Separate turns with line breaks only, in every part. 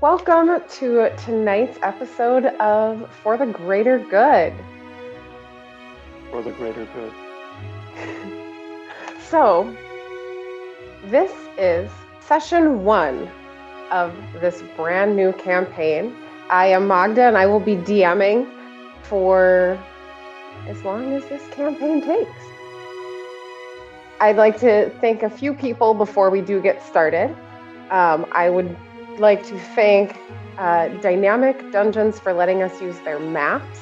Welcome to tonight's episode of For the Greater Good.
For the greater good.
So, this is session 1 of this brand new campaign. I am Magda and I will be DMing for as long as this campaign takes. I'd like to thank a few people before we do get started. I would like to thank Dynamic Dungeons for letting us use their maps.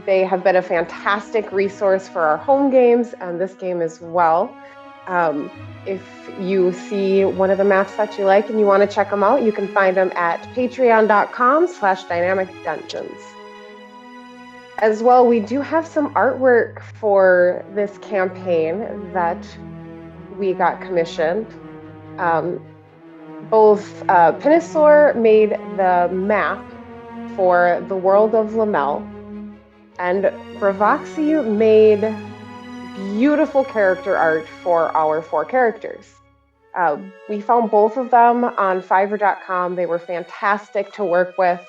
They have been a fantastic resource for our home games and this game as well. If you see one of the maps that you like and you want to check them out, you can find them at patreon.com/dynamicdungeons. As well, we do have some artwork for this campaign that we got commissioned. Both Pnosaur made the map for the world of Lamel, and Bravaxxii made beautiful character art for our 4 characters. We found both of them on Fiverr.com. They were fantastic to work with.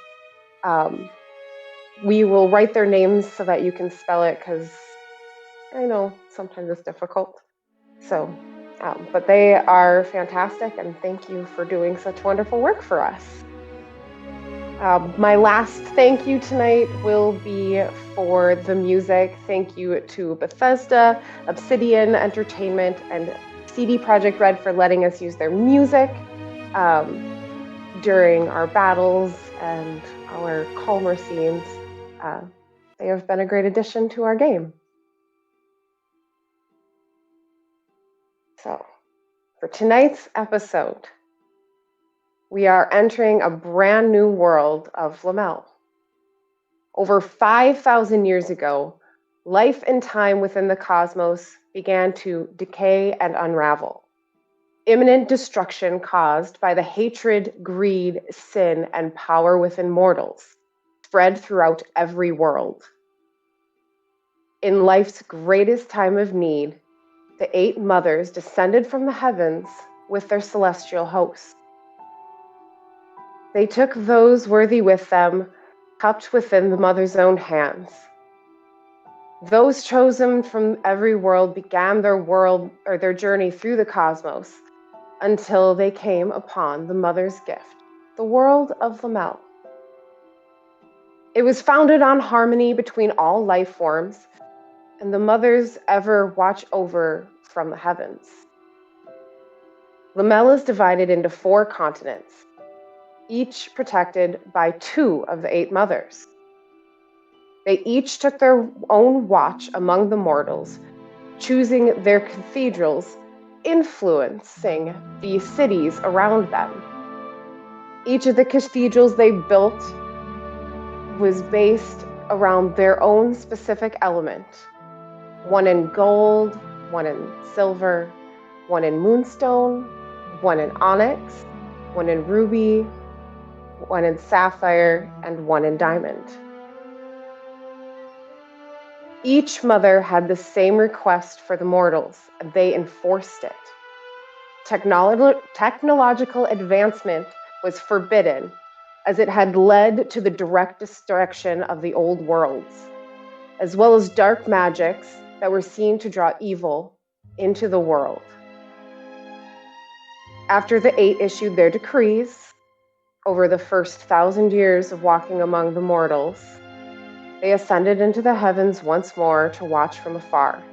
We will write their names so that you can spell it, because I know sometimes it's difficult. But they are fantastic, and thank you for doing such wonderful work for us. My last thank you tonight will be for the music. Thank you to Bethesda, Obsidian Entertainment, and CDProjektRed for letting us use their music during our battles and our calmer scenes. They have been a great addition to our game. So, for tonight's episode, we are entering a brand new world of Lamel. Over 5,000 years ago, life and time within the cosmos began to decay and unravel. Imminent destruction caused by the hatred, greed, sin, and power within mortals spread throughout every world. In life's greatest time of need, the 8 mothers descended from the heavens with their celestial hosts. They took those worthy with them, cupped within the mother's own hands. Those chosen from every world began their journey through the cosmos until they came upon the mother's gift, the world of Lamel. It was founded on harmony between all life forms, and the mothers ever watch over from the heavens. Lamel is divided into 4 continents, each protected by 2 of the 8 mothers. They each took their own watch among the mortals, choosing their cathedrals, influencing the cities around them. Each of the cathedrals they built was based around their own specific element. One in gold, one in silver, one in moonstone, one in onyx, one in ruby, one in sapphire, and one in diamond. Each mother had the same request for the mortals, and they enforced it. Technological advancement was forbidden, as it had led to the direct destruction of the old worlds, as well as dark magics that were seen to draw evil into the world. After the 8 issued their decrees, over the first 1,000 years of walking among the mortals, they ascended into the heavens once more to watch from afar.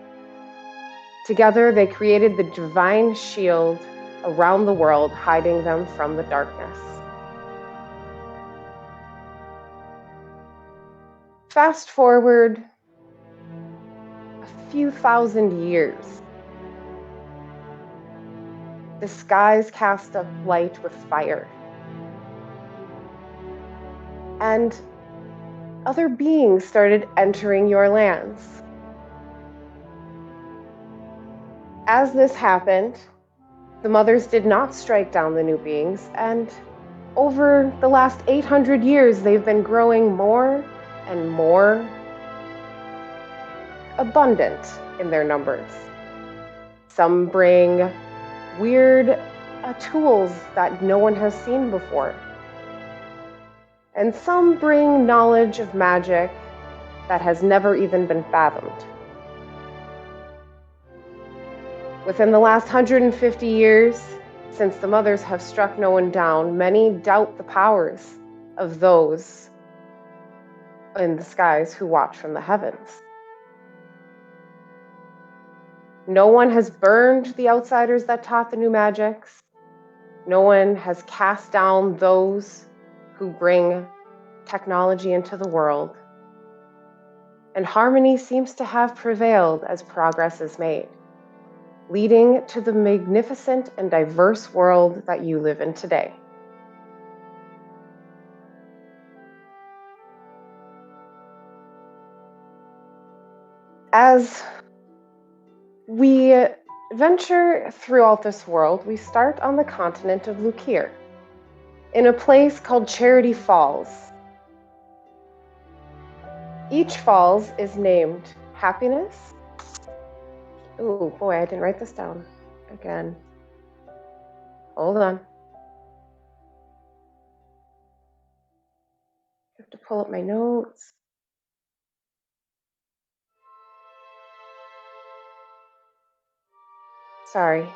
Together, they created the divine shield around the world, hiding them from the darkness. Fast forward a few thousand years. The skies cast up light with fire. And other beings started entering your lands. As this happened, the mothers did not strike down the new beings, and over the last 800 years, they've been growing more and more abundant in their numbers. Some bring weird tools that no one has seen before. and some bring knowledge of magic that has never even been fathomed. Within the last 150 years, since the mothers have struck no one down, many doubt the powers of those in the skies who watch from the heavens. No one has burned the outsiders that taught the new magics. No one has cast down those who bring technology into the world. And harmony seems to have prevailed as progress is made, leading to the magnificent and diverse world that you live in today. As we venture throughout this world, we start on the continent of Lukir, in a place called Charity Falls. Each falls is named Happiness. Oh boy, I didn't write this down again. Hold on. I have to pull up my notes. Sorry.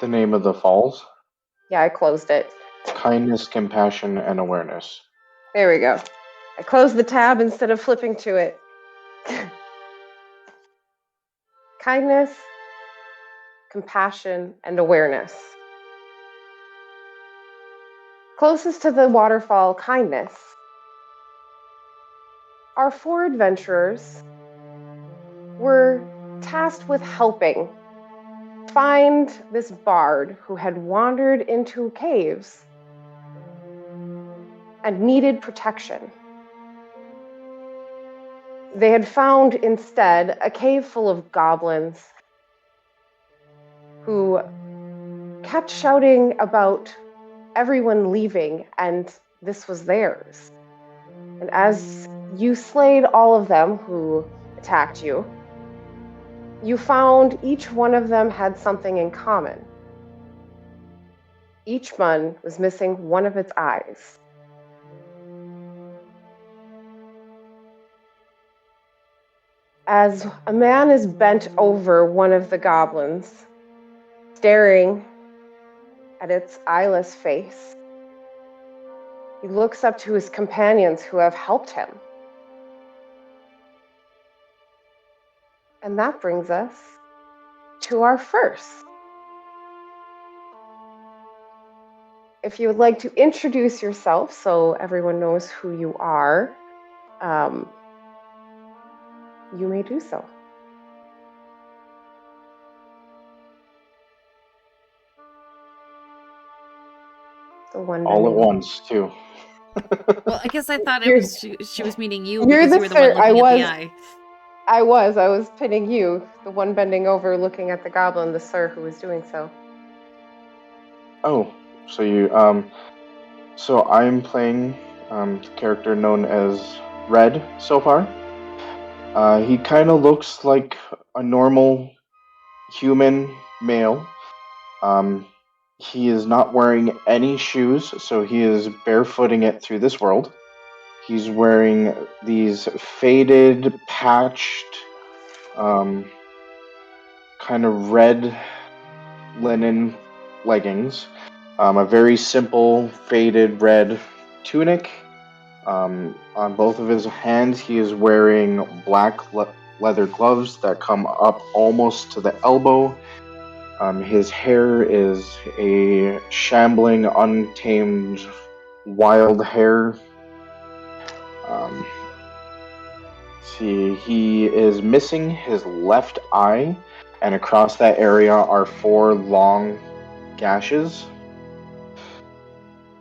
The name of the falls?
Yeah, I closed it.
Kindness, compassion, and awareness.
There we go. I closed the tab instead of flipping to it. Kindness, compassion, and awareness. Closest to the waterfall, Kindness, our 4 adventurers were tasked with helping find this bard who had wandered into caves and needed protection. They had found instead a cave full of goblins who kept shouting about everyone leaving, and this was theirs. And as you slayed all of them who attacked you, you found each one of them had something in common. Each one was missing one of its eyes. As a man is bent over one of the goblins, staring at its eyeless face, he looks up to his companions who have helped him. And that brings us to our first. If you would like to introduce yourself so everyone knows who you are, you may do so. The one
All at
bending-
once, too.
Well, I guess I thought
You're-
she was meeting you
you're
because
the
you were the one
third- I
looking
was-
at the eye.
I was pinning you, the one bending over looking at the goblin, the sir who was doing so.
Oh, so you, so I'm playing, the character known as Red so far. He kind of looks like a normal human male. He is not wearing any shoes, so he is barefooting it through this world. He's wearing these faded, patched, kind of red linen leggings, a very simple faded red tunic. On both of his hands, he is wearing black leather gloves that come up almost to the elbow. His hair is a shambling, untamed, wild hair. See, he is missing his left eye, and across that area are 4 long gashes.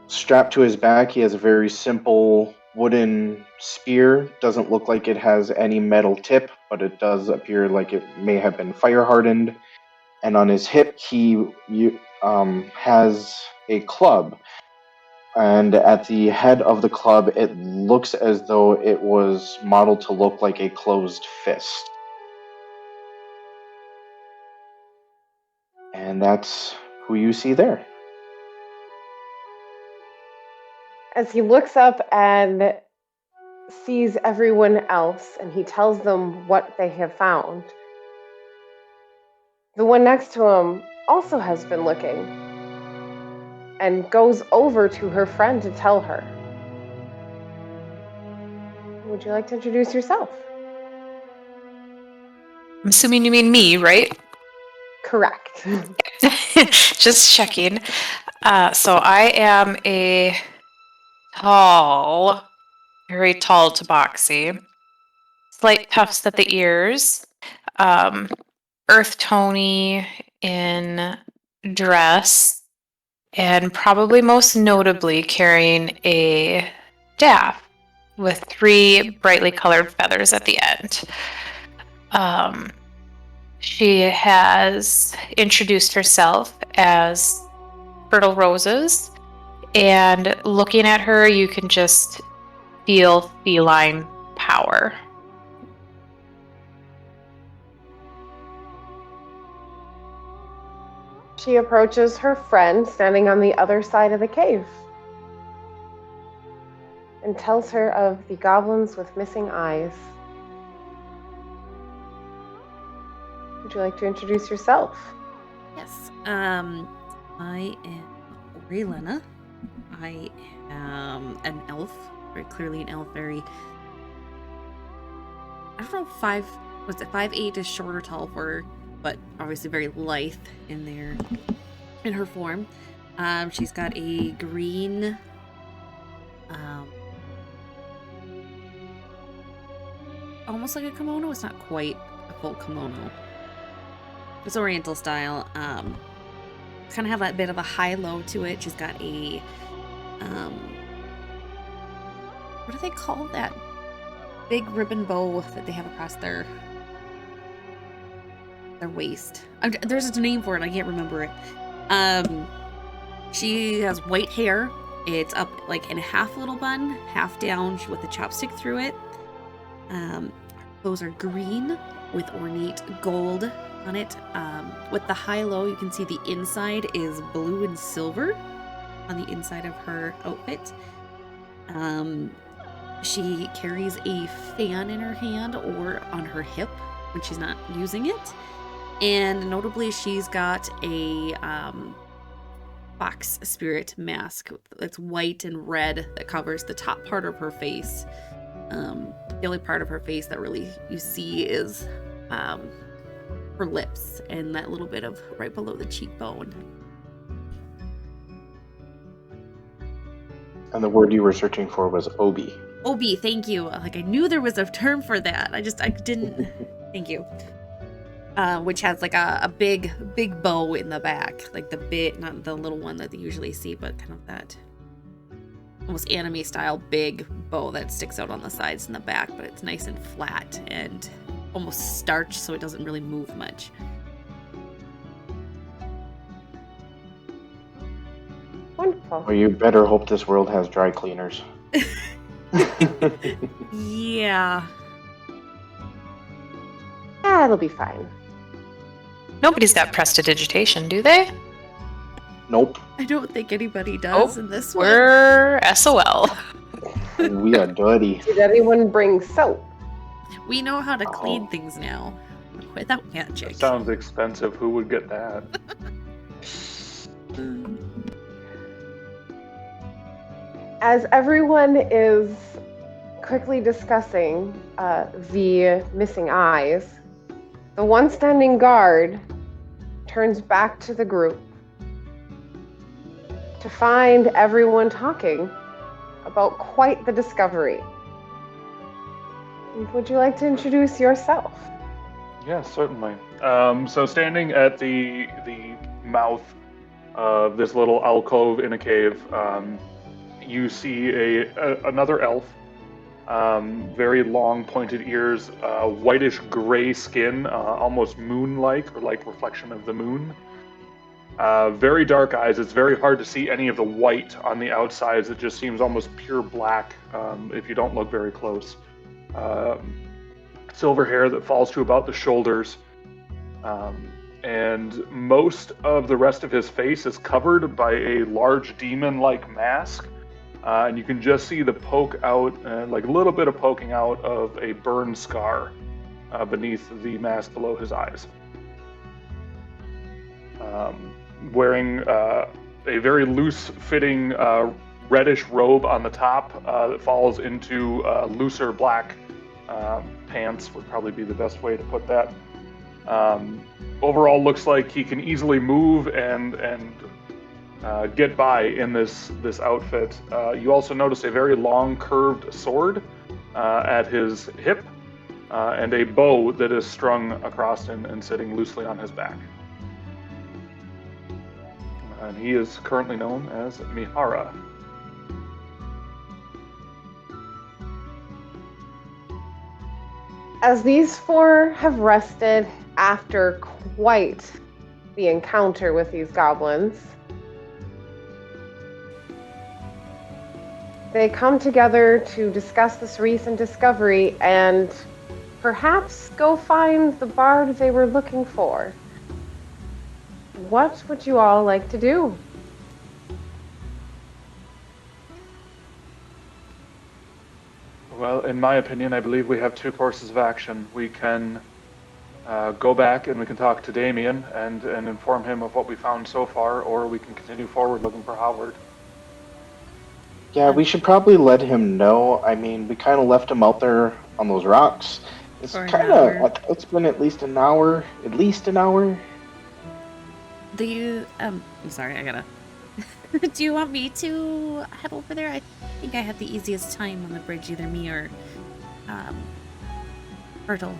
Strapped to his back, he has a very simple wooden spear. Doesn't look like it has any metal tip, but it does appear like it may have been fire hardened. And on his hip, he has a club. And at the head of the club, it looks as though it was modeled to look like a closed fist. And that's who you see there.
As he looks up and sees everyone else and he tells them what they have found, the one next to him also has been looking and goes over to her friend to tell her. Would you like to introduce yourself?
I'm assuming you mean me, right?
Correct.
Just checking. So I am a tall, very tall tabaxi. Slight tufts at the ears. Earth tony in dress. And probably most notably carrying a staff with 3 brightly colored feathers at the end. She has introduced herself as Fertile Roses, and looking at her, you can just feel feline power.
She approaches her friend standing on the other side of the cave and tells her of the goblins with missing eyes. Would you like to introduce yourself?
Yes. I am Lena. I am an elf. Very clearly an elf. Very. I don't know. 5'8" is short or tall for her, but obviously very lithe in her form. She's got a green. Almost like a kimono. It's not quite a full kimono. It's Oriental style. Kind of have that bit of a high-low to it. She's got a, what do they call that big ribbon bow that they have across their waist? There's a name for it. I can't remember it. She has white hair. It's up like in a half little bun, half down with a chopstick through it. Those are green with ornate gold on it. With the high-low, you can see the inside is blue and silver on the inside of her outfit. She carries a fan in her hand or on her hip when she's not using it. And notably, she's got a fox spirit mask that's white and red that covers the top part of her face. The only part of her face that really you see is her lips and that little bit of right below the cheekbone.
And the word you were searching for was obi.
Obi, thank you. Like I knew there was a term for that. I didn't. Thank you. Which has like a big bow in the back, like the bit, not the little one that they usually see, but kind of that almost anime style big bow that sticks out on the sides and the back, but it's nice and flat and almost starched, so it doesn't really move much.
Wonderful.
Well, you better hope this world has dry cleaners.
Yeah.
That'll be fine.
Nobody's got prestidigitation, do they?
Nope.
I don't think anybody does in this one.
We're SOL.
We are dirty.
Did anyone bring soap?
We know how to clean things now without magic.
That sounds expensive. Who would get that?
As everyone is quickly discussing the missing eyes, the one standing guard turns back to the group to find everyone talking about quite the discovery. Would you like to introduce yourself?
Yeah, certainly. So standing at the mouth of this little alcove in a cave, you see another elf. Very long pointed ears, whitish gray skin, almost moon-like, or like reflection of the moon. Very dark eyes. It's very hard to see any of the white on the outsides. It just seems almost pure black if you don't look very close. Silver hair that falls to about the shoulders. And most of the rest of his face is covered by a large demon-like mask and you can just see the poke out, like a little bit of poking out of a burn scar beneath the mask below his eyes. Wearing a very loose-fitting reddish robe on the top that falls into looser black pants would probably be the best way to put that. Overall, looks like he can easily move and get by in this outfit. You also notice a very long curved sword at his hip and a bow that is strung across and sitting loosely on his back. And he is currently known as Mihara.
As these four have rested after quite the encounter with these goblins, they come together to discuss this recent discovery and perhaps go find the bard they were looking for. What would you all like to do?
Well, in my opinion, I believe we have two courses of action. We can go back and we can talk to Damien and inform him of what we found so far, or we can continue forward looking for Howard.
Yeah, we should probably let him know. I mean, we kind of left him out there on those rocks. It's kind of, it's been at least an hour.
Do you, I'm sorry, I gotta. Do you want me to head over there? I think I have the easiest time on the bridge, either me or, Hurdle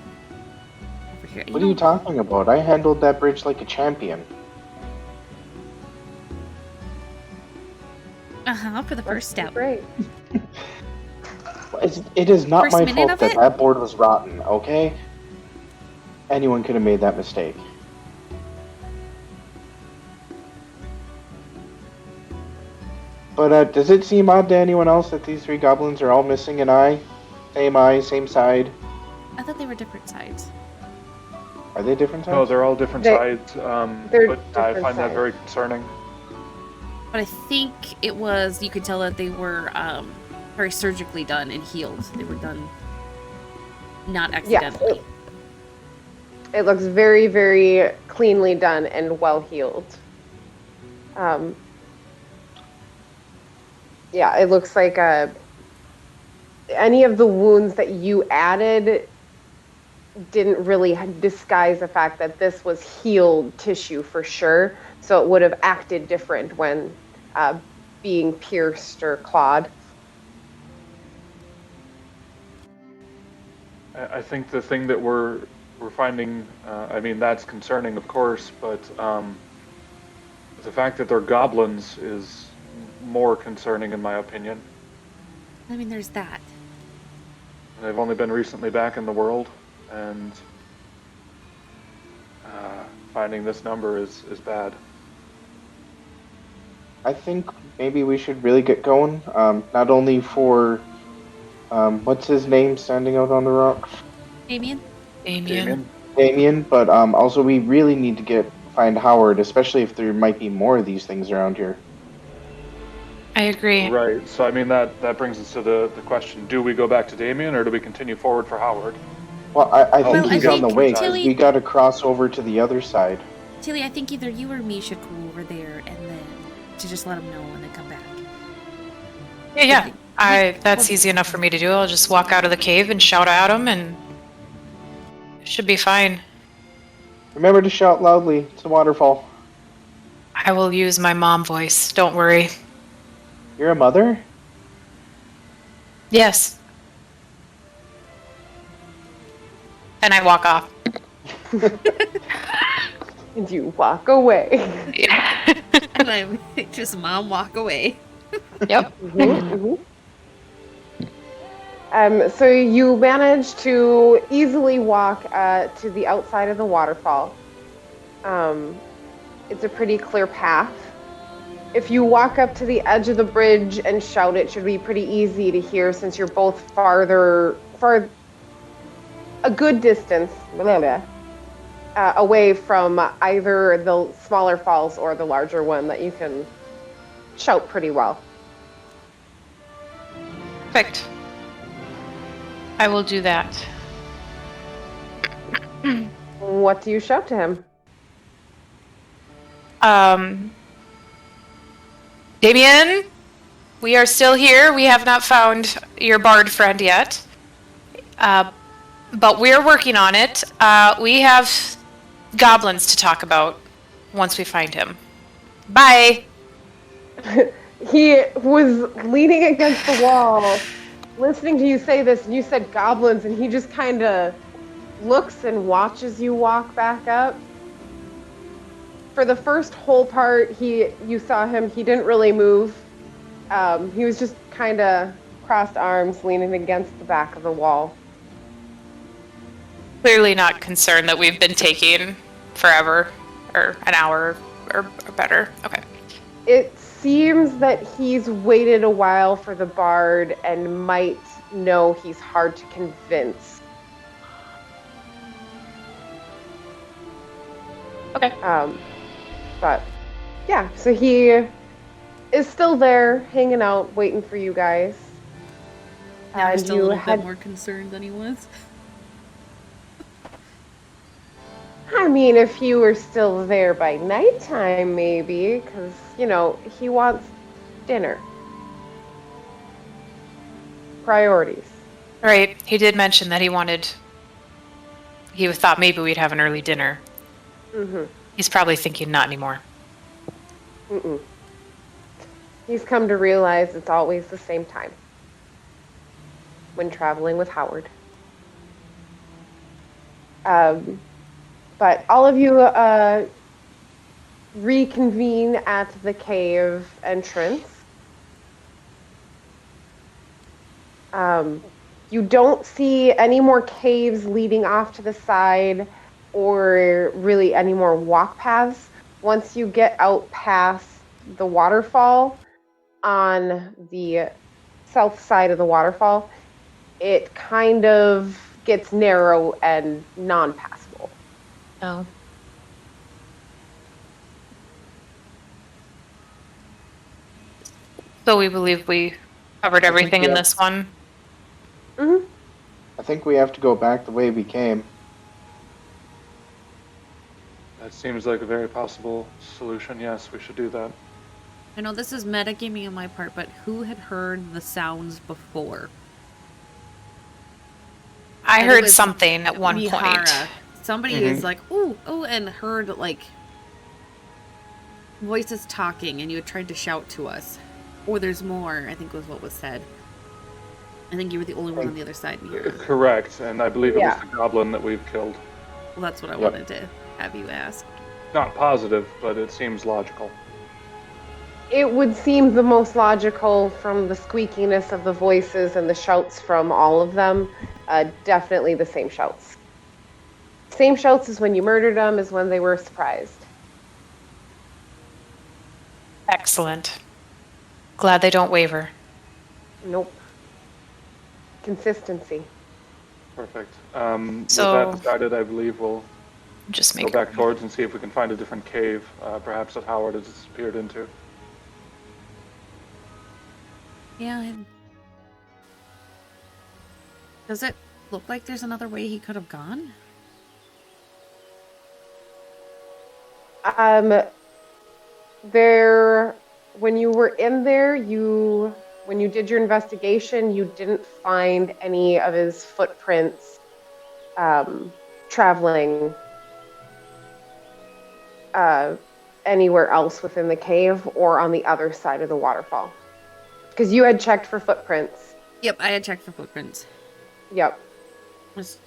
over here.
What are you talking about? I handled that bridge like a champion.
For the first step.
Great.
It is not
First
my
minute
fault
of
that
it?
that board was rotten, okay? Anyone could have made that mistake. But does it seem odd to anyone else that these three goblins are all missing an eye? Same same side?
I thought they were different sides.
Are they different sides?
No, they're all different sides,
they're
but I
different
find that
sides.
very concerning.
But I think it was, you could tell that they were very surgically done and healed. They were done not accidentally.
It looks very, very cleanly done and well healed. Yeah, it looks like any of the wounds that you added didn't really disguise the fact that this was healed tissue for sure. So it would have acted different when being pierced or clawed.
I think the thing that we're finding, I mean, that's concerning, of course, but the fact that they're goblins is more concerning, in my opinion.
I mean, there's that.
They've only been recently back in the world, and finding this number is bad.
I think maybe we should really get going. Not only for, what's his name standing out on the rock?
Damien?
Damien, but also we really need to find Howard, especially if there might be more of these things around here.
I agree.
Right, so I mean, that brings us to the question, do we go back to Damien, or do we continue forward for Howard?
Well, I think
Well,
he's
I
on the
think
way, 'cause
Tilly-
we gotta cross over to the other side.
Tilly, I think either you or me should go over there and then to just let them know and then come back.
Yeah. That's easy enough for me to do. I'll just walk out of the cave and shout at him, and it should be fine.
Remember to shout loudly. It's a waterfall.
I will use my mom voice. Don't worry.
You're a mother?
Yes. And I walk off.
And you walk away.
Yeah.
And I just mom walk away.
Yep.
So you manage to easily walk to the outside of the waterfall. It's a pretty clear path. If you walk up to the edge of the bridge and shout, it should be pretty easy to hear since you're both far a good distance away from either the smaller falls or the larger one that you can shout pretty well.
Perfect. I will do that.
What do you shout to him?
Damien, we are still here. We have not found your bard friend yet. But we're working on it. We have goblins to talk about once we find him. Bye.
He was leaning against the wall, listening to you say this, and you said goblins, and he just kind of looks and watches you walk back up. For the first whole part, you saw him, he didn't really move. He was just kind of crossed arms, leaning against the back of the wall.
Clearly not concerned that we've been taking forever, or an hour or better. Okay.
It seems that he's waited a while for the bard and might know he's hard to convince.
Okay.
But yeah, so he is still there, hanging out, waiting for you guys.
Now we're
And
still
you
a little
had,
bit more concerned than he was.
I mean, if you were still there by nighttime, maybe, because, he wants dinner. Priorities.
Right. He did mention that he thought maybe we'd have an early dinner.
Mm-hmm.
He's probably thinking not anymore.
Mm-mm. He's come to realize it's always the same time when traveling with Howard. But all of you reconvene at the cave entrance. You don't see any more caves leading off to the side or really any more walk paths. Once you get out past the waterfall on the south side of the waterfall, it kind of gets narrow and non-passable.
Oh. So we believe we covered everything in this one?
Mm-hmm.
I think we have to go back the way we came.
That seems like a very possible solution. Yes, we should do that.
I know this is metagaming on my part, but who had heard the sounds before?
I heard something at one point.
Somebody is like, ooh, and heard, like, voices talking, and you had tried to shout to us. Or there's more, I think was what was said. I think you were the only one on the other side here.
Correct, and I believe it was the goblin that we've killed.
Well, that's what I wanted to have you ask.
Not positive, but it seems logical.
It would seem the most logical from the squeakiness of the voices and the shouts from all of them. Definitely the same shouts. Same shouts as when you murdered them, as when they were surprised.
Excellent. Glad they don't waver.
Nope. Consistency.
Perfect.
So-
with that decided, I believe we'll
Just
go
make
back towards and see if we can find a different cave, perhaps that Howard has disappeared into.
Yeah. Does it look like there's another way he could have gone?
When you were in there, when you did your investigation, you didn't find any of his footprints traveling anywhere else within the cave or on the other side of the waterfall. Because you had checked for footprints.
Yep, I had checked for footprints.
Yep.
Was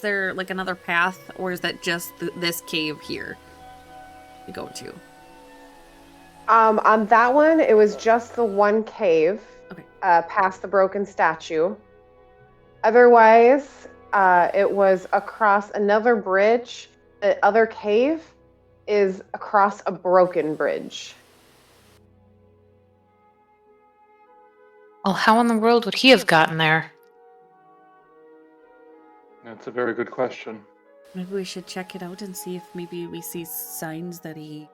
there like another path, or is that just this cave here to go to?
On that one, it was just the one cave.
Okay.
Past the broken statue. Otherwise, it was across another bridge. The other cave is across a broken bridge.
Well, how in the world would he have gotten there?
That's a very good question.
Maybe we should check it out and see if maybe we see signs that he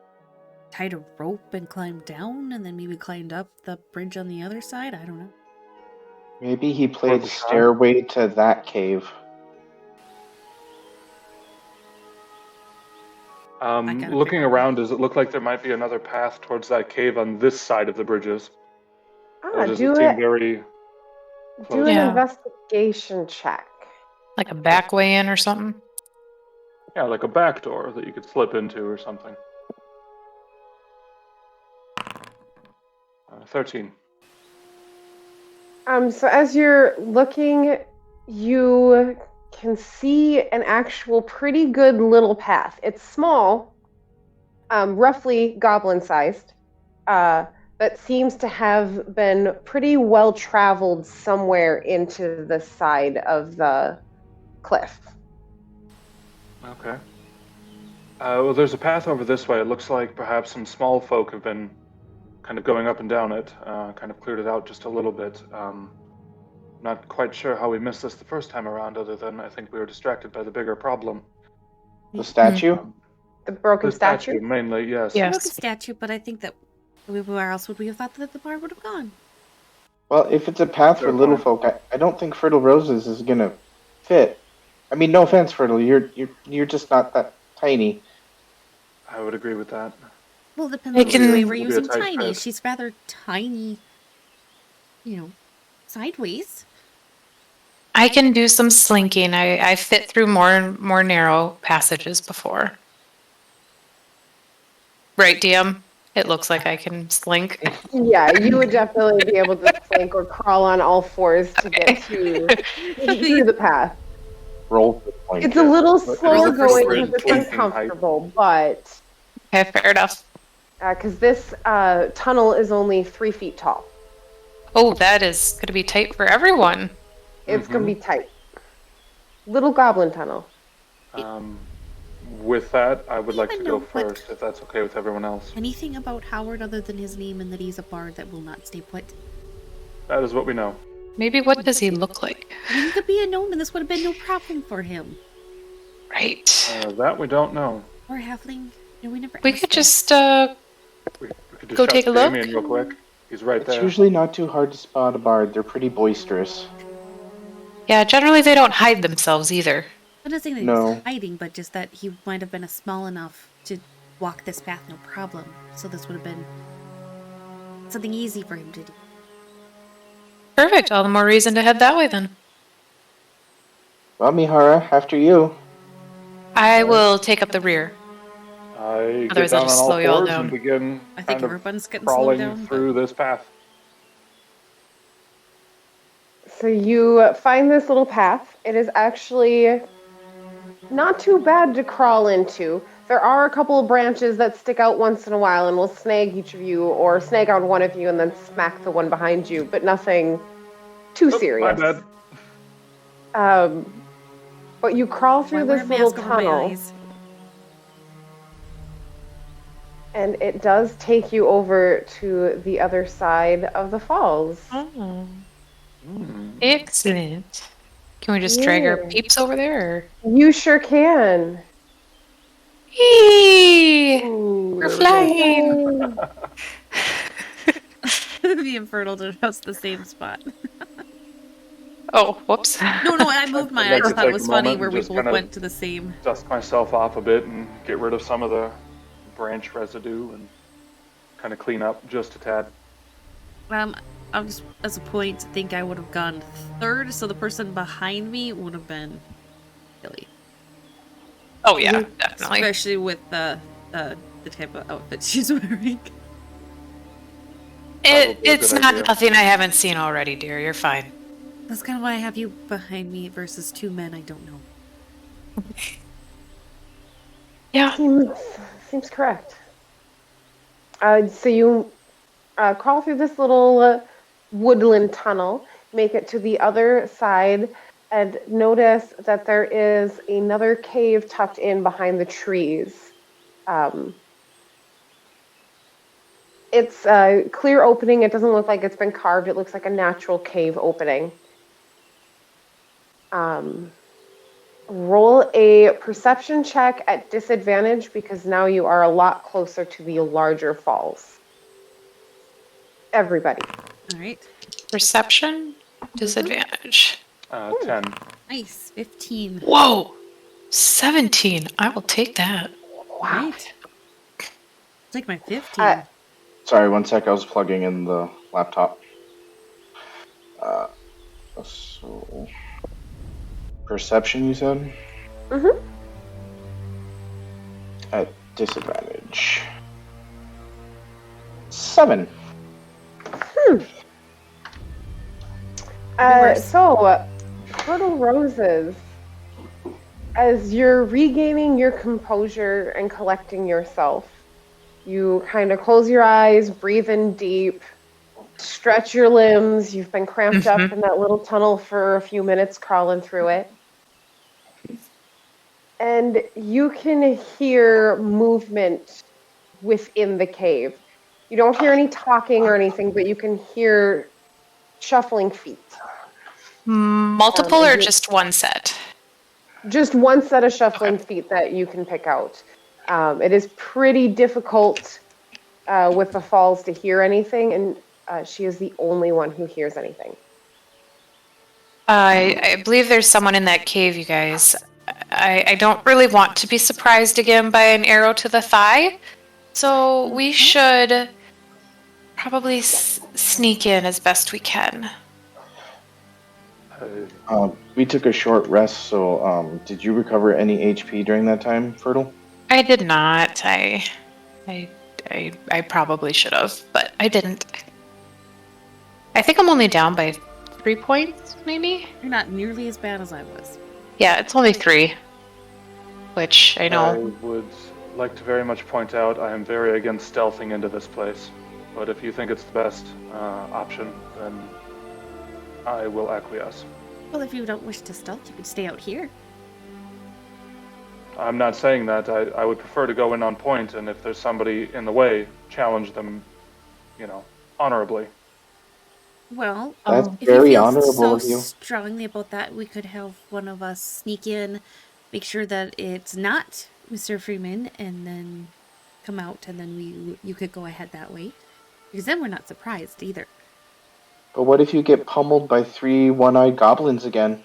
tied a rope and climbed down and then maybe climbed up the bridge on the other side. I don't know.
Maybe he played
the sky?
Stairway to that cave.
gotta
Looking
figure it out.
around, does it look like there might be another path towards that cave on this side of the bridges? Or does it seem very
Do
close?
an
Yeah.
investigation check.
Like a back way in or something?
Yeah, like a back door that you could slip into or something. 13.
So as you're looking, you can see an actual pretty good little path. It's small, roughly goblin-sized, but seems to have been pretty well traveled somewhere into the side of the cliff.
Okay. Well, there's a path over this way. It looks like perhaps some small folk have been kind of going up and down it, kind of cleared it out just a little bit. Not quite sure how we missed this the first time around, other than I think we were distracted by the bigger problem.
The statue?
The broken
The statue, mainly, yes.
Yeah.
I broke a statue, but I think that where else would we have thought that the bar would have gone?
Well, if it's a path for
Fair
little
point.
folk, I don't think Fertile Roses is gonna fit. I mean, no offense, Fertile, you're just not that tiny.
I would agree with that.
Well, it depends
It
on
can-
the way we're
It'll be a
using
tight
tiny.
fit.
She's rather tiny, sideways.
I can do some slinking. I fit through more narrow passages before. Right, DM? It looks like I can slink.
Yeah, you would definitely be able to slink or crawl on all fours to get to through the path.
Roll for the point.
It's a little
But
slow
it's
going
different
because it's
flanking height.
uncomfortable, but
Okay, fair enough.
because this tunnel is only 3 feet tall.
Oh, that is going to be tight for everyone.
It's going to be tight. Little goblin tunnel.
With that, I would like
I
to
know
go
what-
first, if that's okay with everyone else.
Anything about Howard other than his name and that he's a bard that will not stay put?
That is what we know.
Maybe what does he look like?
I mean, he could be a gnome and this would have been no problem for him.
Right.
That we don't know.
Or a halfling. No, we never
We
asked
could
that.
just
We could just
Go
shout
take a
to
look?
Damien real quick. He's right
It's
there.
usually not too hard to spot a bard. They're pretty boisterous.
Yeah, generally they don't hide themselves either.
I'm not saying that
No.
he's hiding, but just that he might have been a small enough to walk this path no problem. So this would have been something easy for him to do.
Perfect. All the more reason to head that way then.
Well, Mihara, after you.
I will take up the rear.
I get
Otherwise I'll
down on
just
all
slow you all
fours
down.
and begin
I think
kind of
everyone's getting slowed
crawling
down.
through this path.
So you find this little path. It is actually not too bad to crawl into. There are a couple of branches that stick out once in a while and will snag each of you, or snag on one of you and then smack the one behind you, but nothing too
Oh,
serious.
my bad.
But you crawl through
Why wear
this
a
little
mask over my
tunnel,
eyes?
and it does take you over to the other side of the falls.
Oh. Excellent. Can we just drag our
Yeah.
peeps over there?
You sure can.
Eee!
Ooh,
We're
there we go.
flying!
The Infernal did us the same spot.
Oh, whoops.
No, I moved my
I'd
eyes.
like
I
to
thought it
take
was
a
funny
moment
where
and
we
just
both
kinda-
went to the same.
Dust myself off a bit and get rid of some of the branch residue and kind of clean up just a tad.
I'll just, as a point, think I would have gone third, so the person behind me would have been Billy.
Oh yeah, definitely.
Especially with the type of outfit she's wearing.
Probably a
It's
good
not
idea.
nothing I haven't seen already, dear. You're fine.
That's kind of why I have you behind me versus two men I don't know.
Yeah.
Seems correct. So you crawl through this little woodland tunnel, make it to the other side, and notice that there is another cave tucked in behind the trees. It's a clear opening. It doesn't look like it's been carved. It looks like a natural cave opening. Roll a perception check at disadvantage because now you are a lot closer to the larger falls. Everybody.
All right.
Perception? Disadvantage.
10.
Nice. 15.
Whoa! 17. I will take that.
Wow.
Right. Take my 15.
Sorry, 1 sec. I was plugging in the laptop. So perception, you said?
Mm-hmm.
At disadvantage. 7.
So, Turtle Roses, as you're regaining your composure and collecting yourself, you kind of close your eyes, breathe in deep, stretch your limbs. You've been cramped up in that little tunnel for a few minutes, crawling through it. And you can hear movement within the cave. You don't hear any talking or anything, but you can hear shuffling feet.
Multiple or just one set?
Just one set of shuffling feet that you can pick out. It is pretty difficult with the falls to hear anything, and she is the only one who hears anything.
I believe there's someone in that cave, you guys. I don't really want to be surprised again by an arrow to the thigh, so we should probably sneak in as best we can.
We took a short rest, so did you recover any HP during that time, Fertile?
I did not. I probably should have, but I didn't. I think I'm only down by 3 points, maybe?
You're not nearly as bad as I was.
Yeah, it's only 3. Which, I know.
I would like to very much point out I am very against stealthing into this place. But if you think it's the best option, then I will acquiesce.
Well, if you don't wish to stealth, you could stay out here.
I'm not saying that. I would prefer to go in on point, and if there's somebody in the way, challenge them, honorably.
Well,
That's
if
very
you feel
honorable
so
of you.
strongly about that, we could have one of us sneak in, make sure that it's not Mr. Freeman, and then come out, and then you could go ahead that way. Because then we're not surprised either.
But what if you get pummeled by 3 one-eyed goblins again?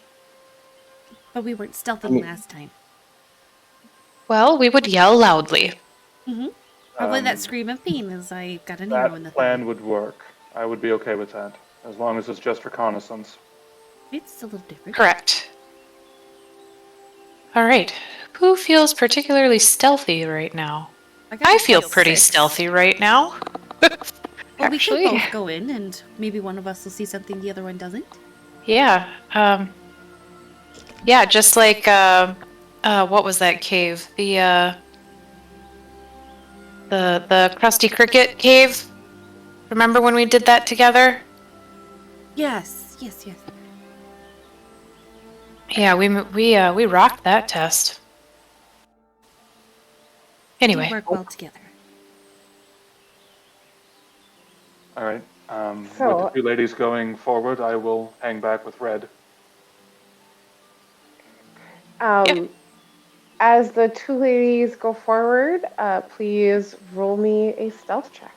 But we weren't stealthing last time.
Well, we would yell loudly.
Mm-hmm. Probably that scream of pain as I got an arrow in the
That plan
thigh.
would work. I would be okay with that, as long as it's just reconnaissance.
It's a little different.
Correct. All right. Who feels particularly stealthy right now? I feel pretty stealthy right now.
Well,
Actually,
we could both go in, and maybe one of us will see something the other one doesn't.
yeah. Yeah, just like what was that cave? The Krusty Cricket cave. Remember when we did that together?
Yes.
Yeah, we rocked that test. Anyway,
We work well together.
All right. With the 2 ladies going forward, I will hang back with Red.
As the 2 ladies go forward, please roll me a stealth check.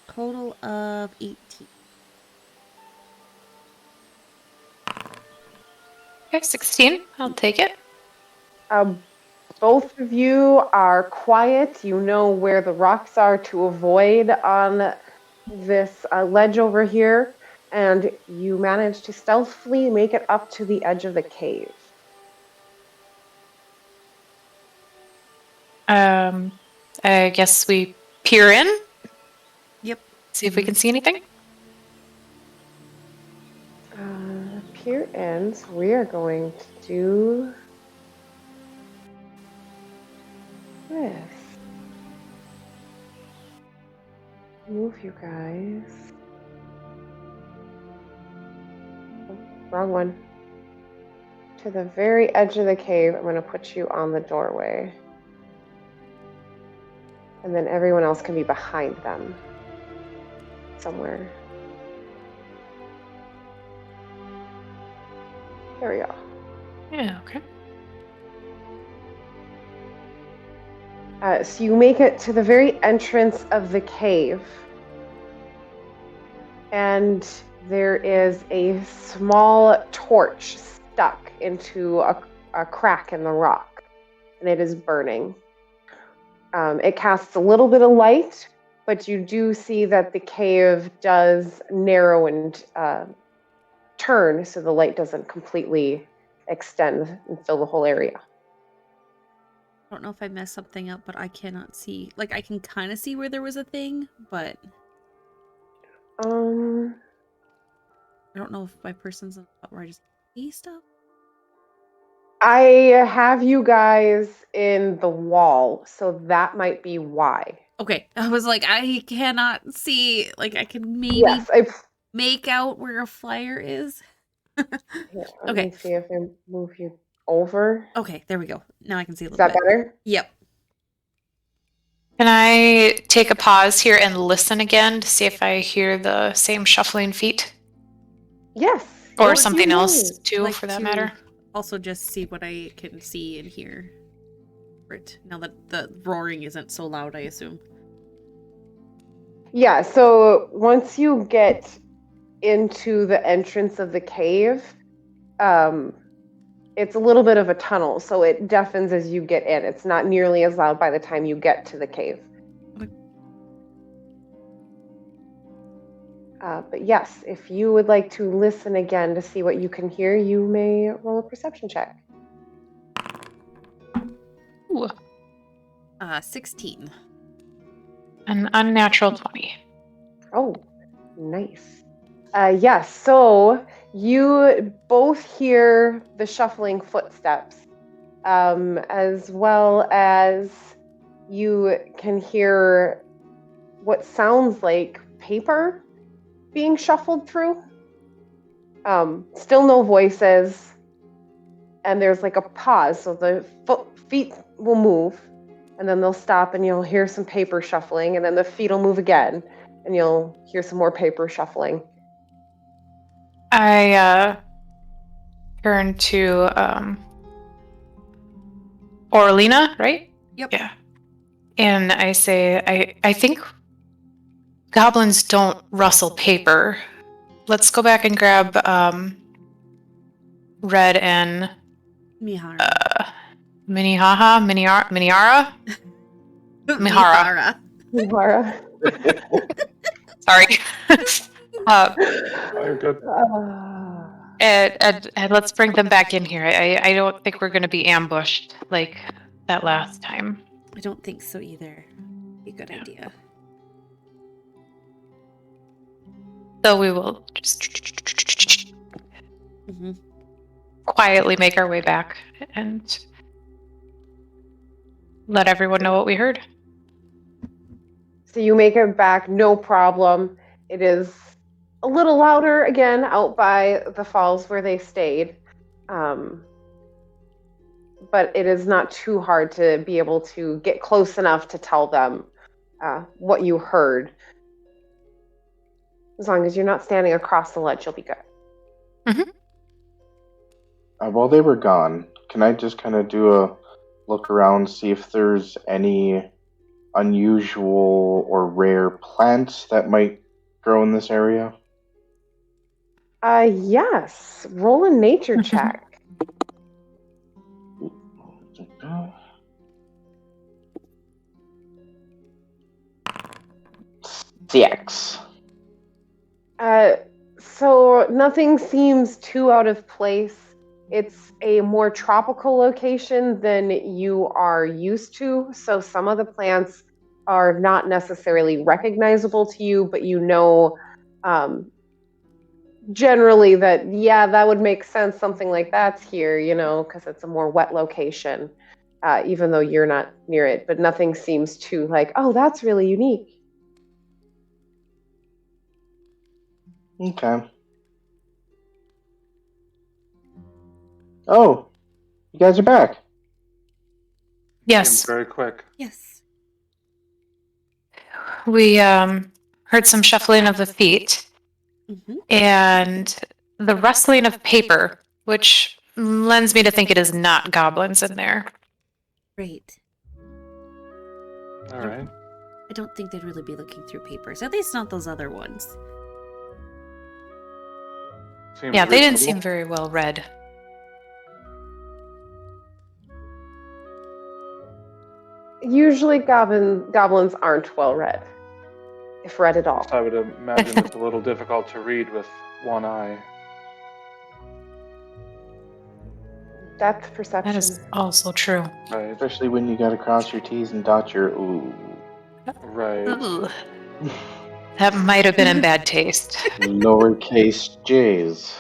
Total of 18.
okay, 16. I'll take it.
Both of you are quiet. You know where the rocks are to avoid on this ledge over here, and you manage to stealthily make it up to the edge of the cave.
I guess we peer in.
Yep.
See if we can see anything.
Peer in. So we are going to do this. Move you guys. Oh, wrong one. To the very edge of the cave. I'm going to put you on the doorway. And then everyone else can be behind them. Somewhere. There we go.
Yeah, okay.
So you make it to the very entrance of the cave. And there is a small torch stuck into a crack in the rock, and it is burning. It casts a little bit of light, but you do see that the cave does narrow and turn, so the light doesn't completely extend and fill the whole area.
I don't know if I messed something up, but I cannot see. Like, I can kind of see where there was a thing, but I don't know if my person's in a spot where I just see stuff.
I have you guys in the wall, so that might be why.
Okay, I was like, I cannot see. Like, I can maybe
Yes,
make out where a flyer is.
Here, let
Okay.
me see if I move you over.
Okay, there we go. Now I can see a
Is
little
that
bit.
better?
Yep.
Can I take a pause here and listen again to see if I hear the same shuffling feet?
Yes.
Or
yes,
something
you
else,
may.
too,
Like
for that
to
matter?
Also, just see what I can see and hear. Now that the roaring isn't so loud, I assume.
Yeah, so once you get into the entrance of the cave, it's a little bit of a tunnel, so it deafens as you get in. It's not nearly as loud by the time you get to the cave.
Okay.
But yes, if you would like to listen again to see what you can hear, you may roll a perception check.
Ooh,
16.
an unnatural 20.
Oh, nice. Yes, so you both hear the shuffling footsteps, as well as you can hear what sounds like paper being shuffled through. Still no voices, and there's like a pause, so the feet will move, and then they'll stop, and you'll hear some paper shuffling, and then the feet will move again, and you'll hear some more paper shuffling.
I turn to Orlina, right?
Yep.
Yeah. And I say, I think goblins don't rustle paper. Let's go back and grab Red and
Mihara.
Miniara? Mihara.
Mihara.
Sorry.
Oh, you're good.
And let's bring them back in here. I don't think we're going to be ambushed like that last time.
I don't think so either. Be a good idea.
So we will just quietly make our way back and let everyone know what we heard.
So you make it back, no problem. It is a little louder again out by the falls where they stayed. But it is not too hard to be able to get close enough to tell them what you heard. As long as you're not standing across the ledge, you'll be good.
Mm-hmm.
While they were gone, can I just kind of do a look around, see if there's any unusual or rare plants that might grow in this area?
Yes. Roll a nature check.
6.
So nothing seems too out of place. It's a more tropical location than you are used to, so some of the plants are not necessarily recognizable to you, but you know generally that, yeah, that would make sense, something like that's here, because it's a more wet location, even though you're not near it, but nothing seems too like, oh, that's really unique.
Okay. Oh, you guys are back.
Yes.
Seems very quick.
Yes.
We heard some shuffling of the feet and the rustling of paper, which lends me to think it is not goblins in there.
Great.
All right.
I don't think they'd really be looking through papers. At least not those other ones.
Seems
Yeah, they didn't
reasonable.
seem very well read.
Usually goblins aren't well read, if read at all.
I would imagine it's a little difficult to read with one eye.
Depth perception.
That is also true.
Right.
Especially when you gotta cross your T's and dot your ooh.
Right.
Ooh. That might have been in bad taste.
Lowercase J's.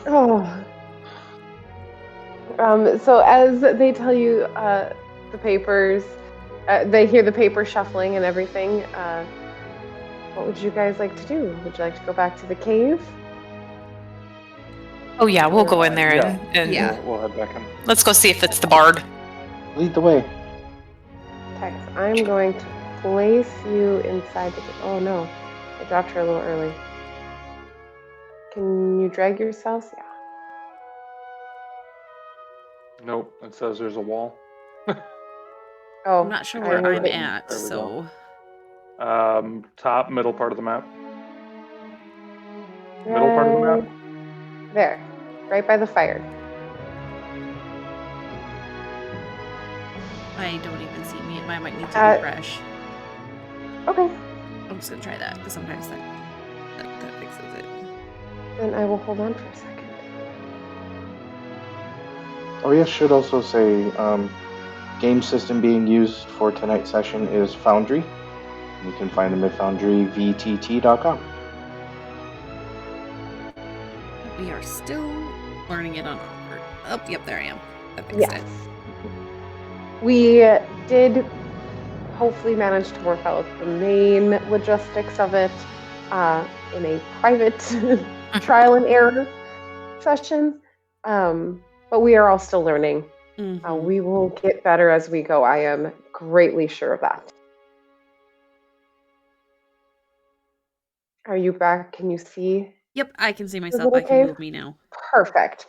Oh. So as they tell you the papers, they hear the paper shuffling and everything. What would you guys like to do? Would you like to go back to the cave?
Oh yeah, we'll go in there and
Yeah.
We'll head back in.
let's go see if it's the bard.
Lead the way.
Tex, I'm going to place you inside the... Oh no, I dropped her a little early. Can you drag yourselves? Yeah.
Nope, it says there's a wall.
Oh,
I'm not sure
I
where
moved
I'm
it.
at,
There we
so...
Top, middle part of the map. Middle part of the map.
There, right by the fire.
I don't even see me. I might need to refresh.
Okay,
I'm just gonna try that, because sometimes that fixes it.
then I will hold on for a second.
Oh yeah, should also say game system being used for tonight's session is Foundry. You can find them at foundryvtt.com.
We are still learning it on awkward. Oh, yep, there I am. That fixed
Yes.
it.
We did hopefully manage to work out the main logistics of it in a private trial and error session. But we are all still learning.
Mm-hmm.
We will get better as we go. I am greatly sure of that. Are you back? Can you see?
Yep, I can see myself.
little
I can
cave?
move me now.
Perfect.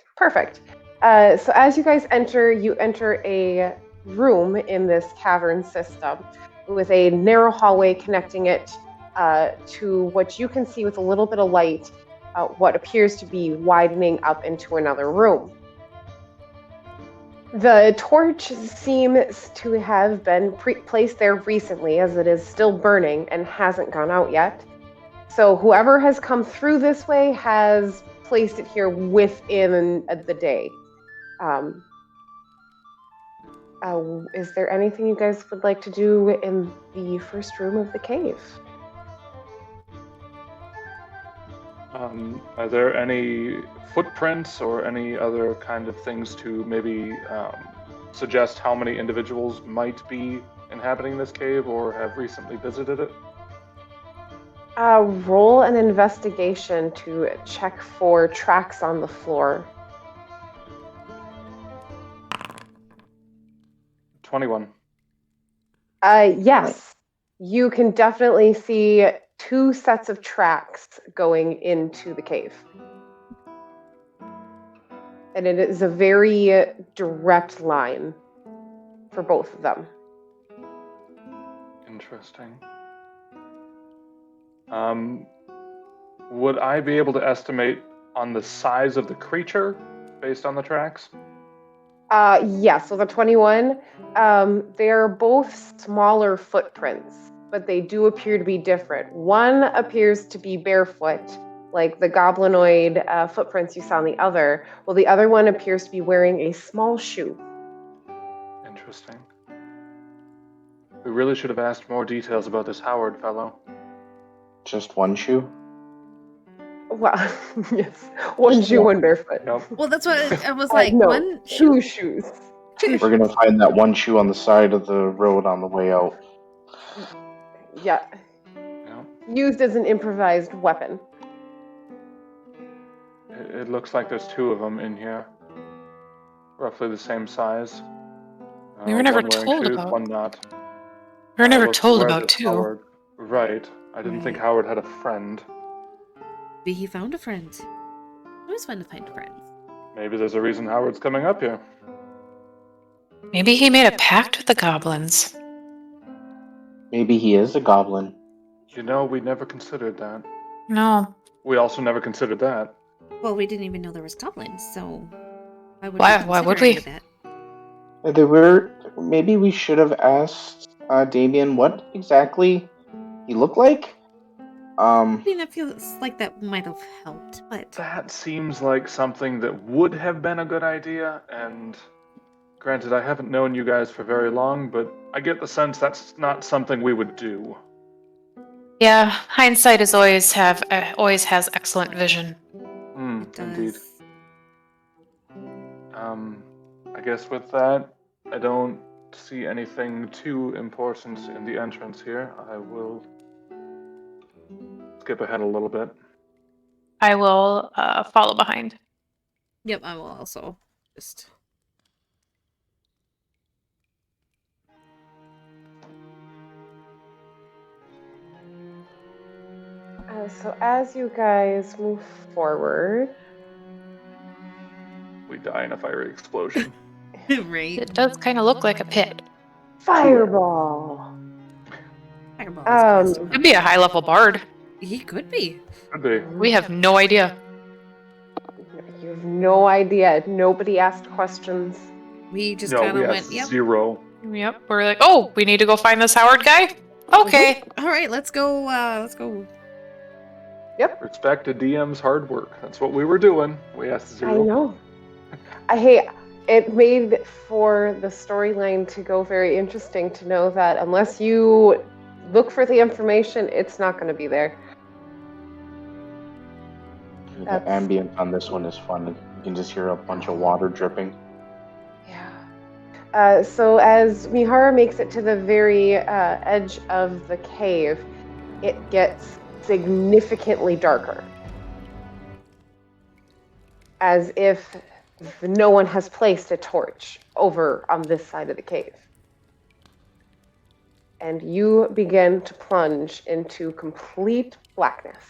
So as you guys enter, you enter a room in this cavern system with a narrow hallway connecting it to what you can see with a little bit of light, what appears to be widening up into another room. The torch seems to have been placed there recently, as it is still burning and hasn't gone out yet. So whoever has come through this way has placed it here within the day. Is there anything you guys would like to do in the first room of the cave?
Are there any footprints or any other kind of things to maybe suggest how many individuals might be inhabiting this cave or have recently visited it?
Roll an investigation to check for tracks on the floor.
21.
Yes, you can definitely see 2 sets of tracks going into the cave. And it is a very direct line for both of them.
Interesting. Would I be able to estimate on the size of the creature based on the tracks?
Yes, so the 21, they're both smaller footprints, but they do appear to be different. One appears to be barefoot, like the goblinoid footprints you saw on the other, while the other one appears to be wearing a small shoe.
Interesting. We really should have asked more details about this Howard fellow.
Just one shoe?
Well, yes, one shoe, one barefoot.
Yep.
Well, that's what I was like.
No,
One
2 shoes.
We're gonna find that one shoe on the side of the road on the way out.
Yeah.
Yep.
Used as an improvised weapon.
It looks like there's 2 of them in here. Roughly the same size.
We were never
one wearing
told
shoes,
about-
one not.
We were never
Look
told
where
about
this
2.
Howard... Right. I didn't think Howard had a friend.
Maybe he found a friend. Always fun to find friends.
Maybe there's a reason Howard's coming up here.
Maybe he made a pact with the goblins.
Maybe he is a goblin.
You know, we never considered that.
No.
We also never considered that.
Well, we didn't even know there was goblins, so why would
Why
we
would
consider any
we?
of that?
There were. Maybe we should have asked Damien what exactly he looked like.
I mean, that feels like that might have helped, but
That seems like something that would have been a good idea, and granted, I haven't known you guys for very long, but I get the sense that's not something we would do.
Yeah, hindsight is always has excellent vision.
it does.
Indeed. I guess with that, I don't see anything too important in the entrance here. I will skip ahead a little bit.
I will follow behind.
Yep, I will also just.
So as you guys move forward,
We die in a fiery explosion.
Right.
It does kind of look like a pit.
fireball.
Fireball is cast upon
Could be a high-level bard.
He could be.
Could be.
We have no idea.
You have no idea. Nobody asked questions.
We just
No,
kind
we
of
have
went, yep.
0.
Yep, we're like, oh, we need to go find this Howard guy? Okay.
All right, let's go. Let's go.
Yep,
Respect a DM's hard work. That's what we were doing. We asked 0.
I know. It made for the storyline to go very interesting to know that unless you look for the information, it's not going to be there.
The
That's-
ambient on this one is fun. You can just hear a bunch of water dripping.
Yeah. So as Mihara makes it to the very edge of the cave, it gets significantly darker. As if no one has placed a torch over on this side of the cave. And you begin to plunge into complete blackness.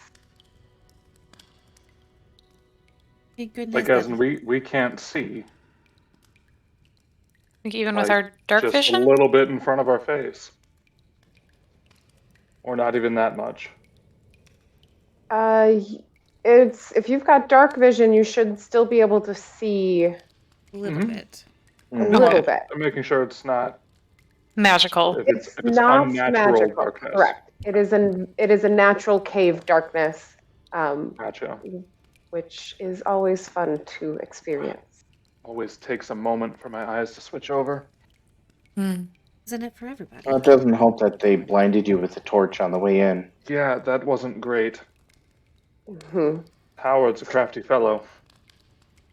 Thank goodness.
Like, as in, we can't see.
Like, even with
Like,
our dark
just
vision?
a little bit in front of our face. Or not even that much.
It's if you've got dark vision, you should still be able to see
A little
Mhm.
bit.
a little bit.
I'm making sure it's not.
Magical.
If
It's
it's
not
unnatural
magical.
darkness.
Correct. It is a natural cave darkness,
Gotcha.
which is always fun to experience.
Always takes a moment for my eyes to switch over.
Isn't it for everybody?
It doesn't help that they blinded you with the torch on the way in.
Yeah, that wasn't great.
Hmm.
Howard's a crafty fellow.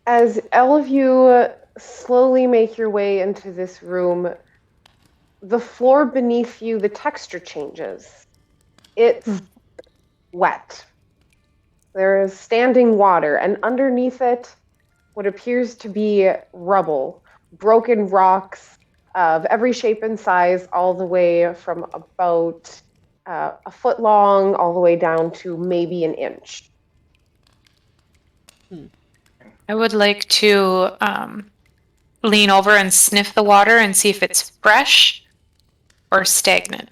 As all of you slowly make your way into this room, the floor beneath you, the texture changes. It's wet. There is standing water, and underneath it, what appears to be rubble, broken rocks of every shape and size, all the way from about a foot long, all the way down to maybe an inch.
I would like to lean over and sniff the water and see if it's fresh or stagnant.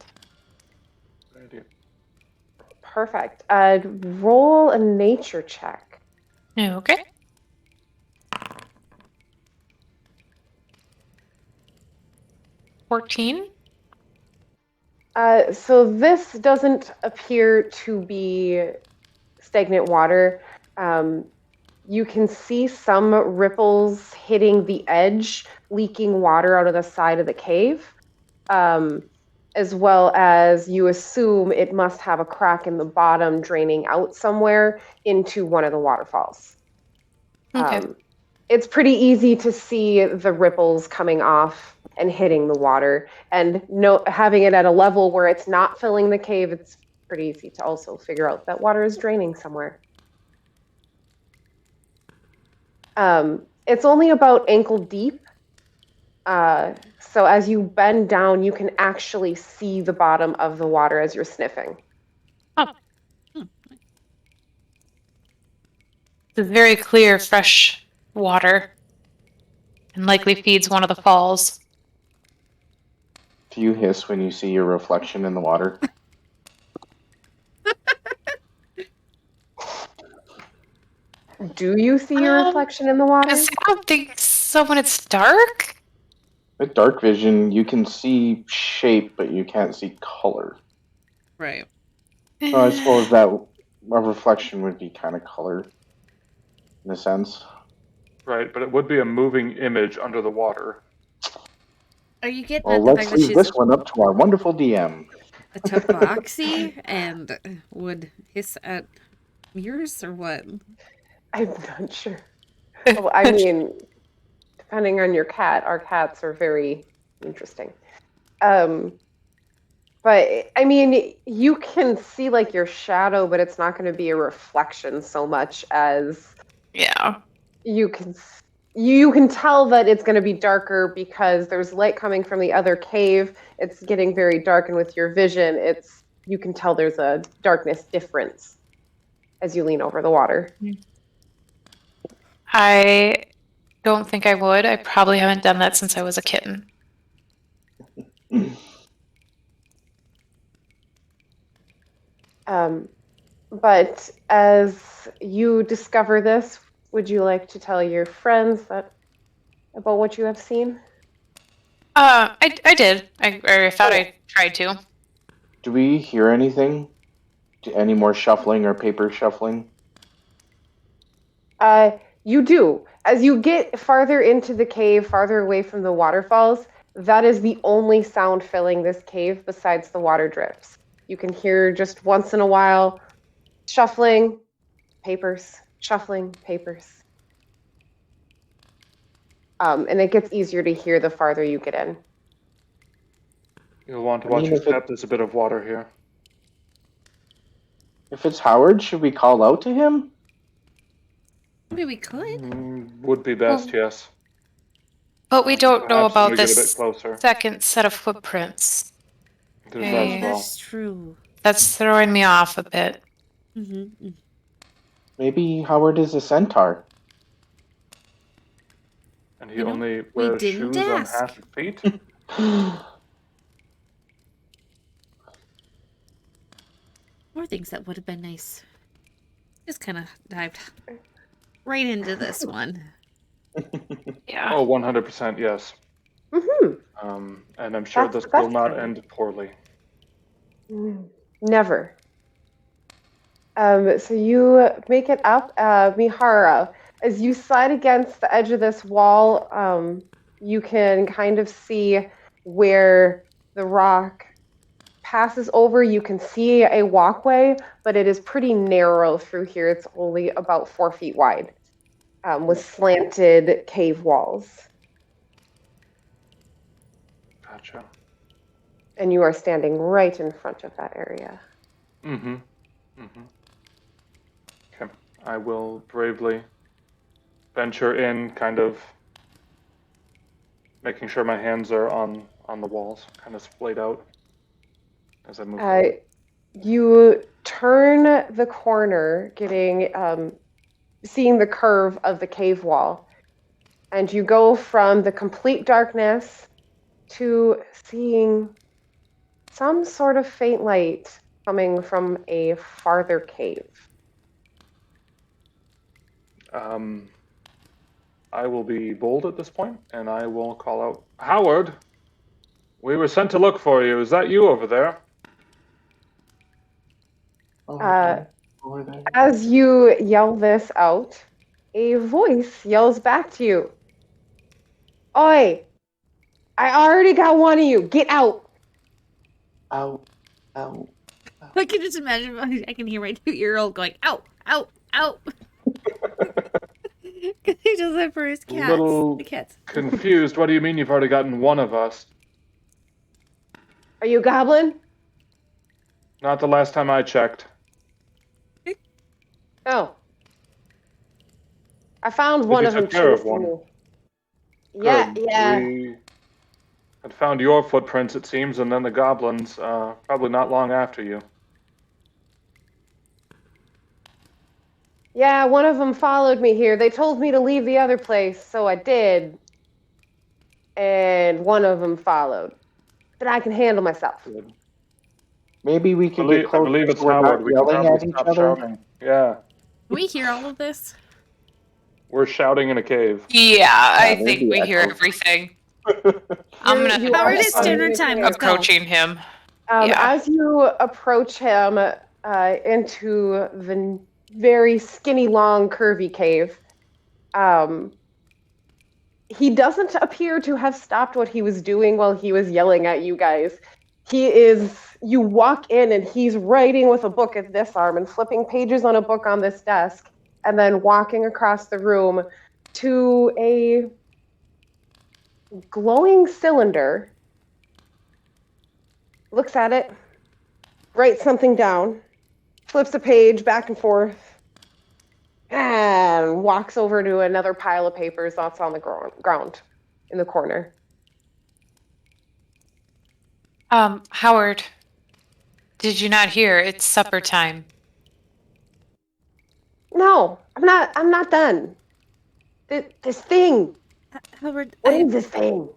Good idea.
Perfect. Roll a nature check.
Okay. $14.
So this doesn't appear to be stagnant water. You can see some ripples hitting the edge, leaking water out of the side of the cave, as well as you assume it must have a crack in the bottom draining out somewhere into one of the waterfalls.
Okay.
It's pretty easy to see the ripples coming off and hitting the water, and having it at a level where it's not filling the cave, it's pretty easy to also figure out that water is draining somewhere. It's only about ankle deep, so as you bend down, you can actually see the bottom of the water as you're sniffing.
It's very clear, fresh water, and likely feeds one of the falls.
Do you hiss when you see your reflection in the water?
Do you see your reflection in the water?
I don't think so when it's dark.
With dark vision, you can see shape, but you can't see color.
Right.
So I suppose that a reflection would be kind of color, in a sense.
Right, but it would be a moving image under the water.
Are you getting
Well,
at the
let's
fact that
leave
she's
this one up to our wonderful DM.
a tabaxi and would hiss at mirrors or what?
I'm not sure. Well, I mean, depending on your cat, our cats are very interesting. But I mean, you can see like your shadow, but it's not going to be a reflection so much as
Yeah.
you can tell that it's going to be darker because there's light coming from the other cave. It's getting very dark, and with your vision, you can tell there's a darkness difference as you lean over the water.
I don't think I would. I probably haven't done that since I was a kitten.
But as you discover this, would you like to tell your friends about what you have seen?
I did. I thought I tried to.
Do we hear anything? Any more shuffling or paper shuffling?
You do. As you get farther into the cave, farther away from the waterfalls, that is the only sound filling this cave besides the water drips. You can hear just once in a while shuffling, papers, shuffling, papers. And it gets easier to hear the farther you get in.
You'll want to watch your step. There's a bit of water here.
If it's Howard, should we call out to him?
Maybe we could.
Would be best, yes.
But we don't know
Perhaps
about
when we get a
this
bit closer.
second set of footprints.
There's
Okay.
that as well.
That's true.
That's throwing me off a bit.
Mm-hmm.
Maybe Howard is a centaur.
And he only wears
didn't
shoes on
ask.
half his feet?
More things that would have been nice. Just kind of dived right into this one.
Yeah.
Oh, 100% yes.
Mm-hmm.
And I'm sure
That's
this will
the
not
best
end poorly.
Never. So you make it up, Mihara. As you slide against the edge of this wall, you can kind of see where the rock passes over. You can see a walkway, but it is pretty narrow through here. It's only about 4 feet wide, with slanted cave walls.
Gotcha.
And you are standing right in front of that area.
Mm-hmm. Mm-hmm. Okay. I will bravely venture in, kind of making sure my hands are on the walls, kind of splayed out as I move forward.
You turn the corner, seeing the curve of the cave wall, and you go from the complete darkness to seeing some sort of faint light coming from a farther cave.
I will be bold at this point, and I will call out, Howard, we were sent to look for you. Is that you over there?
Over there.
As you yell this out, a voice yells back to you. Oi! I already got one of you. Get out!
Out, out.
I can just imagine, I can hear my 2-year-old going, ow, ow, ow. Because he does that for his cats.
Little
The cats.
confused. What do you mean you've already gotten one of us?
Are you a goblin?
Not the last time I checked.
Oh. I found one
you
of them
took care of
chasing
one.
me. Yeah,
Good.
yeah.
We had found your footprints, it seems, and then the goblins, probably not long after you.
Yeah, one of them followed me here. They told me to leave the other place, so I did. And one of them followed. But I can handle myself.
Good.
Maybe we could get
I
closer
believe it's
so we're
Howard.
not
We can
yelling
probably
at each
stop
other.
shouting. Yeah.
Can we hear all of this?
We're shouting in a cave.
Yeah, I
there'd
think
be
we hear
echo.
everything. I'm gonna
You
Howard,
are
it's
finding
dinner
the
time.
cave.
Let's go.
approaching him. Yeah.
As you approach him into the very skinny, long, curvy cave, he doesn't appear to have stopped what he was doing while he was yelling at you guys. You walk in and he's writing with a book at this arm and flipping pages on a book on this desk, and then walking across the room to a glowing cylinder, looks at it, writes something down, flips a page back and forth, and walks over to another pile of papers that's on the ground in the corner.
Howard, did you not hear? It's supper time.
No, I'm not done. This thing.
Howard,
What is this thing?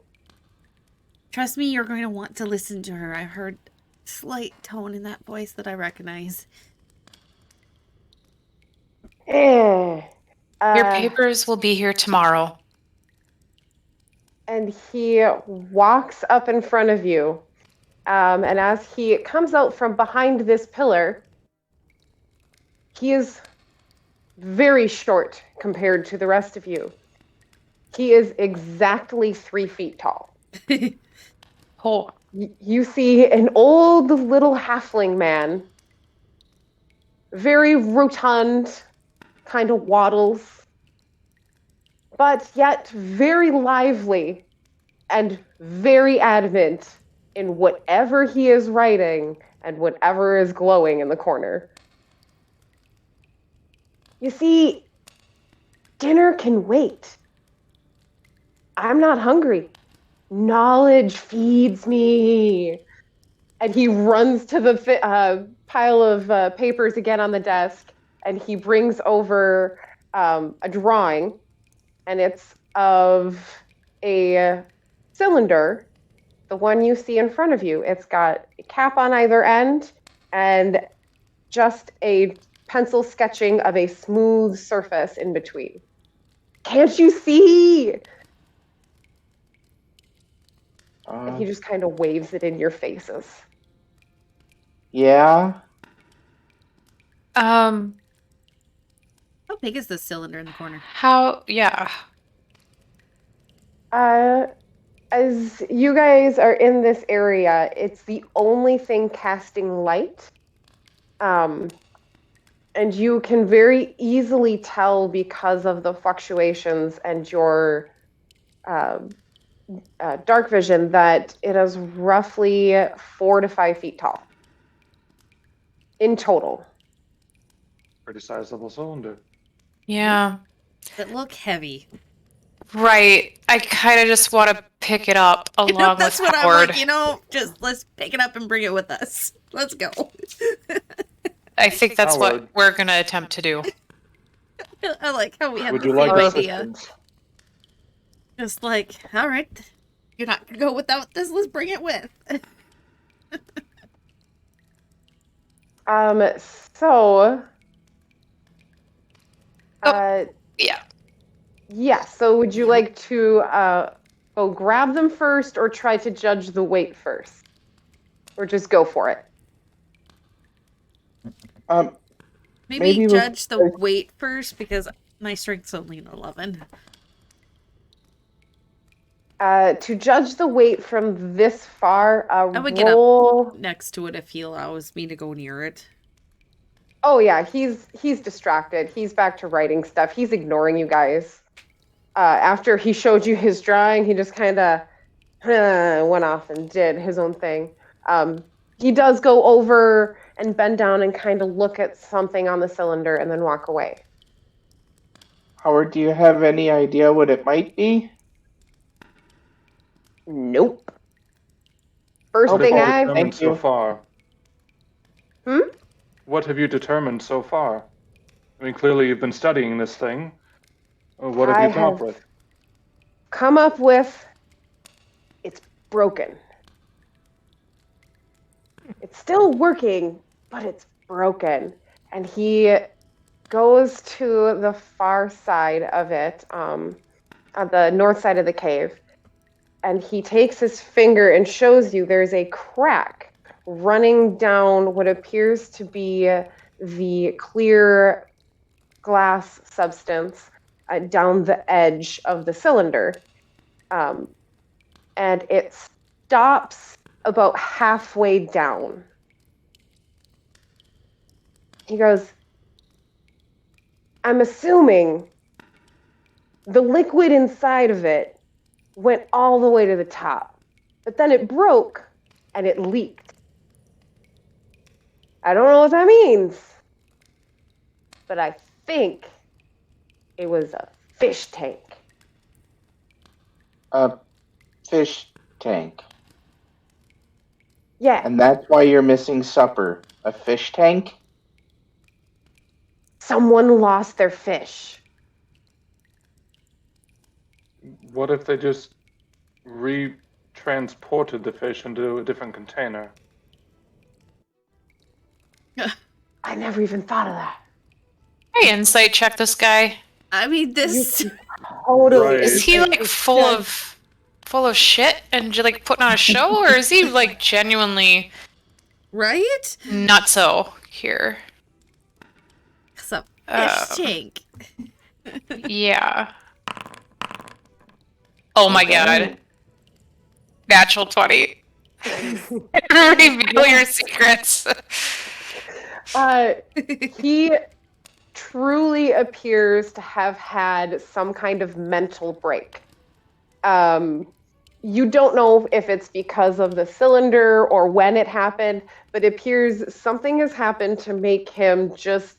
trust me, you're going to want to listen to her. I heard slight tone in that voice that I recognize.
Your papers will be here tomorrow.
And he walks up in front of you. And as he comes out from behind this pillar, he is very short compared to the rest of you. He is exactly 3 feet tall.
Oh.
You see an old little halfling man, very rotund, kind of waddles, but yet very lively and very adamant in whatever he is writing and whatever is glowing in the corner. You see, dinner can wait. I'm not hungry. Knowledge feeds me. And he runs to the pile of papers again on the desk, and he brings over a drawing, and it's of a cylinder, the one you see in front of you. It's got a cap on either end and just a pencil sketching of a smooth surface in between. Can't you see? And he just kind of waves it in your faces.
Yeah.
How big is this cylinder in the corner?
Yeah.
As you guys are in this area, it's the only thing casting light. And you can very easily tell because of the fluctuations and your dark vision that it is roughly 4 to 5 feet tall in total.
Pretty sizable cylinder.
Yeah.
It look heavy.
Right. I kind of just want to pick it up along
That's
with
what
Howard.
I'm like, just let's pick it up and bring it with us. Let's go.
I think that's
Howard.
what we're going to attempt to do.
I like how we have
Would
the
you
same
like
idea.
assistance?
Just like, all right, you're not gonna go without this. Let's bring it with.
So.
Yeah.
Yeah, so would you like to go grab them first or try to judge the weight first? Or just go for it?
Maybe judge the weight first because my strength's only an 11.
To judge the weight from this far,
I would
roll...
get up next to it if he allows me to go near it.
Oh yeah, he's distracted. He's back to writing stuff. He's ignoring you guys. After he showed you his drawing, he just kind of went off and did his own thing. He does go over and bend down and kind of look at something on the cylinder and then walk away.
Howard, do you have any idea what it might be?
Nope. First
What
thing
have you
I've...
determined so
you.
far? What have you determined so far? I mean, clearly you've been studying this thing. What have you come up with?
Come up with... It's broken. It's still working, but it's broken. And he goes to the far side of it, on the north side of the cave, and he takes his finger and shows you there's a crack running down what appears to be the clear glass substance down the edge of the cylinder. And it stops about halfway down. He goes, I'm assuming the liquid inside of it went all the way to the top, but then it broke and it leaked. I don't know what that means, but I think it was a fish tank.
A fish tank.
Yeah.
And that's why you're missing supper. A fish tank?
Someone lost their fish.
What if they just re-transported the fish into a different container?
I never even thought of that.
Hey, insight check this guy.
I mean, this.
Totally.
Right.
Is he like full of shit and like putting on a show, or is he like genuinely
Right?
nutso here?
It's a fish tank.
Yeah. Oh my god. Natural 20. Reveal your secrets.
He truly appears to have had some kind of mental break. You don't know if it's because of the cylinder or when it happened, but it appears something has happened to make him just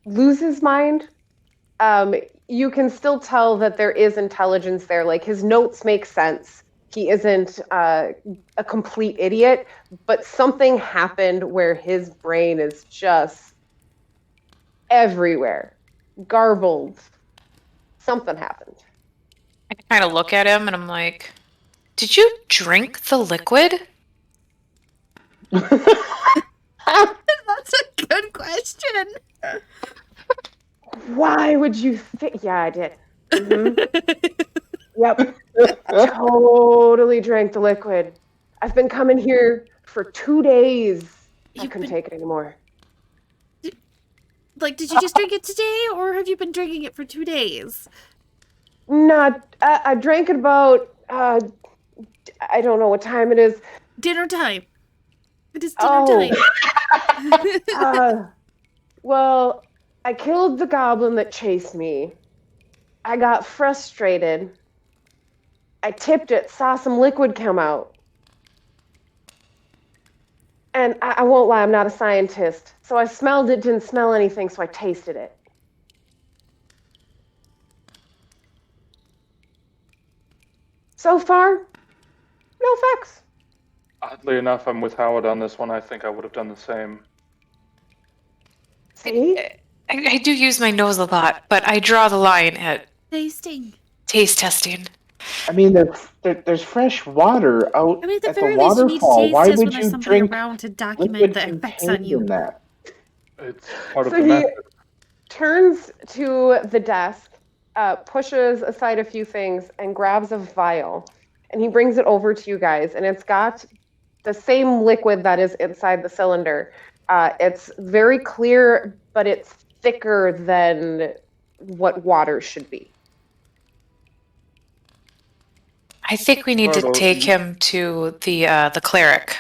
lose his mind. You can still tell that there is intelligence there. Like, his notes make sense. He isn't a complete idiot, but something happened where his brain is just everywhere, garbled. Something happened.
I kind of look at him and I'm like, did you drink the liquid?
That's a good question.
Why would you think? Yeah, I did. Mm-hmm. Yep. Totally drank the liquid. I've been coming here for 2 days. I couldn't take it anymore.
Like, did you just drink it today, or have you been drinking it for 2 days?
No, I drank it about, I don't know what time it is.
Dinner time. It is dinner time.
Well, I killed the goblin that chased me. I got frustrated. I tipped it, saw some liquid come out. And I won't lie, I'm not a scientist. So I smelled it, didn't smell anything, so I tasted it. So far, no effects.
Oddly enough, I'm with Howard on this one. I think I would have done the same.
See?
I do use my nose a lot, but I draw the line at
Tasting.
taste testing.
I mean, there's fresh water out
I mean, at the
at the
very least, you need to
waterfall.
taste
Why
test
would
when there's
you
somebody
drink
around to
liquid
document the effects on
contained
you.
in that?
It's part of
So
the
he
method.
turns to the desk, pushes aside a few things, and grabs a vial. And he brings it over to you guys, and it's got the same liquid that is inside the cylinder. It's very clear, but it's thicker than what water should be.
I think we need to
Myrtle,
take him to the cleric.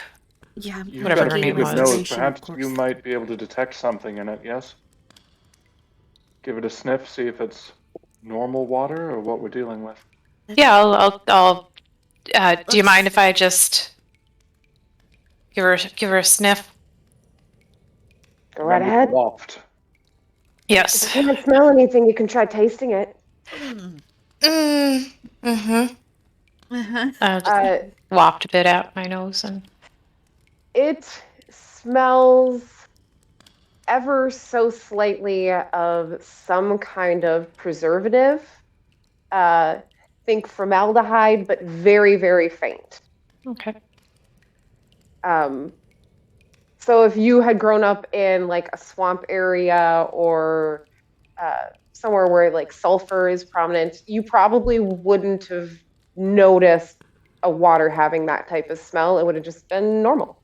Yeah, I'm
You've
Whatever
got
her
a
name
good
was.
nose. Perhaps you might be able to detect something in it, yes? Give it a sniff, see if it's normal water or what we're dealing with.
Yeah, I'll do you mind if I just give her a sniff?
Go right
Remember
ahead.
Waft.
If you
Yes.
can't smell anything, you can try tasting it.
Mm-hmm.
Uh-huh.
I'll just waft a bit out my nose and
It smells ever so slightly of some kind of preservative. Think formaldehyde, but very, very faint.
okay.
So if you had grown up in like a swamp area or somewhere where like sulfur is prominent, you probably wouldn't have noticed a water having that type of smell. It would have just been normal.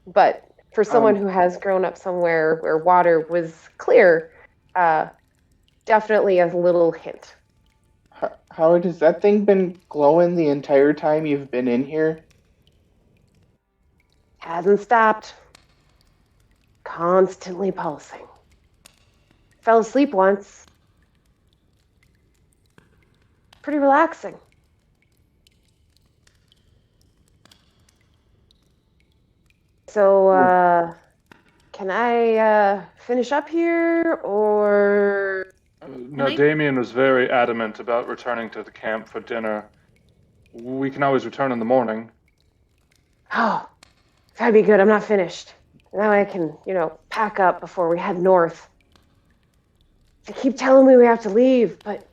But for someone who has grown up somewhere where water was clear, definitely a little hint.
Howard, has that thing been glowing the entire time you've been in here?
Hasn't stopped. Constantly pulsing. Fell asleep once. Pretty relaxing. So, can I finish up here, or...
No, Damien was very adamant about returning to the camp for dinner. We can always return in the morning.
Oh, that'd be good. I'm not finished. Now I can, pack up before we head north. They keep telling me we have to leave, but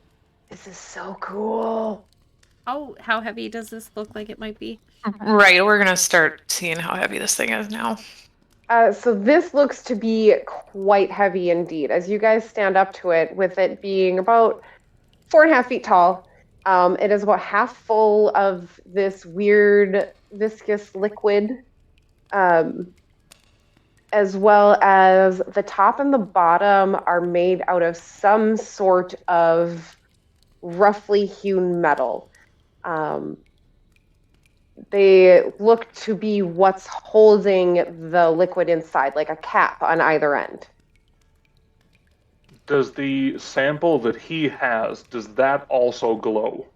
this is so cool.
Oh, how heavy does this look like it might be?
Right, we're gonna start seeing how heavy this thing is now.
So this looks to be quite heavy indeed. As you guys stand up to it, with it being about 4.5 feet tall, it is about half full of this weird viscous liquid, as well as the top and the bottom are made out of some sort of roughly hewn metal. They look to be what's holding the liquid inside, like a cap on either end.
Does the sample that he has, does that also glow?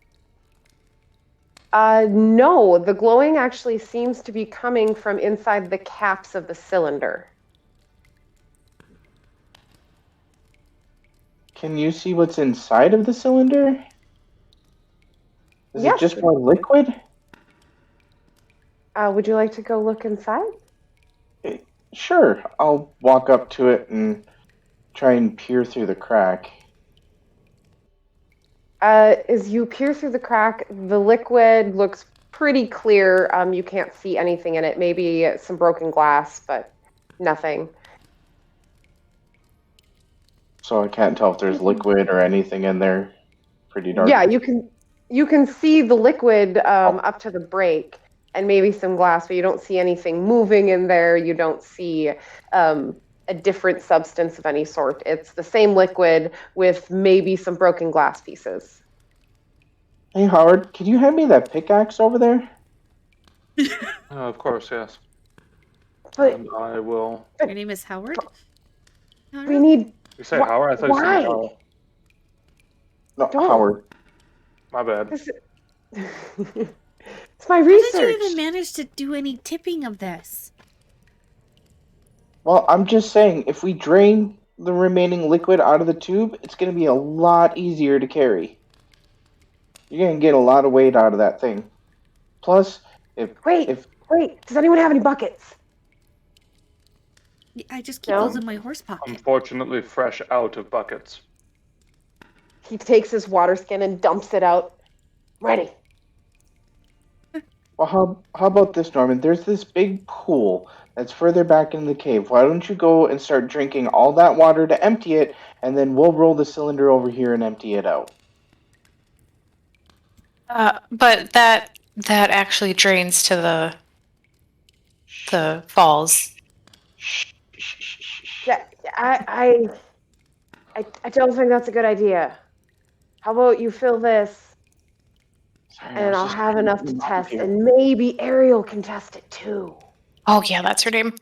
No, the glowing actually seems to be coming from inside the caps of the cylinder.
Can you see what's inside of the cylinder? Is
Yes.
it just more liquid?
Would you like to go look inside?
Sure, I'll walk up to it and try and peer through the crack.
As you peer through the crack, the liquid looks pretty clear. You can't see anything in it. Maybe some broken glass, but nothing.
So I can't tell if there's liquid or anything in there. Pretty dark.
Yeah, you can see the liquid up to the break, and maybe some glass, but you don't see anything moving in there. You don't see a different substance of any sort. It's the same liquid with maybe some broken glass pieces.
Hey, Howard, could you hand me that pickaxe over there?
Of course, yes.
But
And I will...
Your name is Howard?
we need...
You say Howard? I thought you said Carl.
No,
Don't.
Howard.
My bad.
It's my
How
research.
did you even manage to do any tipping of this?
Well, I'm just saying, if we drain the remaining liquid out of the tube, it's going to be a lot easier to carry. You're going to get a lot of weight out of that thing. Plus,
Wait, does anyone have any buckets?
I just keep those in my horse pocket.
Unfortunately, fresh out of buckets.
He takes his water skin and dumps it out. Ready.
Well, how about this, Norman? There's this big pool that's further back in the cave. Why don't you go and start drinking all that water to empty it, and then we'll roll the cylinder over here and empty it out.
But that actually drains to the falls.
Yeah, I don't think that's a good idea. How about you fill this, and I'll have enough to test, and maybe Ariel can test it too.
Oh yeah, that's her name.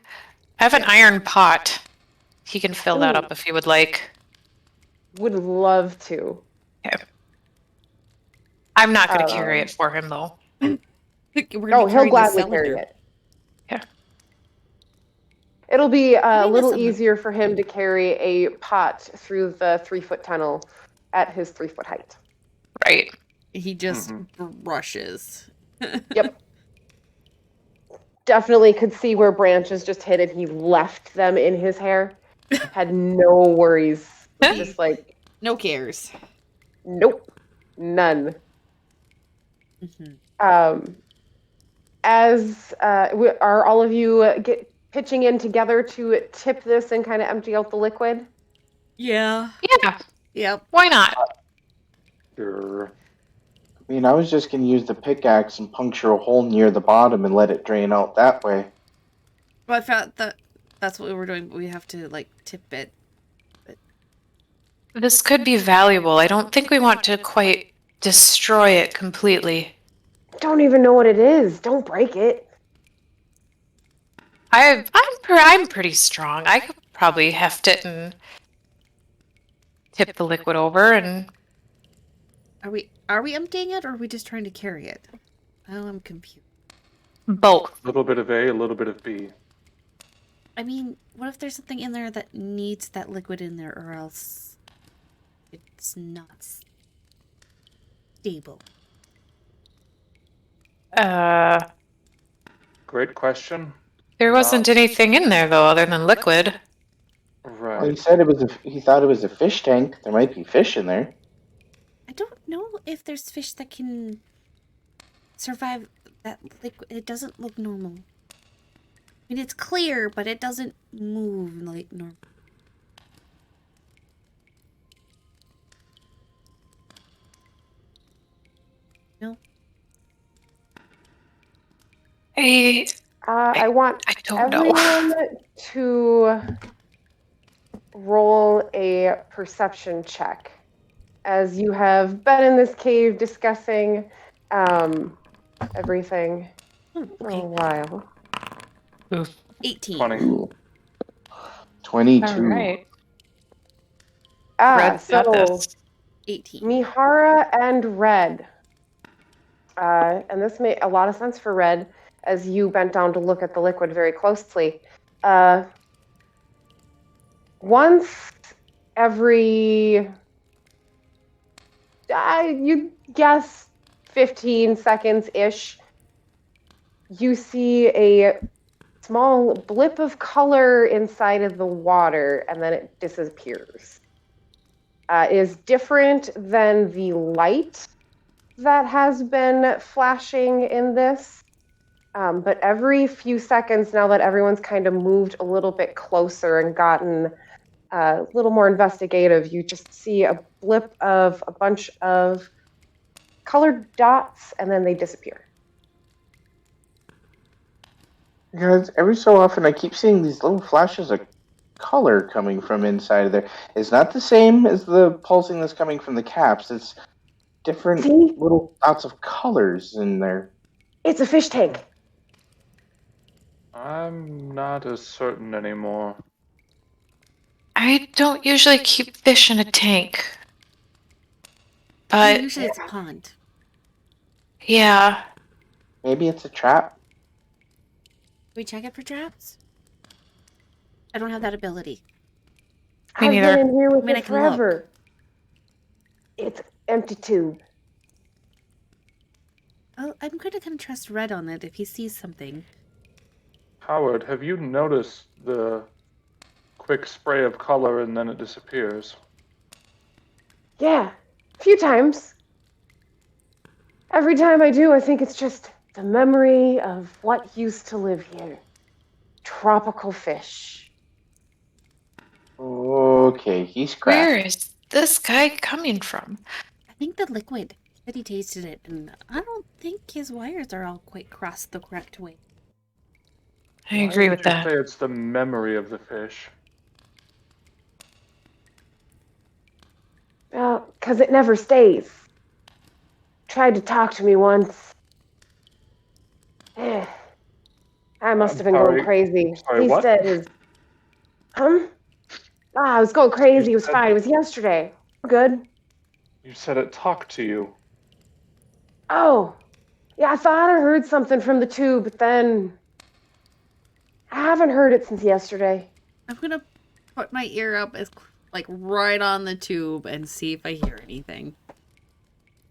I have an iron pot. He can fill that up if he would like.
Would love to.
Okay. I'm not going to carry it for him though.
He'll gladly carry it.
Yeah.
It'll be a little easier for him to carry a pot through the 3-foot tunnel at his 3-foot height.
Right.
He just rushes.
Yep. Definitely could see where branches just hit it. He left them in his hair. Had no worries. Just like...
No cares.
Nope. None. Are all of you pitching in together to tip this and kind of empty out the liquid?
Yeah.
Yeah,
Yep.
why not?
Sure.
I mean, I was just going to use the pickaxe and puncture a hole near the bottom and let it drain out that way.
Well, I thought that's what we were doing, but we have to, like, tip it.
This could be valuable. I don't think we want to quite destroy it completely.
Don't even know what it is. Don't break it.
I'm pretty strong. I could probably heft it and tip the liquid over and
Are we emptying it, or are we just trying to carry it? Oh, I'm confused.
both.
A little bit of A, a little bit of B.
I mean, what if there's something in there that needs that liquid in there, or else it's not stable?
Great question.
There wasn't anything in there though other than liquid.
Right.
Well, he said he thought it was a fish tank. There might be fish in there.
I don't know if there's fish that can survive that liquid. It doesn't look normal. I mean, it's clear, but it doesn't move like normal. No?
I want
I don't know.
everyone to roll a perception check as you have been in this cave discussing everything for a while.
18.
20.
Ooh. 22.
All right.
Ah,
Red's got
so
this.
18.
Mihara and Red. And this made a lot of sense for Red as you bent down to look at the liquid very closely. Once every, you guess 15 seconds-ish, you see a small blip of color inside of the water, and then it disappears. It is different than the light that has been flashing in this. But every few seconds, now that everyone's kind of moved a little bit closer and gotten a little more investigative, you just see a blip of a bunch of colored dots, and then they disappear.
Because every so often I keep seeing these little flashes of color coming from inside of there. It's not the same as the pulsing that's coming from the caps. It's different
See?
little dots of colors in there.
It's a fish tank.
I'm not as certain anymore.
I don't usually keep fish in a tank. But
Usually it's a pond.
yeah.
Maybe it's a trap.
Can we check it for traps? I don't have that ability.
Me
I've
neither.
been in here with
I mean, I
it
can look.
forever. It's an empty tube.
I'm gonna kind of trust Red on it if he sees something.
Howard, have you noticed the quick spray of color and then it disappears?
Yeah, a few times. Every time I do, I think it's just the memory of what used to live here. Tropical fish.
Okay, he's
Where
crafty.
is this guy coming from?
I think the liquid. He said he tasted it, and I don't think his wires are all quite crossed the correct way.
I agree with
Why
that.
would you say it's the memory of the fish?
Well, 'cause it never stays. Tried to talk to me once. I must have been
sorry.
going crazy.
Sorry,
He
what?
said his... I was going crazy. It was
said-
fine. It was yesterday. We're good.
You said it talked to you.
Oh, yeah, I thought I heard something from the tube, but then I haven't heard it since yesterday.
I'm gonna put my ear up as like right on the tube and see if I hear anything.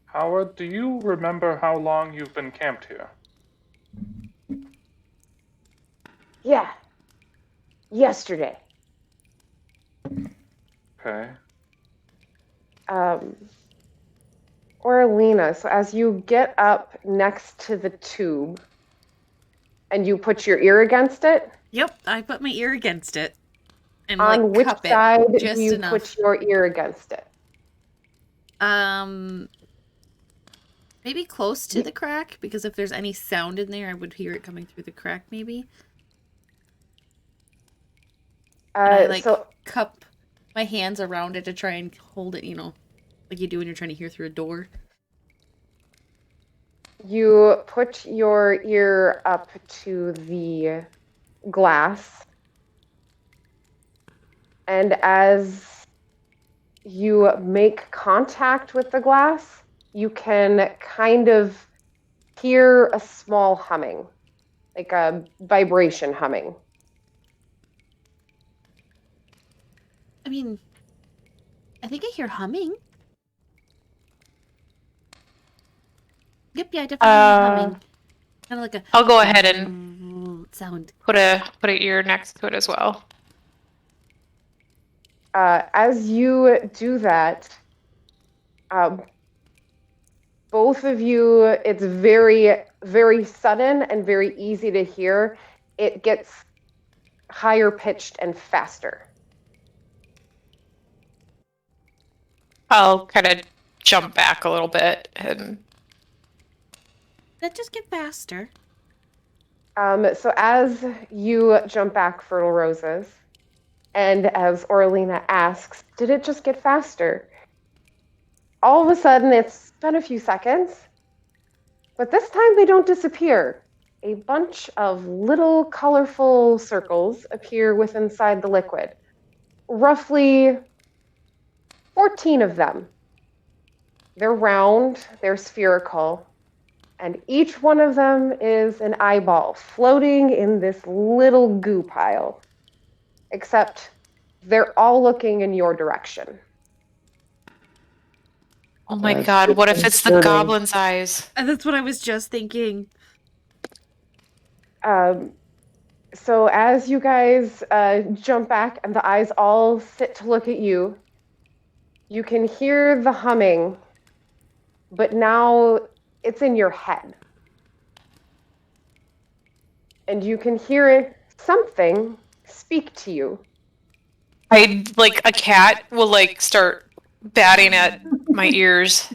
Howard, do you remember how long you've been camped here?
Yeah, yesterday.
Okay.
Or Alina, so as you get up next to the tube, And you put your ear against it?
Yep, I put my ear against it. And
On which
cup
side
it
do
just
you
enough.
put your ear against it?
Maybe close to the crack, because if there's any sound in there, I would hear it coming through the crack, maybe. I cup my hands around it to try and hold it, like you do when you're trying to hear through a door.
You put your ear up to the glass, and as you make contact with the glass, you can kind of hear a small humming, like a vibration humming.
I mean, I think I hear humming. Yep, yeah, I definitely hear humming. Kind of like a...
I'll go ahead and
sound.
Put a ear next to it as well.
As you do that, both of you, it's very, very sudden and very easy to hear. It gets higher pitched and faster.
I'll kind of jump back a little bit and...
That just get faster.
So as you jump back, Fertile Roses, and as Orlina asks, did it just get faster? All of a sudden, it's been a few seconds, but this time they don't disappear. A bunch of little colorful circles appear inside the liquid. Roughly 14 of them. They're round, they're spherical, and each one of them is an eyeball floating in this little goo pile. Except they're all looking in your direction.
Oh my god, what if it's the goblin's eyes?
And that's what I was just thinking.
So as you guys jump back and the eyes all sit to look at you, you can hear the humming, but now it's in your head. And you can hear something speak to you.
Like a cat will like start batting at my ears.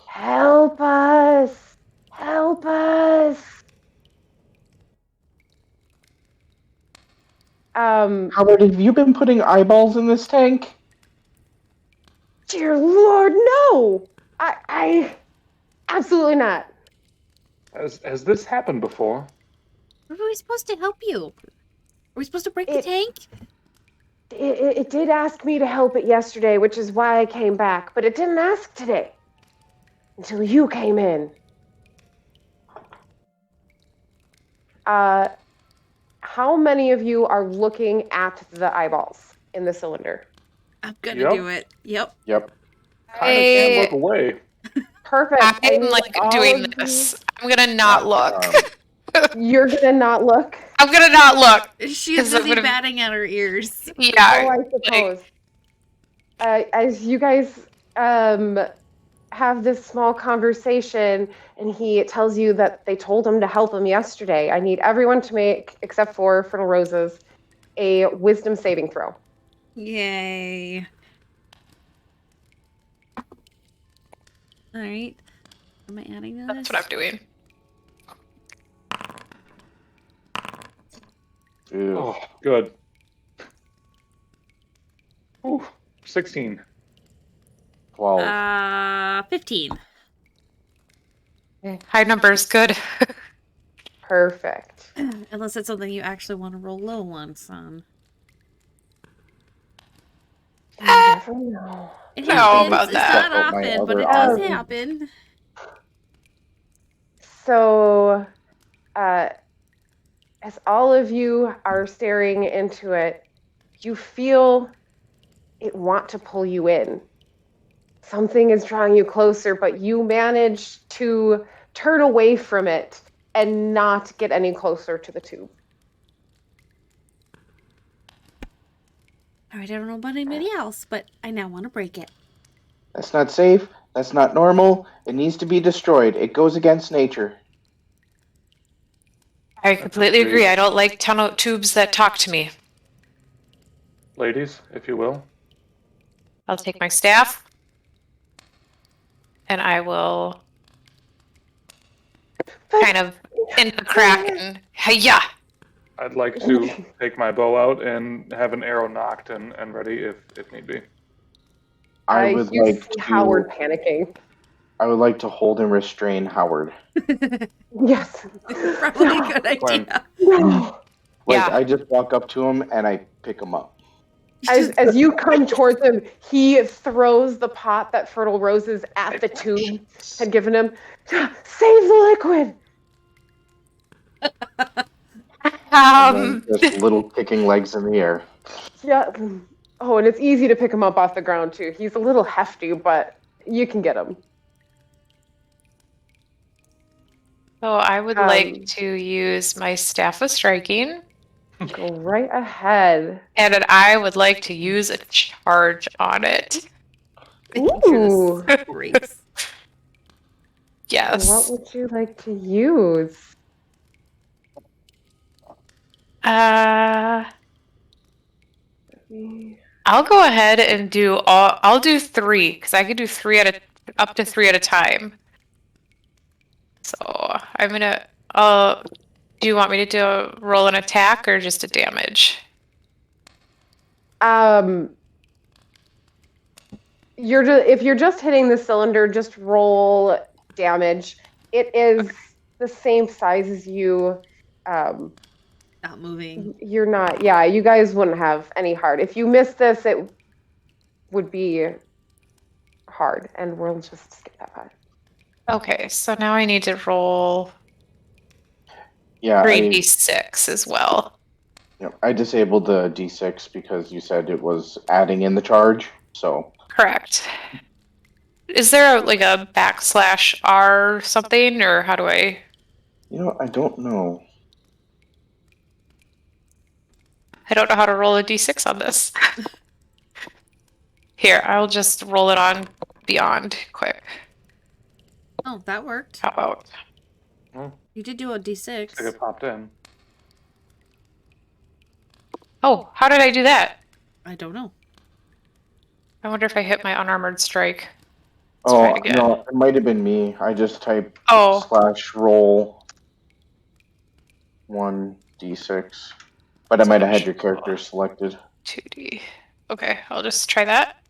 Help us! Help us!
Howard, have you been putting eyeballs in this tank?
Dear Lord, no! I absolutely not.
Has this happened before?
Were we supposed to help you? Are we supposed to break the tank?
It did ask me to help it yesterday, which is why I came back, but it didn't ask today. Until you came in. How many of you are looking at the eyeballs in the cylinder?
I'm gonna do it. Yep.
Yep.
Kind of can't look away.
Perfect.
I'm like doing this. I'm gonna not look.
You're gonna not look?
I'm gonna not look.
She's busy batting at her ears.
Yeah.
Oh, I suppose. As you guys have this small conversation, and he tells you that they told him to help him yesterday, I need everyone to make, except for Fertile Roses, a wisdom saving throw.
Yay. Alright. Am I adding to this?
That's what I'm doing.
Ew.
Oh, good. Ooh, 16.
12.
15.
High numbers, good.
Perfect.
Unless it's something you actually want to roll low on, son.
You never know.
It
No,
happens.
about
It's
that.
not often, but it does happen.
So, as all of you are staring into it, you feel it want to pull you in. Something is drawing you closer, but you manage to turn away from it and not get any closer to the tube.
Alright, I don't know about anybody else, but I now want to break it.
That's not safe. That's not normal. It needs to be destroyed. It goes against nature.
I completely agree. I don't like tubes that talk to me.
Ladies, if you will.
I'll take my staff, and I will kind of in the crack and hiya!
I'd like to take my bow out and have an arrow knocked and ready if need be.
I would
you
like
see
to.
Howard panicking.
I would like to hold and restrain Howard.
Yes.
Probably a good idea.
No.
Yeah.
I just walk up to him and I pick him up.
As you come towards him, he throws the pot that Fertile Roses at the tube had given him. Save the liquid!
Just little kicking legs in the air.
Yeah. Oh, and it's easy to pick him up off the ground, too. He's a little hefty, but you can get him.
So I would like to use my Staff of Striking.
Go right ahead.
And then I would like to use a charge on it.
Ooh.
Great.
Yes.
What would you like to use?
I'll go ahead and do I'll do 3 because I can do up to 3 at a time. So I'm gonna. Do you want me to roll an attack or just a damage?
If you're just hitting the cylinder, just roll damage. It is the same size as you.
Not moving.
You're not. Yeah, you guys wouldn't have any hard. If you miss this, it would be hard, and we'll just skip that part.
Okay, so now I need to roll.
Yeah,
3d6 as well.
I disabled the d6 because you said it was adding in the charge. So
correct. Is there a /R something, or how do I?
I don't know.
I don't know how to roll a d6 on this. Here, I'll just roll it on Beyond quick.
Oh, that worked.
How about?
You did do a d6.
I think it popped in.
Oh, how did I do that?
I don't know.
I wonder if I hit my unarmored strike.
No, it might have been me. I just typed /roll 1d6. But I might have had your character selected.
2d. Okay, I'll just try that.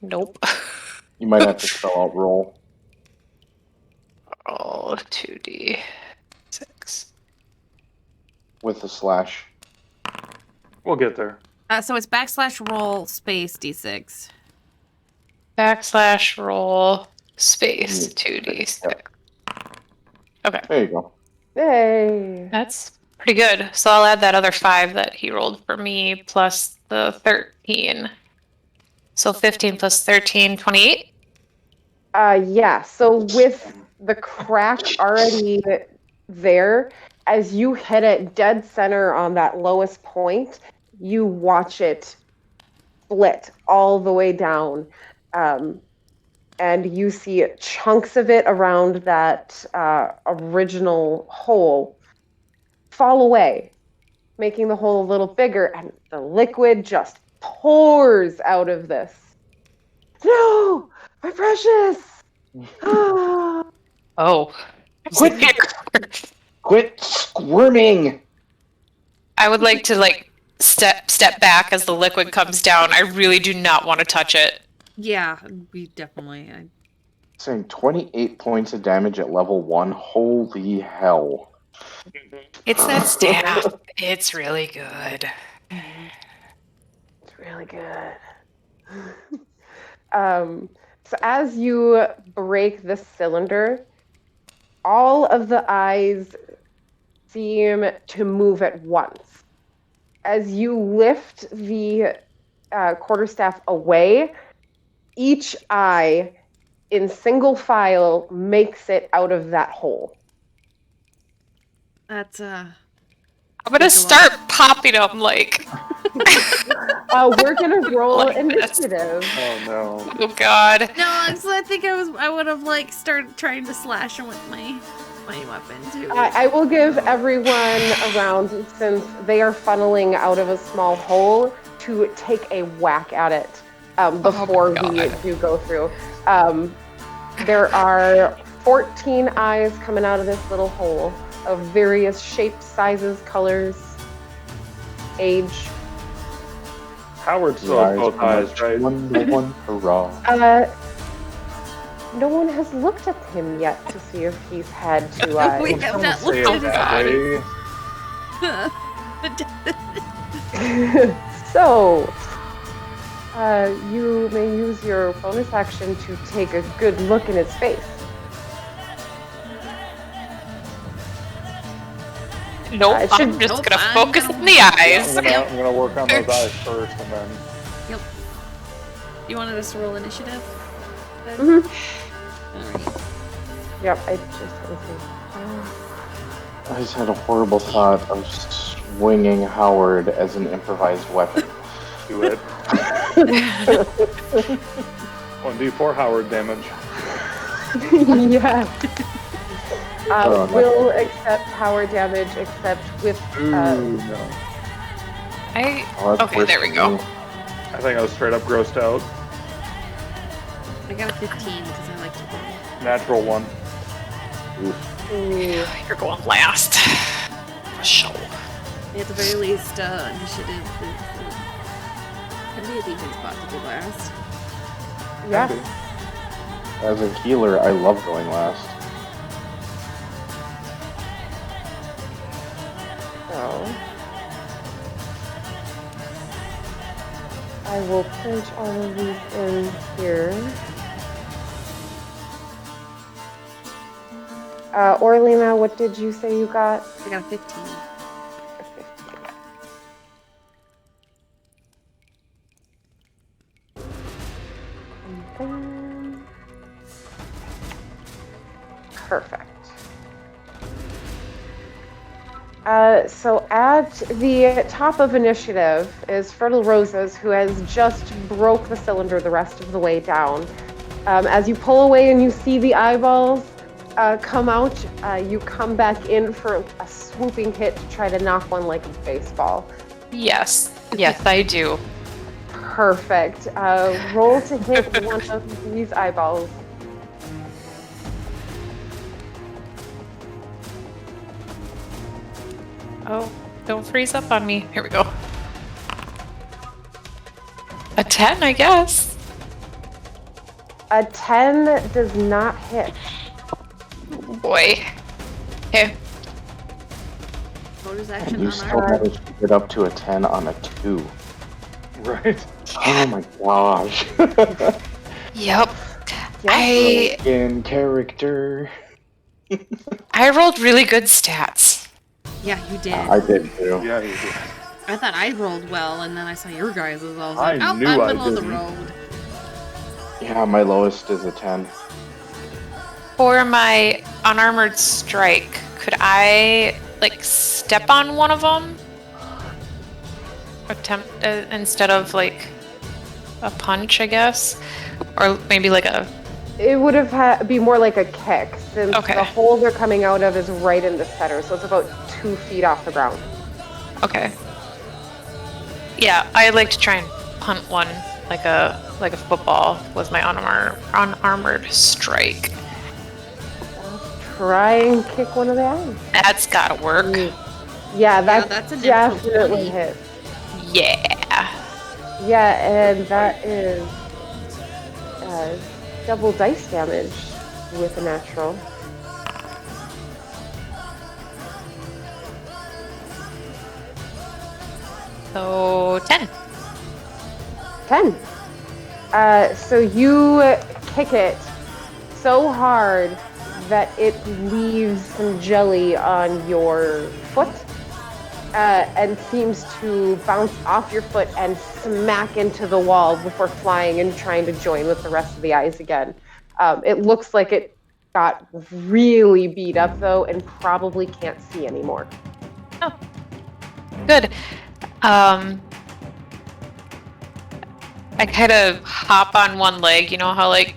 Nope.
You might have to spell out roll.
Roll 2d6.
With a slash.
We'll get there.
So it's /roll space d6.
/roll space 2d6.
Yep.
Okay.
There you go.
Hey.
That's pretty good. So I'll add that other 5 that he rolled for me plus the 13. So 15 plus 13, 28?
Yeah, so with the crack already there, as you hit it dead center on that lowest point, you watch it split all the way down. And you see chunks of it around that original hole fall away, making the hole a little bigger, and the liquid just pours out of this. No! My precious!
Oh.
Quit squirming!
I would like to step back as the liquid comes down. I really do not want to touch it.
Yeah, we definitely.
Saying 28 points of damage at level 1. Holy hell.
It's that staff. It's really good.
It's really good. So as you break the cylinder, all of the eyes seem to move at once. As you lift the quarterstaff away, each eye in single file makes it out of that hole.
That's
I'm gonna start popping them
we're gonna roll
Like
initiative.
Oh no.
Oh god.
No, so I think I would have started trying to slash him with my my weapon too.
I will give everyone around, since they are funneling out of a small hole, to take a whack at it before we do go through. There are 14 eyes coming out of this little hole of various shapes, sizes, colors, age.
Howard still has both eyes, right?
One hurrah.
No one has looked at him yet to see if he's had to.
We have not looked at his body.
So, you may use your bonus action to take a good look in his face.
Nope, I'm just gonna focus on the eyes.
I'm gonna work on those eyes first, and then.
Yep. You wanted us to roll initiative?
Mm-hmm.
Alright.
Yep, I
just had a horrible thought of swinging Howard as an improvised weapon.
Do it. 1d4 Howard damage.
Yeah. Will accept Howard damage, except with.
No.
Okay, there we go.
I think I was straight up grossed out.
I got a 15 because I like to roll.
Natural 1.
You're going last. For sure.
At the very least, initiative can be a decent spot to do last.
Yeah.
As a healer, I love going last.
So I will punch all of these in here. Orlina, what did you say you got?
I got a 15.
Perfect. So at the top of initiative is Fertile Roses, who has just broke the cylinder the rest of the way down. As you pull away and you see the eyeballs come out, you come back in for a swooping hit to try to knock one like a baseball.
Yes, I do.
Perfect. Roll to hit one of these eyeballs.
Oh, don't freeze up on me. Here we go. A 10, I guess.
A 10 does not hit.
Boy. Okay.
Bonus
And
action
you
on
still
our...
managed to get up to a 10 on a 2.
Right.
Oh my gosh.
Yep.
In character.
I rolled really good stats.
Yeah, you did.
I did too.
Yeah, you did.
I thought I rolled well, and then I saw your guys' as well.
I
I'm
knew I
middle of the
didn't.
road.
Yeah, my lowest is a 10.
For my unarmored strike, could I, like, step on one of them? Attempt, instead of, like, a punch, I guess? Or maybe like a...
It would have be more like a kick, since
Okay.
the hole they're coming out of is right in the center, so it's about 2 feet off the ground.
Okay. Yeah, I'd like to try and punt one like a football with my unarmored strike.
Try and kick one of the eyes.
That's gotta work.
Yeah,
that's a natural
definitely
20.
hit.
Yeah.
Yeah, and that is double dice damage with a natural.
So 10.
10. So you kick it so hard that it leaves some jelly on your foot and seems to bounce off your foot and smack into the wall before flying and trying to join with the rest of the eyes again. It looks like it got really beat up though and probably can't see anymore.
Oh. Good. I kind of hop on one leg, you know how like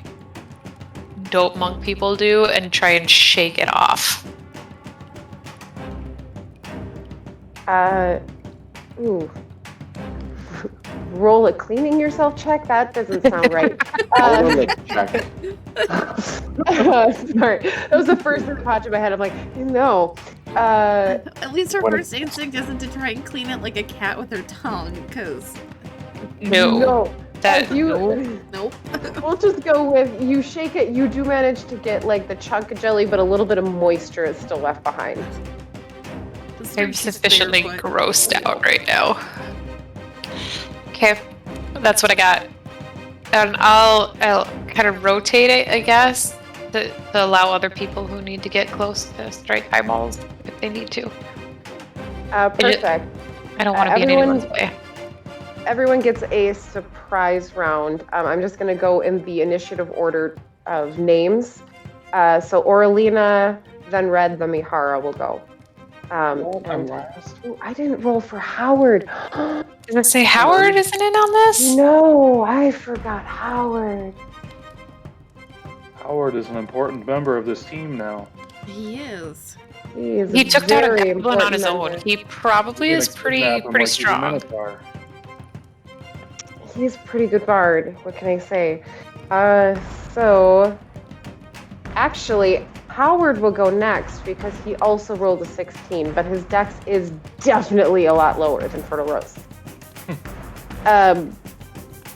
dope monk people do, and try and shake it off.
Ooh. Roll a cleaning yourself check? That doesn't sound right.
I'll roll a check.
Sorry. That was the first thing that popped in my head. I'm like, no.
At least her
What
first instinct isn't to try and clean it like a cat with her tongue, because
No.
That
nope.
We'll just go with you shake it. You do manage to get like the chunk of jelly, but a little bit of moisture is still left behind.
I'm sufficiently grossed out right now. Okay, that's what I got. And I'll kind of rotate it, I guess, to allow other people who need to get close to strike eyeballs if they need to.
Perfect.
I don't want to be in anyone's way.
Everyone gets a surprise round. I'm just going to go in the initiative order of names. So Oralina, then Red, then Mihara will go. Ooh, I didn't roll for Howard.
Does it say Howard isn't in on this?
No, I forgot Howard.
Howard is an important member of this team now.
He is.
He took down a goblin on his own. He probably is pretty strong.
He's a pretty good bard. What can I say? So actually, Howard will go next because he also rolled a 16, but his dex is definitely a lot lower than Fertile Rose.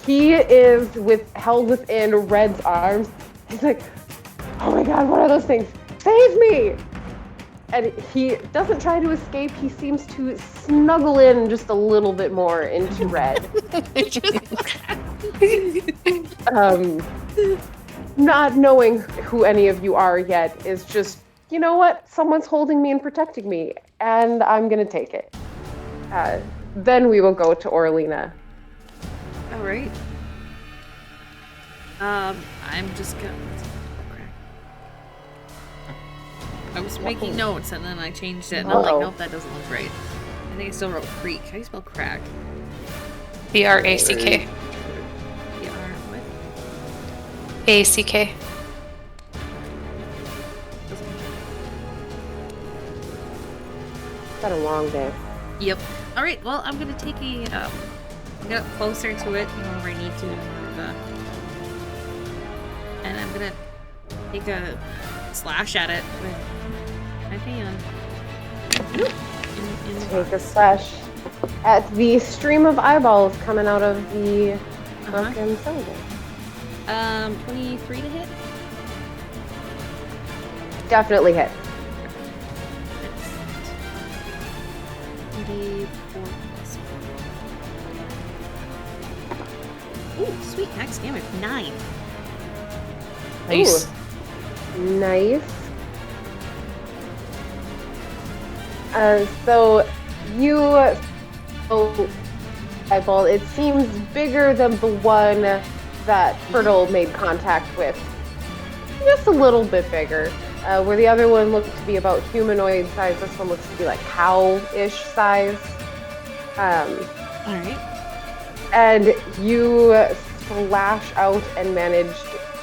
He is held within Red's arms. He's like, oh my god, what are those things? Save me! And he doesn't try to escape. He seems to snuggle in just a little bit more into Red. Not knowing who any of you are yet is just, you know what? Someone's holding me and protecting me, and I'm going to take it. Then we will go to Oralina.
All right. I'm just gonna. I was making notes and then I changed it, and I'm like, nope, that doesn't look right. I think I still wrote creek. How do you spell crack?
B-R-A-C-K.
B-R what?
A-C-K.
It's been a long day.
Yep. All right. Well, I'm gonna take a get closer to it whenever I need to, and I'm gonna take a slash at it with my hand.
Take a slash at the stream of eyeballs coming out of the broken cylinder.
23 to hit.
Definitely hit.
4 plus 4. Ooh, sweet. Max damage 9.
Nice.
Ooh, nice. So you eyeball, it seems bigger than the one that Fertile made contact with. Just a little bit bigger. Where the other one looked to be about humanoid size, this one looks to be like cow-ish size.
Alright.
And you slash out and managed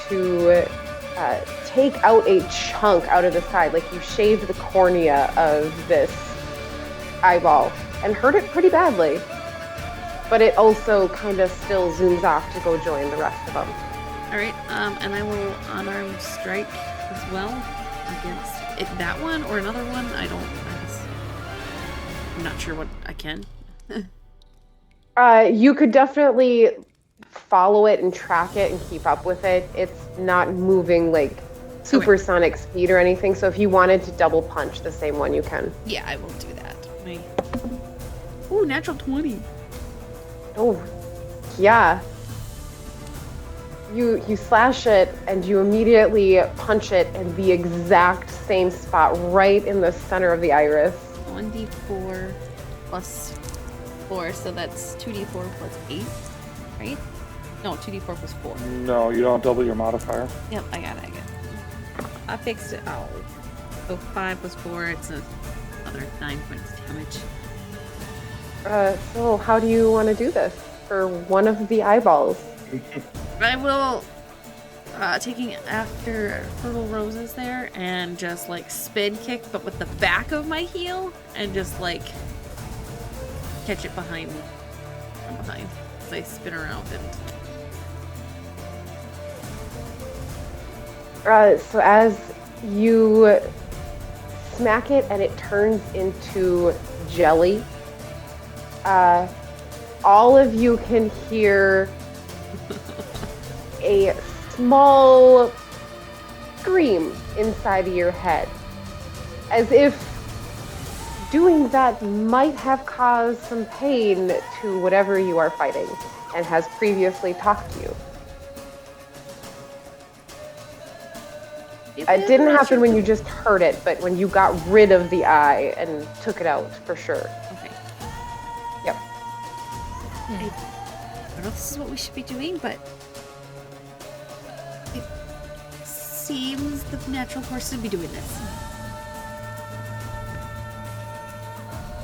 to take out a chunk out of the side, like you shaved the cornea of this eyeball and hurt it pretty badly. But it also kind of still zooms off to go join the rest of them.
Alright, and I will unarmed strike as well against that one or another one. I'm not sure what I can.
You could definitely follow it and track it and keep up with it. It's not moving like supersonic speed or anything, so if you wanted to double punch the same one, you can.
Yeah, I will do that. Ooh, natural 20.
Oh, yeah. You slash it and you immediately punch it in the exact same spot, right in the center of the iris.
1d4 plus 4, so that's 2d4 plus 8, right? No, 2d4 plus 4.
No, you don't double your modifier.
Yep, I got it. I fixed it. Oh. So 5 plus 4, it's another 9 points damage.
So how do you want to do this for one of the eyeballs?
I will, taking after Fertile Roses there, and just like spin kick, but with the back of my heel, and just like catch it from behind. As I spin around and...
So as you smack it and it turns into jelly, all of you can hear a small scream inside of your head, as if doing that might have caused some pain to whatever you are fighting and has previously talked to you. It didn't happen when you just heard it, but when you got rid of the eye and took it out, for sure.
Okay.
Yep.
I don't know if this is what we should be doing, but it seems the natural course to be doing this.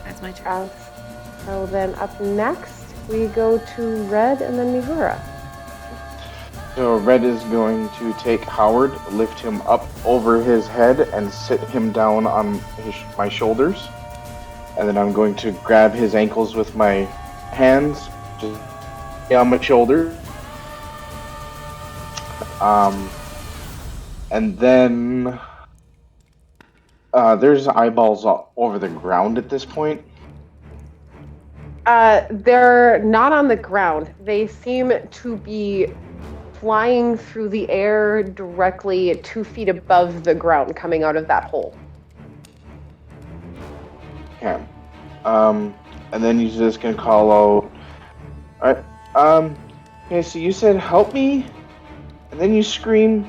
That's my turn.
So then up next, we go to Red and then Mihara.
So Red is going to take Howard, lift him up over his head, and sit him down on my shoulders. And then I'm going to grab his ankles with my hands, just on my shoulder. And then there's eyeballs all over the ground at this point.
They're not on the ground. They seem to be flying through the air directly 2 feet above the ground, coming out of that hole.
Okay. And then you're just gonna call out. Alright. Okay, so you said help me, and then you scream,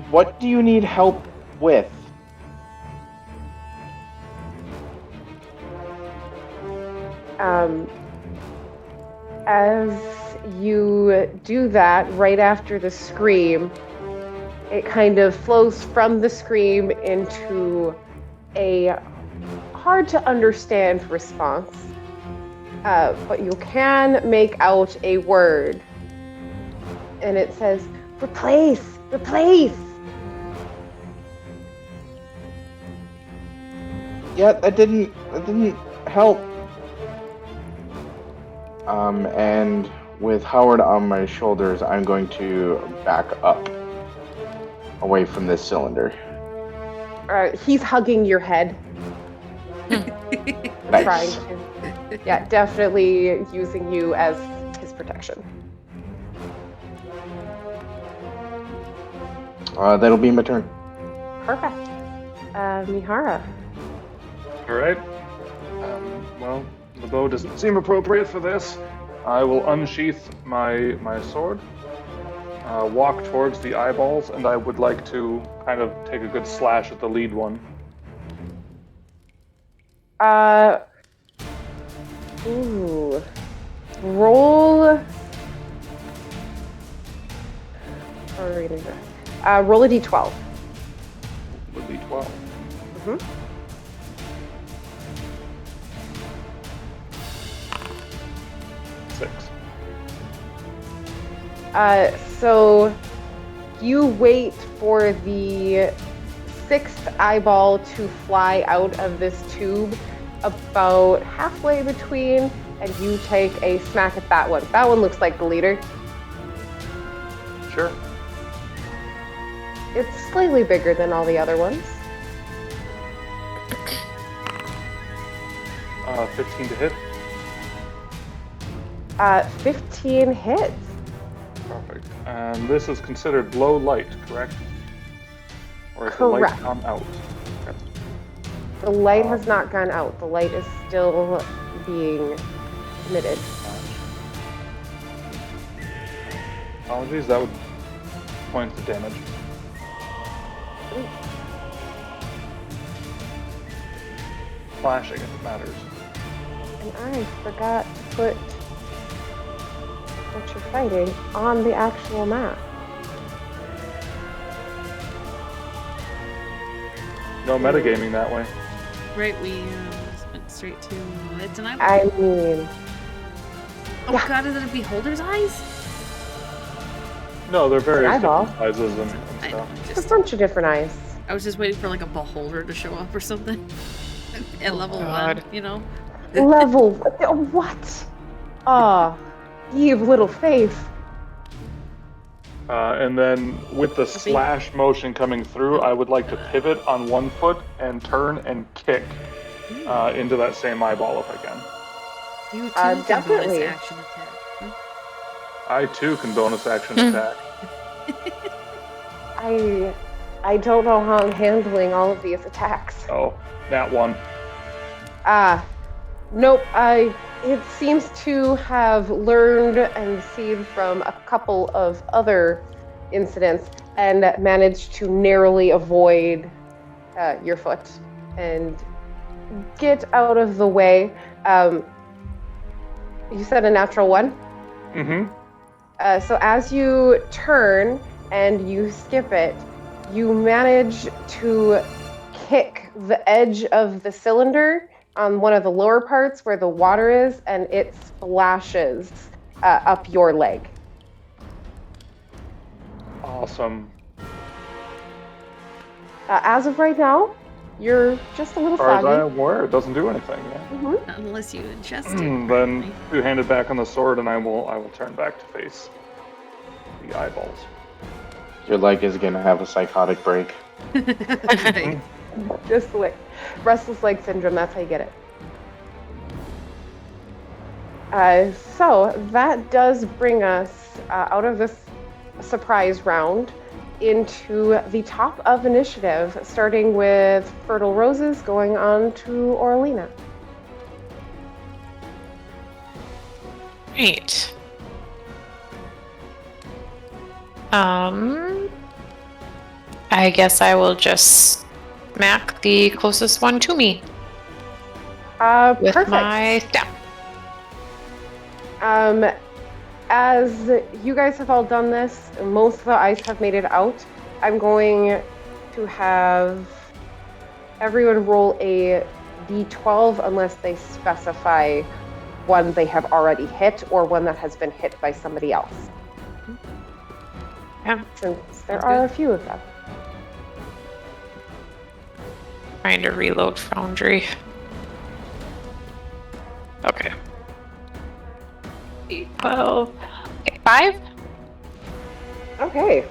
what do you need help with?
As you do that, right after the scream, it kind of flows from the scream into a hard to understand response. But you can make out a word. And it says, replace, replace.
Yeah, that didn't help. And with Howard on my shoulders, I'm going to back up away from this cylinder.
He's hugging your head.
Nice.
Trying to. Yeah, definitely using you as his protection.
That'll be my turn.
Perfect. Mihara.
All right. Well, the bow doesn't seem appropriate for this. I will unsheath my sword, walk towards the eyeballs, and I would like to kind of take a good slash at the lead one.
Roll. Roll a d12.
Would be 12.
Mm-hmm. So you wait for the 6th eyeball to fly out of this tube about halfway between, and you take a smack at that one. That one looks like the leader.
Sure.
It's slightly bigger than all the other ones.
15 to hit.
15 hits.
Perfect. And this is considered low light, correct? Or is
Correct.
the light gone out? Okay.
The light has not gone out. The light is still being emitted.
Apologies, that would point to damage. Flashing if it matters.
And I forgot to put what you're fighting on the actual map.
No metagaming that way.
Right, we went straight to it's an eyeball.
I mean,
Oh
yeah.
god, is it a beholder's eyes?
No, they're various
eyeball.
different sizes and
I know,
stuff.
a bunch of different eyes.
I was just waiting for like a beholder to show up or something. At level
God.
1, you know?
Level. What? Ah, ye of little faith.
And then with the slash motion coming through, I would like to pivot on one foot and turn and kick into that same eyeball if I can.
You too can
definitely.
bonus action attack.
I too can bonus action attack.
I don't know how I'm handling all of these attacks.
Oh, that one.
Nope. It seems to have learned and received from a couple of other incidents and managed to narrowly avoid your foot and get out of the way. You said a natural one?
Mm-hmm.
So as you turn and you skip it, you manage to kick the edge of the cylinder on one of the lower parts where the water is, and it splashes up your leg.
Awesome.
As of right now, you're just a little
As far as
foggy.
I'm aware, it doesn't do anything. Yeah.
Unless you ingest it.
Then you hand it back on the sword, and I will turn back to face the eyeballs.
Your leg is gonna have a psychotic break.
Right.
Just like restless leg syndrome, that's how you get it. So that does bring us out of this surprise round into the top of initiative, starting with Fertile Roses, going on to Orlina.
Right. I guess I will just smack the closest one to me with
Perfect.
my staff.
As you guys have all done this, most of the ice have made it out. I'm going to have everyone roll a d12 unless they specify one they have already hit or one that has been hit by somebody else.
Yeah.
Since there
Sounds
are
good.
a few of them.
Trying to reload Foundry. Okay. 12. Okay, 5.
Okay.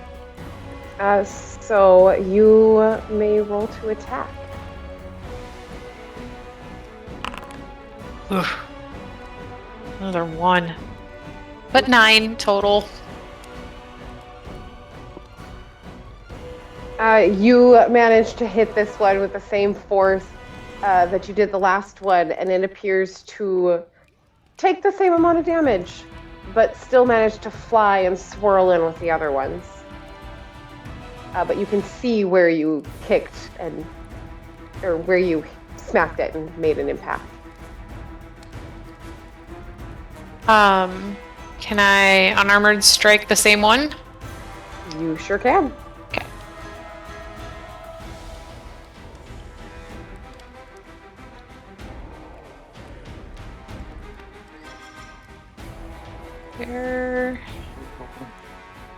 So you may roll to attack.
Oof. Another 1. But 9 total.
You managed to hit this one with the same force that you did the last one, and it appears to take the same amount of damage, but still manage to fly and swirl in with the other ones. But you can see where you kicked or where you smacked it and made an impact.
Can I unarmored strike the same one?
You sure can.
Okay.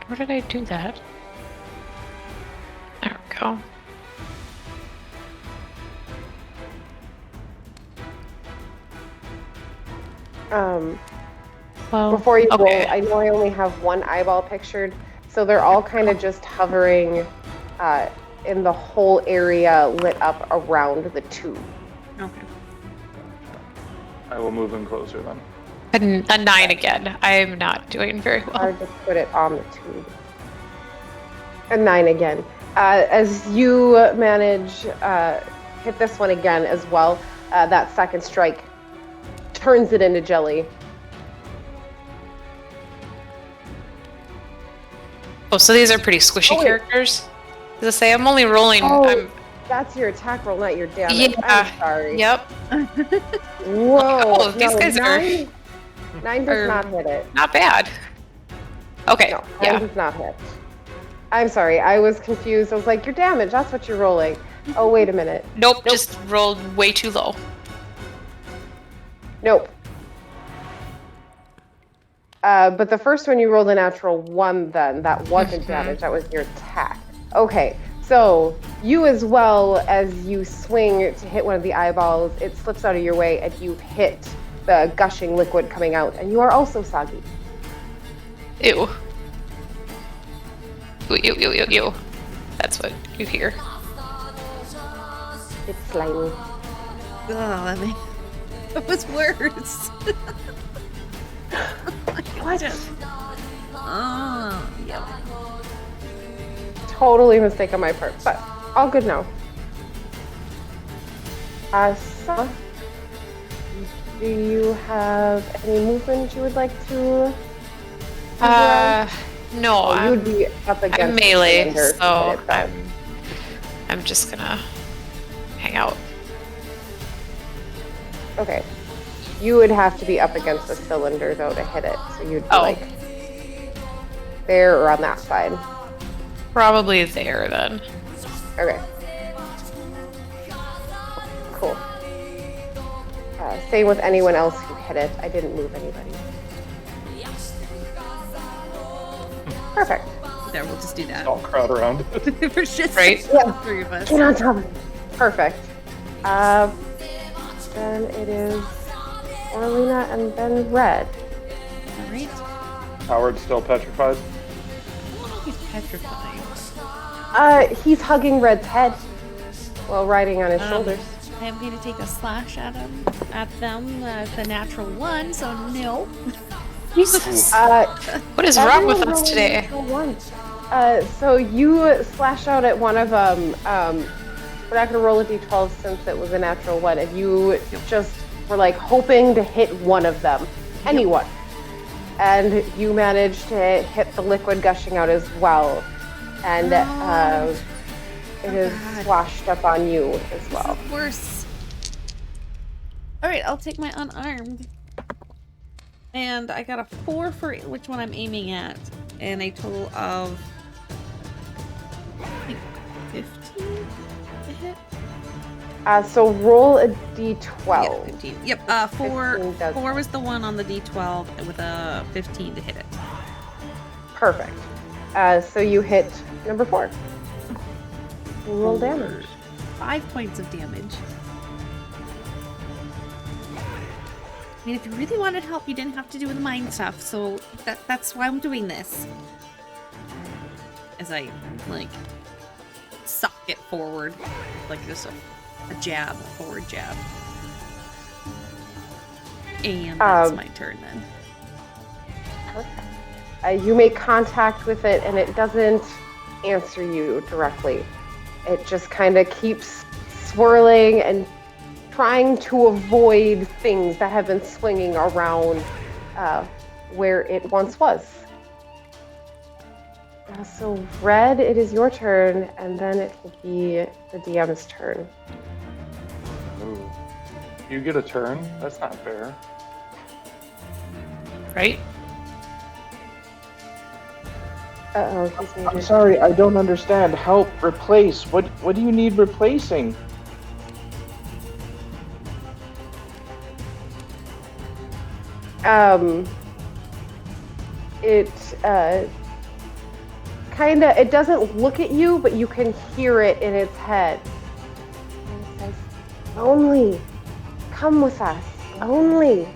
Where did I do that? There we go. Well,
Before you roll,
okay.
I know I only have one eyeball pictured, so they're all kind of just hovering in the whole area lit up around the tube.
Okay.
I will move in closer then.
A 9 again. I'm not doing very well.
Hard to put it on the tube. A 9 again. As you manage hit this one again as well, that second strike turns it into jelly.
Oh, so these are pretty squishy characters? As I say, I'm only rolling.
Oh, that's your attack roll, not your damage.
Yeah.
I'm sorry.
Yep.
Whoa.
Oh, these guys are
9 does not hit it.
not bad. Okay.
No, 9
yeah.
does not hit. I'm sorry, I was confused. I was like, your damage, that's what you're rolling. Oh, wait a minute.
Nope, just rolled way too low.
Nope. But the first one you rolled a natural 1 then. That wasn't damage, that was your attack. Okay, So you, as well as you swing to hit one of the eyeballs, it slips out of your way and you hit the gushing liquid coming out, and you are also soggy.
Ew. Ew, ew, ew, ew, ew. That's what you hear.
It's slimy.
Oh, that was worse.
What?
Oh, yep.
Totally a mistake on my part, but all good now. So, do you have any movement you would like to?
No,
You would be up against
I'm melee,
the cylinder
so
to hit it, though.
I'm just gonna hang out.
Okay. You would have to be up against the cylinder, though, to hit it. So you'd be, like, there or on that side.
Probably there, then.
Okay. Cool. Same with anyone else who hit it. I didn't move anybody. Perfect.
There, we'll just do that.
Don't crowd around.
We're just
Right?
Yeah.
three of us.
Get on top of it. Perfect. Then it is Orlina and then Red.
All right.
Howard's still petrified.
He's petrified.
He's hugging Red's head while riding on his shoulders.
I'm going to take a slash at them. The natural one, so no.
Jesus. What is wrong with us today?
So you slash out at one of them. We're not going to roll a d12 since it was a natural one, and you just were like hoping to hit one of them, anyone, and you managed to hit the liquid gushing out as well, and it is splashed up on you as well.
Worse. All right, I'll take my unarmed. And I got a 4 for which one I'm aiming at, and a total of I think 15 to hit.
So roll a d12.
Yeah, 15. Yep. 4
15
was the one on the d12 with a 15 to hit it.
Perfect. So you hit number 4. Roll damage.
5 points of damage. I mean, if you really wanted help, you didn't have to do the mind stuff, so that's why I'm doing this. As I, like, suck it forward. Like just a jab, a forward jab. And that's my turn then.
Perfect. You make contact with it, and it doesn't answer you directly. It just kind of keeps swirling and trying to avoid things that have been swinging around where it once was. So, Red, it is your turn, and then it will be the DM's turn.
Ooh. You get a turn? That's not fair.
Right?
Uh-oh, he's muted.
I'm sorry, I don't understand. Help, replace. What do you need replacing?
It doesn't look at you, but you can hear it in its head. And it says, "Lonely, come with us, Lonely."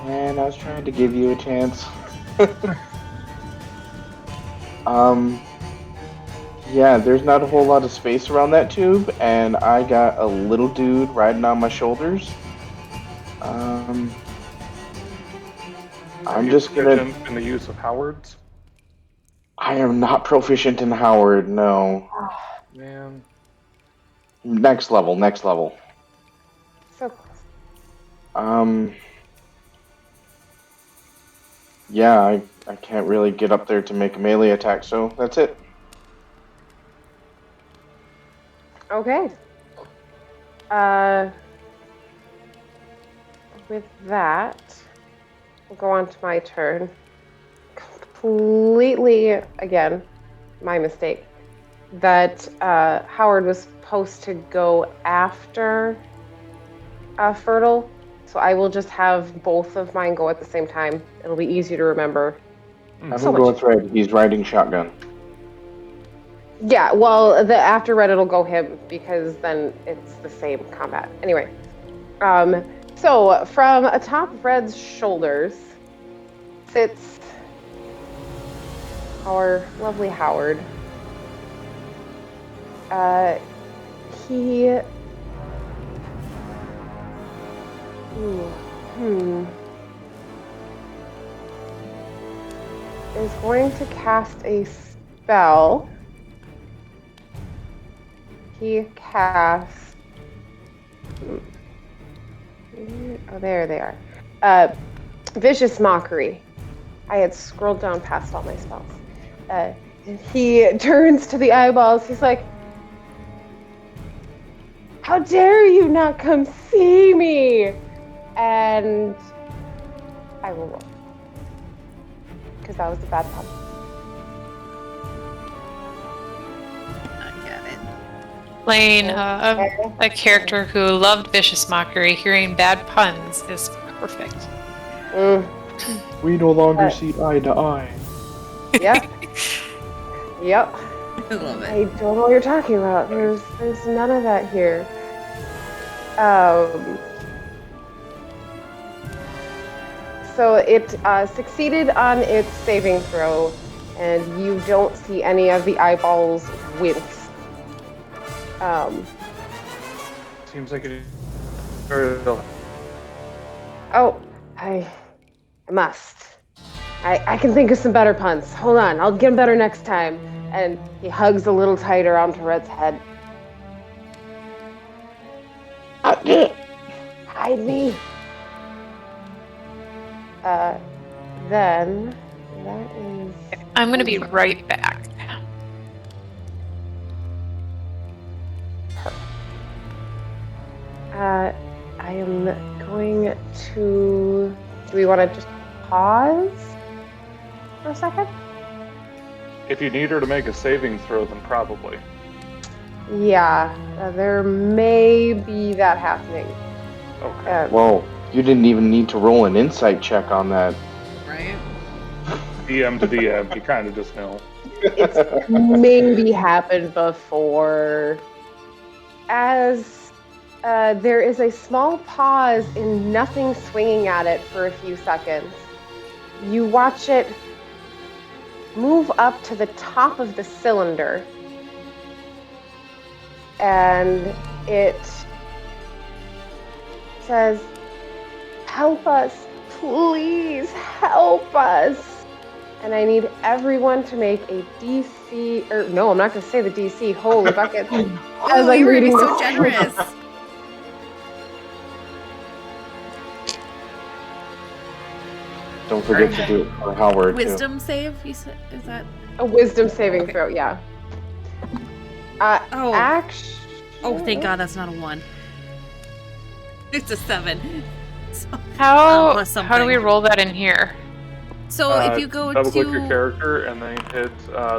Man, I was trying to give you a chance. Yeah, there's not a whole lot of space around that tube, and I got a little dude riding on my shoulders. I'm just gonna.
In the use of Howard's.
I am not proficient in Howard. No.
Man.
Next level.
So close.
Yeah, I can't really get up there to make a melee attack, so that's it.
Okay. With that, we'll go on to my turn. Completely, again, my mistake. That Howard was supposed to go after Fertile, so I will just have both of mine go at the same time. It'll be easier to remember.
I'm
So
gonna go
much.
with Red. He's riding shotgun.
Yeah, well, the after red it'll go him because then it's the same combat. Anyway, so from atop Red's shoulders sits our lovely Howard. He. Is going to cast a spell. He casts. Oh, there they are. Vicious Mockery. I had scrolled down past all my spells. He turns to the eyeballs. He's like, "How dare you not come see me?" And I will roll. Because that was a bad pun.
I got it.
Playing a character who loved vicious mockery, hearing bad puns is perfect.
We no longer see eye to eye.
Yep. Yep.
I love it.
I don't know what you're talking about. There's none of that here. So it succeeded on its saving throw, and you don't see any of the eyeballs wince.
Seems like it. Very well.
Oh, I must. I can think of some better puns. Hold on, I'll get them better next time. And he hugs a little tighter onto Red's head. Hide me. Then that is.
I'm gonna be right back.
I am going to. Do we want to just pause for a second?
If you need her to make a saving throw, then probably.
Yeah, there may be that happening.
Okay.
Whoa, you didn't even need to roll an insight check on that.
Right?
DM to DM, you kind of just know.
It's maybe happened before. As there is a small pause in nothing swinging at it for a few seconds. You watch it move up to the top of the cylinder, and it says, "Help us, please help us." And I need everyone to make a DC, or no, I'm not going to say the DC. Holy bucket.
Oh, you were being so generous.
Don't forget to do it for Howard,
Wisdom save, you said? Is that?
A wisdom saving throw, yeah.
Oh.
Actually.
Oh, thank God that's not a 1. It's a 7. So,
How
plus
do we
something.
roll that in here?
So if you go
double
to
click your character and then hit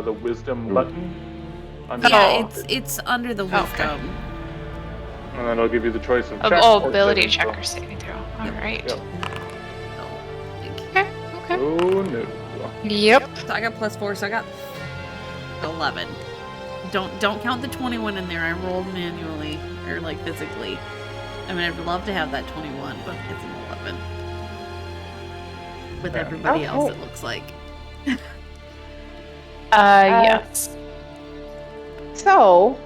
the wisdom button.
yeah, it's under the wisdom.
Okay.
And then it'll give you the choice of check
Oh,
or
ability
saving
check
throw.
or saving throw. All
Yep.
right.
Yep.
Okay. Okay.
Oh no.
Yep.
So I got +4, so I got 11. Don't count the 21 in there. I rolled manually or like physically. I mean, I'd love to have that 21, but it's an 11. With
Yeah.
everybody else,
Okay.
it looks like.
Yes.
So,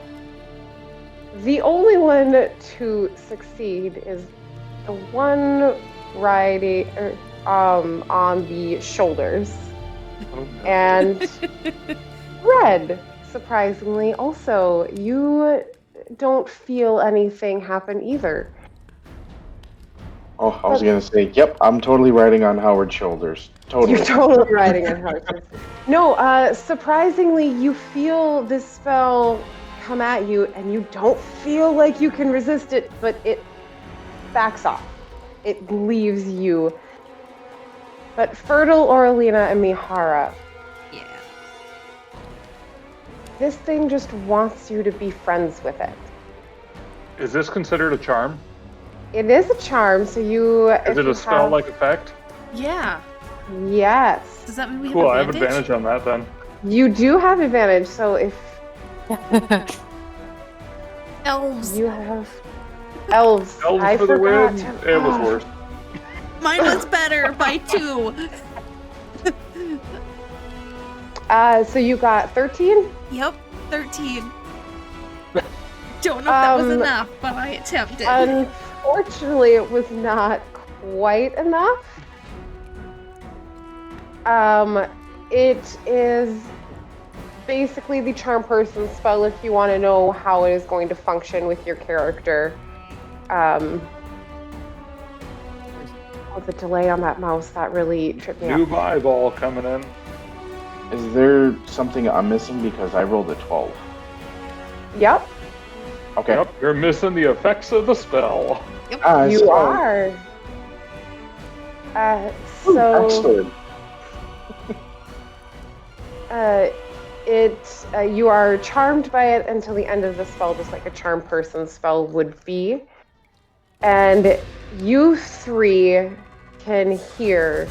the only one to succeed is the one riding on the shoulders.
Oh, no.
And Red, surprisingly, also, you don't feel anything happen either.
Oh, I was gonna say, yep, I'm totally riding on Howard's shoulders. Totally.
You're totally riding on horses. No, surprisingly, you feel this spell come at you, and you don't feel like you can resist it, but it backs off. It leaves you. But Fertile, Oralina, and Mihara,
Yeah.
this thing just wants you to be friends with it.
Is this considered a charm?
It is a charm, so you.
Is it a spell-like effect?
Yeah.
Yes.
Does that mean we
Cool, I
have
have
advantage?
advantage on that then.
You do have advantage, so if
Elves.
you have elves,
Elves
I
for the
forgot.
win. It was worse.
Mine was better by 2.
So you got 13?
Yep, 13. Don't know if that was
Um,
enough, but I attempted.
Unfortunately, it was not quite enough. It is basically the charm person spell if you want to know how it is going to function with your character. The delay on that mouse, that really tripped me
New
up.
eyeball coming in.
Is there something I'm missing because I rolled a 12?
Yep,
Okay.
Yep, you're missing the effects of the spell.
you
so-
are. So
Excellent.
you are charmed by it until the end of the spell, just like a charm person spell would be. And you 3 can hear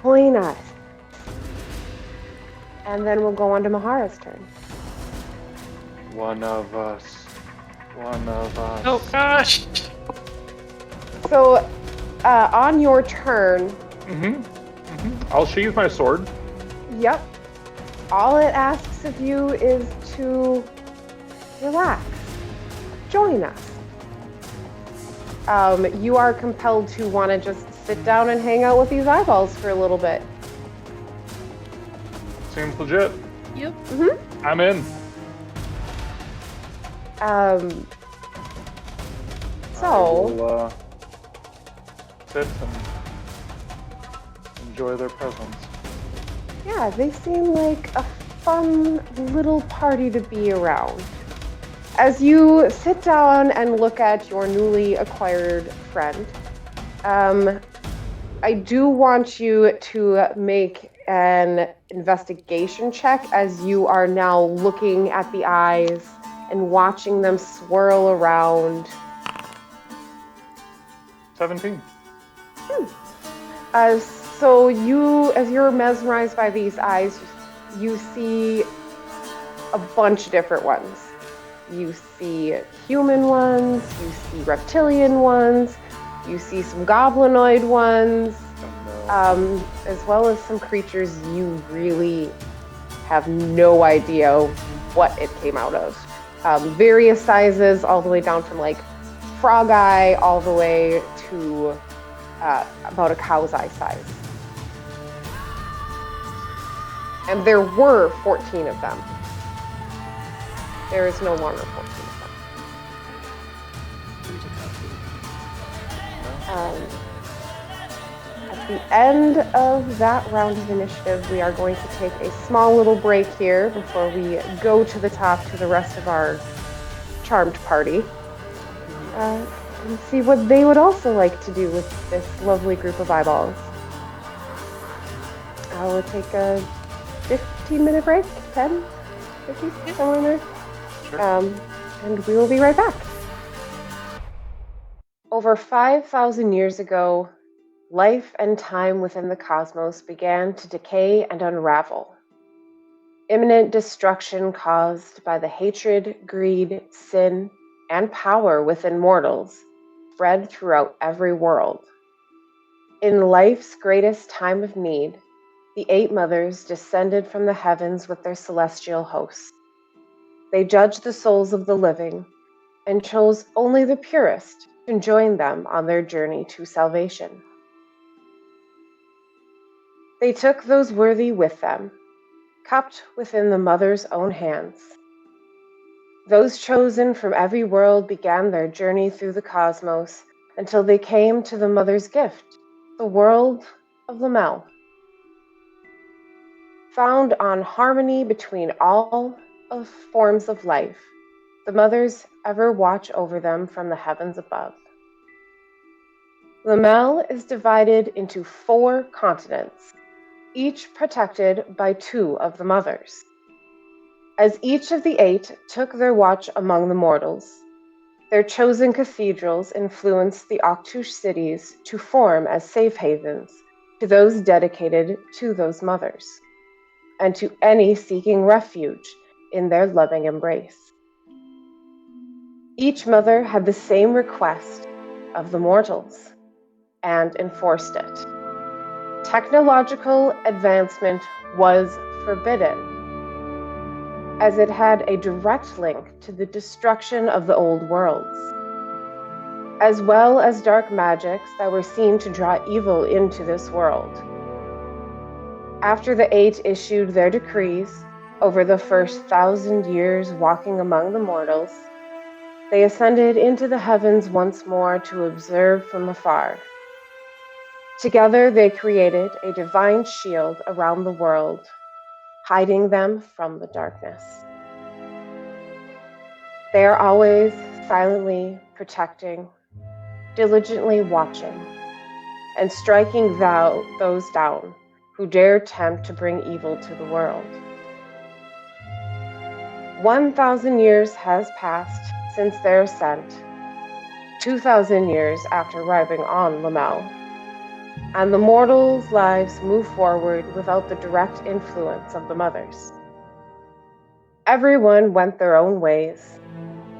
join us. And then we'll go on to Mahara's turn.
One of us. One of us.
Oh gosh.
So, on your turn,
I'll sheathe my sword.
yep, all it asks of you is to relax. Join us. You are compelled to want to just sit down and hang out with these eyeballs for a little bit.
Seems legit.
Yep.
I'm in.
So,
I will, sit and enjoy their presence.
yeah, they seem like a fun little party to be around. As you sit down and look at your newly acquired friend, I do want you to make an investigation check as you are now looking at the eyes and watching them swirl around.
17.
So you, as you're mesmerized by these eyes, you see a bunch of different ones. You see human ones, you see reptilian ones, you see some goblinoid ones, as well as some creatures you really have no idea what it came out of. Various sizes, all the way down from like frog eye, all the way to about a cow's eye size. And there were 14 of them. There is no longer 14 of them. At the end of that round of initiative, we are going to take a small little break here before we go to the top to the rest of our charmed party. And see what they would also like to do with this lovely group of eyeballs. I will take a 15-minute break, 10, 50, somewhere in there. And we will be right back. Over 5,000 years ago, life and time within the cosmos began to decay and unravel. Imminent destruction caused by the hatred, greed, sin, and power within mortals spread throughout every world. In life's greatest time of need, the 8 mothers descended from the heavens with their celestial hosts. They judged the souls of the living and chose only the purest to join them on their journey to salvation. They took those worthy with them, cupped within the mother's own hands. Those chosen from every world began their journey through the cosmos until they came to the mother's gift, the world of Lamel. Found on harmony between all of forms of life, the mothers ever watch over them from the heavens above. Lamel is divided into 4 continents, each protected by 2 of the mothers. As each of the 8 took their watch among the mortals, their chosen cathedrals influenced the Octush cities to form as safe havens to those dedicated to those mothers, and to any seeking refuge in their loving embrace. Each mother had the same request of the mortals and enforced it. Technological advancement was forbidden, as it had a direct link to the destruction of the old worlds, as well as dark magics that were seen to draw evil into this world. After the Eight issued their decrees over the first 1,000 years walking among the mortals, they ascended into the heavens once more to observe from afar. Together they created a divine shield around the world, hiding them from the darkness. They are always silently protecting, diligently watching, and striking those down who dare attempt to bring evil to the world. 1,000 years has passed since their ascent, 2,000 years after arriving on Lamel, and the mortals' lives move forward without the direct influence of the mothers. Everyone went their own ways,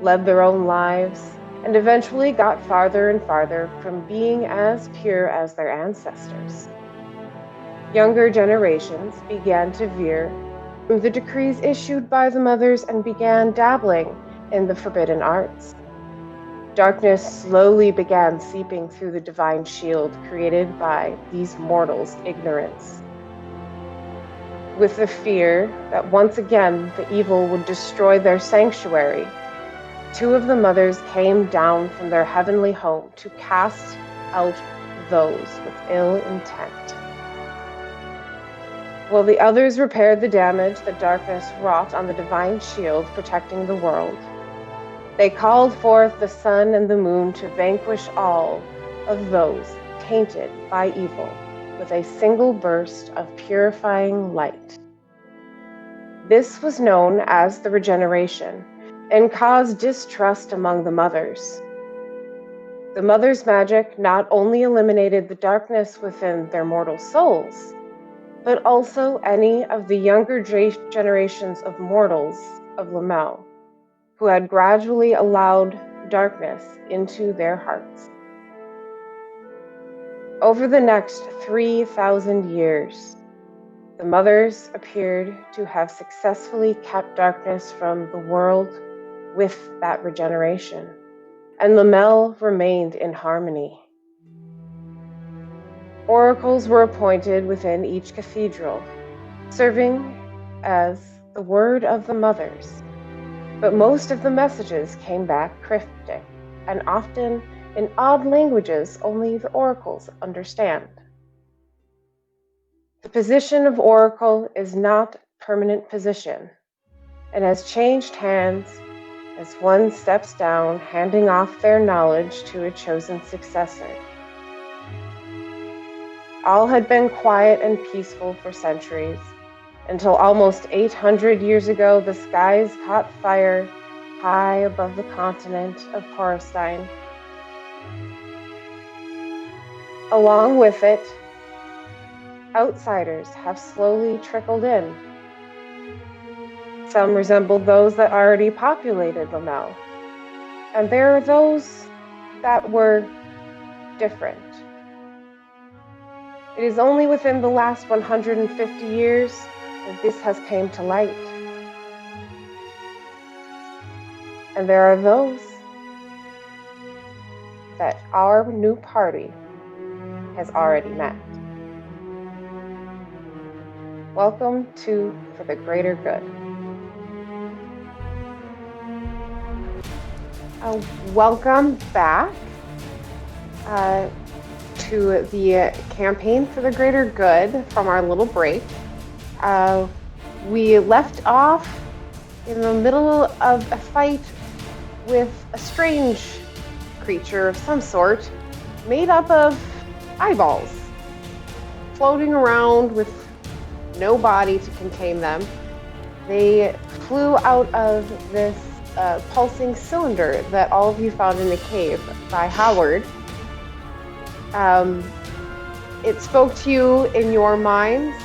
led their own lives, and eventually got farther and farther from being as pure as their ancestors. Younger generations began to veer from the decrees issued by the mothers and began dabbling in the forbidden arts. Darkness slowly began seeping through the divine shield created by these mortals' ignorance, with the fear that once again the evil would destroy their sanctuary. Two of the mothers came down from their heavenly home to cast out those with ill intent, while the others repaired the damage that darkness wrought on the divine shield protecting the world. They called forth the sun and the moon to vanquish all of those tainted by evil with a single burst of purifying light. This was known as the regeneration and caused distrust among the mothers. The mothers' magic not only eliminated the darkness within their mortal souls, but also any of the younger generations of mortals of Lamel, who had gradually allowed darkness into their hearts. Over the next 3,000 years, the mothers appeared to have successfully kept darkness from the world with that regeneration, and Lamel remained in harmony. Oracles were appointed within each cathedral, serving as the word of the mothers, but most of the messages came back cryptic and often in odd languages only the oracles understand. The position of oracle is not a permanent position and has changed hands as one steps down, handing off their knowledge to a chosen successor. All had been quiet and peaceful for centuries, until almost 800 years ago the skies caught fire high above the continent of Porstein. Along with it, outsiders have slowly trickled in. Some resembled those that already populated Lamel, and there are those that were different. It is only within the last 150 years that this has come to light. And there are those that our new party has already met. Welcome to For the Greater Good. Welcome back to the campaign For the Greater Good from our little break. We left off in the middle of a fight with a strange creature of some sort made up of eyeballs floating around with no body to contain them. They flew out of this pulsing cylinder that all of you found in the cave by Howard. it spoke to you in your minds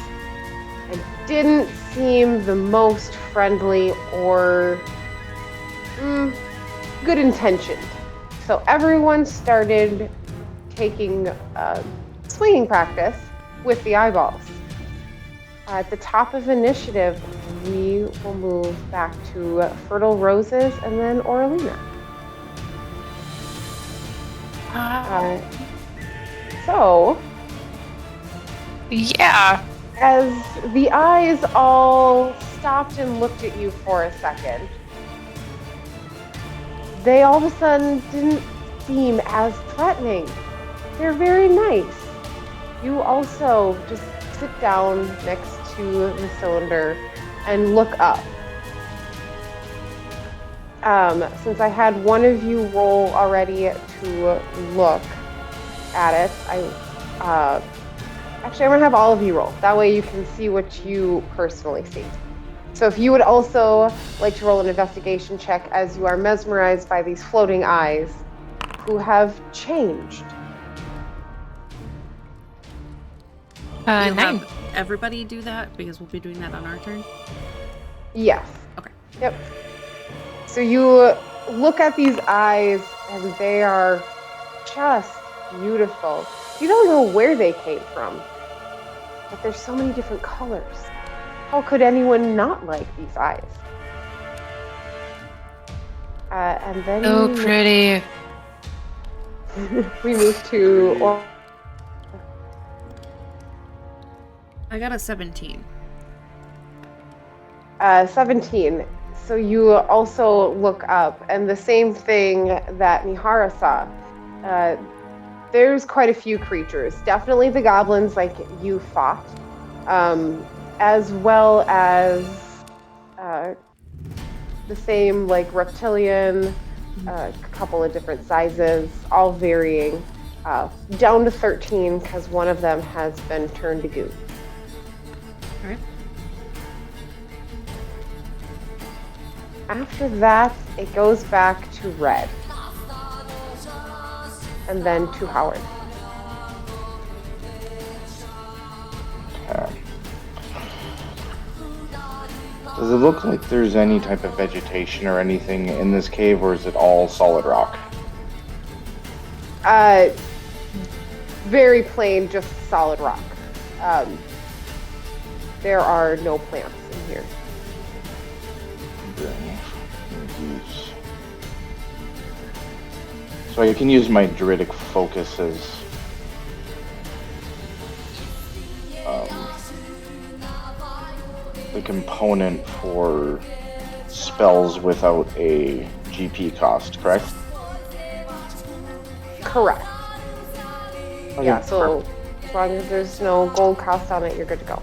and didn't seem the most friendly or good intentioned. So everyone started taking swinging practice with the eyeballs. At the top of initiative, we will move back to Fertile Roses and then Oralina. So,
Yeah.
as the eyes all stopped and looked at you for a second, they all of a sudden didn't seem as threatening. They're very nice. You also just sit down next to the cylinder and look up. Since I had one of you roll already to look at it, actually I'm gonna have all of you roll. That way you can see what you personally see. So if you would also like to roll an investigation check as you are mesmerized by these floating eyes who have changed.
You'll
9.
have everybody do that because we'll be doing that on our turn.
Yes.
Okay.
Yep. So you look at these eyes and they are just beautiful. You don't know where they came from, but there's so many different colors. How could anyone not like these eyes? And then
So pretty.
we move to.
I got a 17.
17. So you also look up, and the same thing that Mihara saw. There's quite a few creatures. Definitely the goblins, like you fought, as well as the same, like reptilian, a couple of different sizes, all varying, down to 13 because one of them has been turned to goo.
All right.
After that, it goes back to Red. And then to Howard.
Okay. Does it look like there's any type of vegetation or anything in this cave, or is it all solid rock?
Very plain, just solid rock. There are no plants in here.
So I can use my Druidic Focus as the component for spells without a GP cost, correct?
Correct.
Okay,
Yeah, so
perfect.
as long as there's no gold cost on it, you're good to go.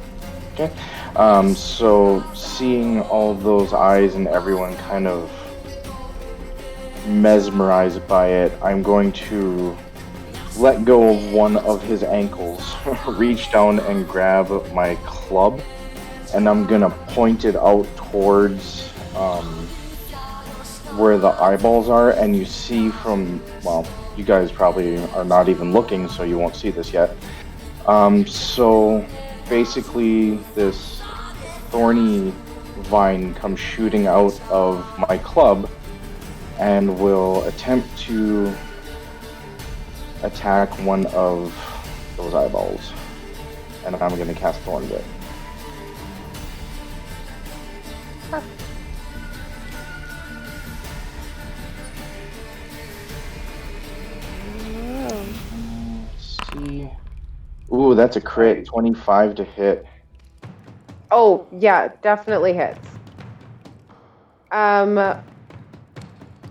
Okay. So seeing all of those eyes and everyone kind of mesmerized by it, I'm going to let go of one of his ankles, reach down and grab my club, and I'm gonna point it out towards where the eyeballs are. And you see from, well, you guys probably are not even looking, so you won't see this yet. So basically this thorny vine comes shooting out of my club and will attempt to attack one of those eyeballs. And I'm going to cast Thorn Whip. Let's see. Ooh, that's a crit. 25 to hit.
Oh, yeah, definitely hits.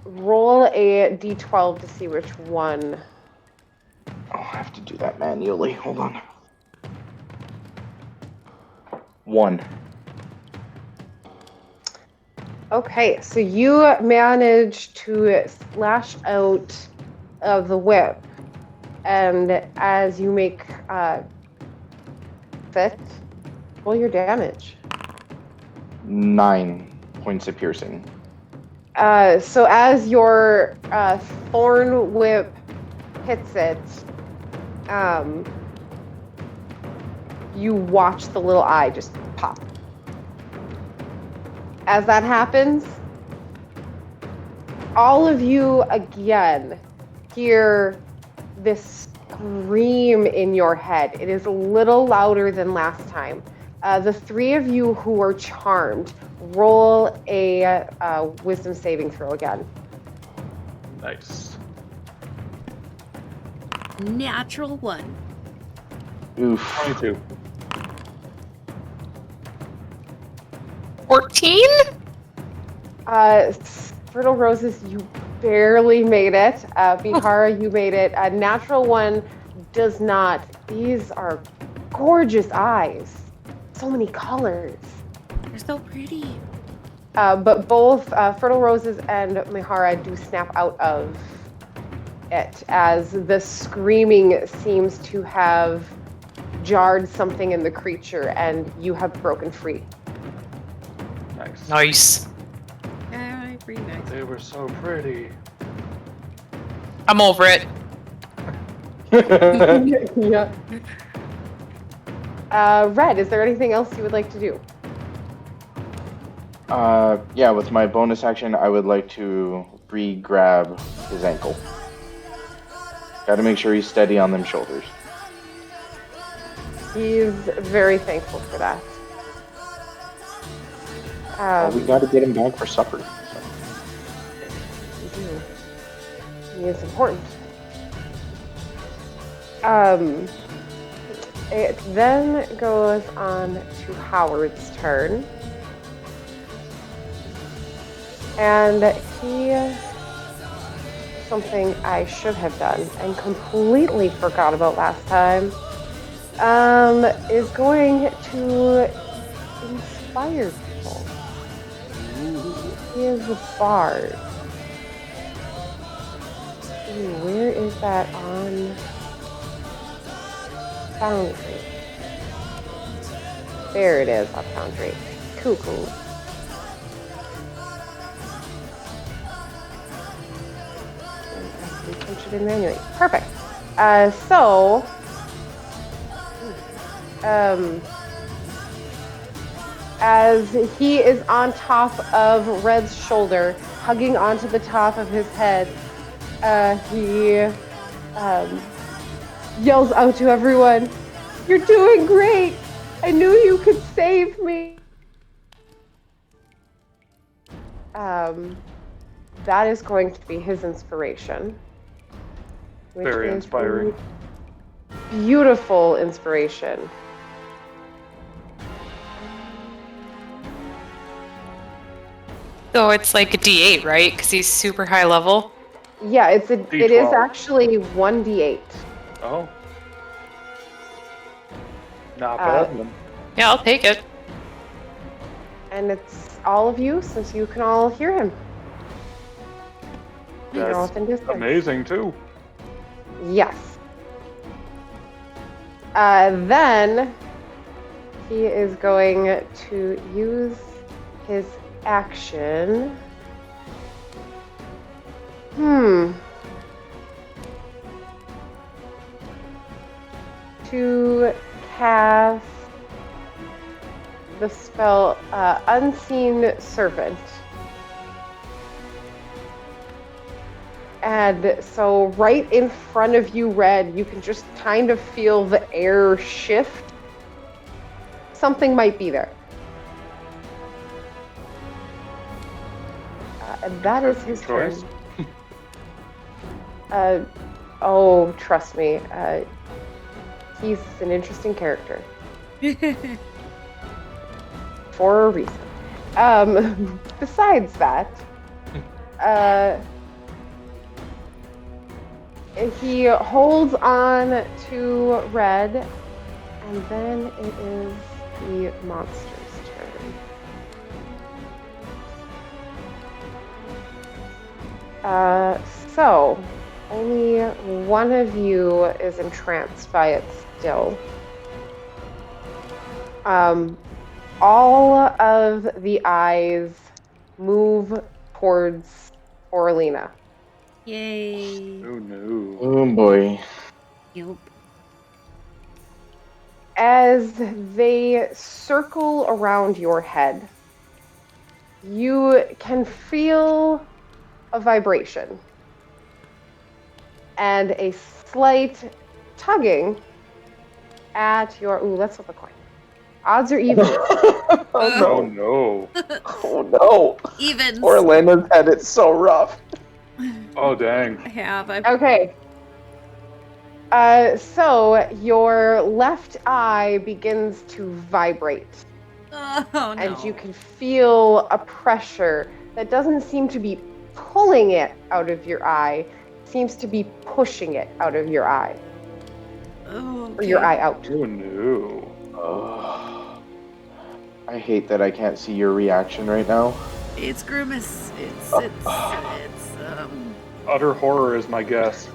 Roll a d12 to see which one.
Oh, I have to do that manually. Hold on. 1.
Okay, so you manage to slash out of the whip, and as you make fit, roll your damage.
9 points of piercing.
So as your thorn whip hits it, you watch the little eye just pop. As that happens, all of you again hear this scream in your head. It is a little louder than last time. The three of you who are charmed, roll a wisdom saving throw again.
Nice.
Natural 1.
Oof.
22.
14?
Fertile Roses, you barely made it. Mihara, you made it. A natural 1 does not. These are gorgeous eyes. So many colors.
They're so pretty.
But both Fertile Roses and Mihara do snap out of it as the screaming seems to have jarred something in the creature and you have broken free.
Nice.
Nice.
Yeah, pretty nice.
They were so pretty.
I'm over it.
Yeah. Red, is there anything else you would like to do?
Yeah, with my bonus action, I would like to re-grab his ankle. Gotta make sure he's steady on them shoulders.
He's very thankful for that.
We gotta get him back for supper. So.
We do. He is important. It then goes on to Howard's turn. And he, something I should have done and completely forgot about last time, is going to inspire people. He is a bard. Ooh, where is that on Foundry? There it is on Foundry. Cool. Punch it in manually. Perfect. As he is on top of Red's shoulder, hugging onto the top of his head, he yells out to everyone, "You're doing great! I knew you could save me!" That is going to be his inspiration. Which
Very
is
inspiring.
Beautiful inspiration.
So it's like a D8, right? Because he's super high level.
Yeah, it is
D12.
actually 1d8.
Oh. Not bad. Then.
Yeah, I'll take it.
And it's all of you, since you can all hear him. You're all
That's
within distance.
amazing too.
Yes. Then he is going to use his action. To cast the spell Unseen Servant. And so right in front of you, Red, you can just kind of feel the air shift. Something might be there. And that is his turn. Oh, trust me. He's an interesting character. For a reason. Besides that, he holds on to Red, and then it is the monster's turn. So, only one of you is entranced by it still. All of the eyes move towards Orlina.
Yay.
Oh no.
Oh boy.
Yep.
As they circle around your head, you can feel a vibration and a slight tugging at your. Ooh, let's flip a coin. Odds or evens?
Oh
Oh
no.
Oh no!
Evens.
Orlando's had it so rough.
Oh dang.
I have.
Okay. So your left eye begins to vibrate,
Oh no.
and you can feel a pressure that doesn't seem to be pulling it out of your eye, seems to be pushing it out of your eye,
Oh,
or your eye out.
Oh no.
I hate that I can't see your reaction right now.
It's grimace. It's
Utter horror is my guess.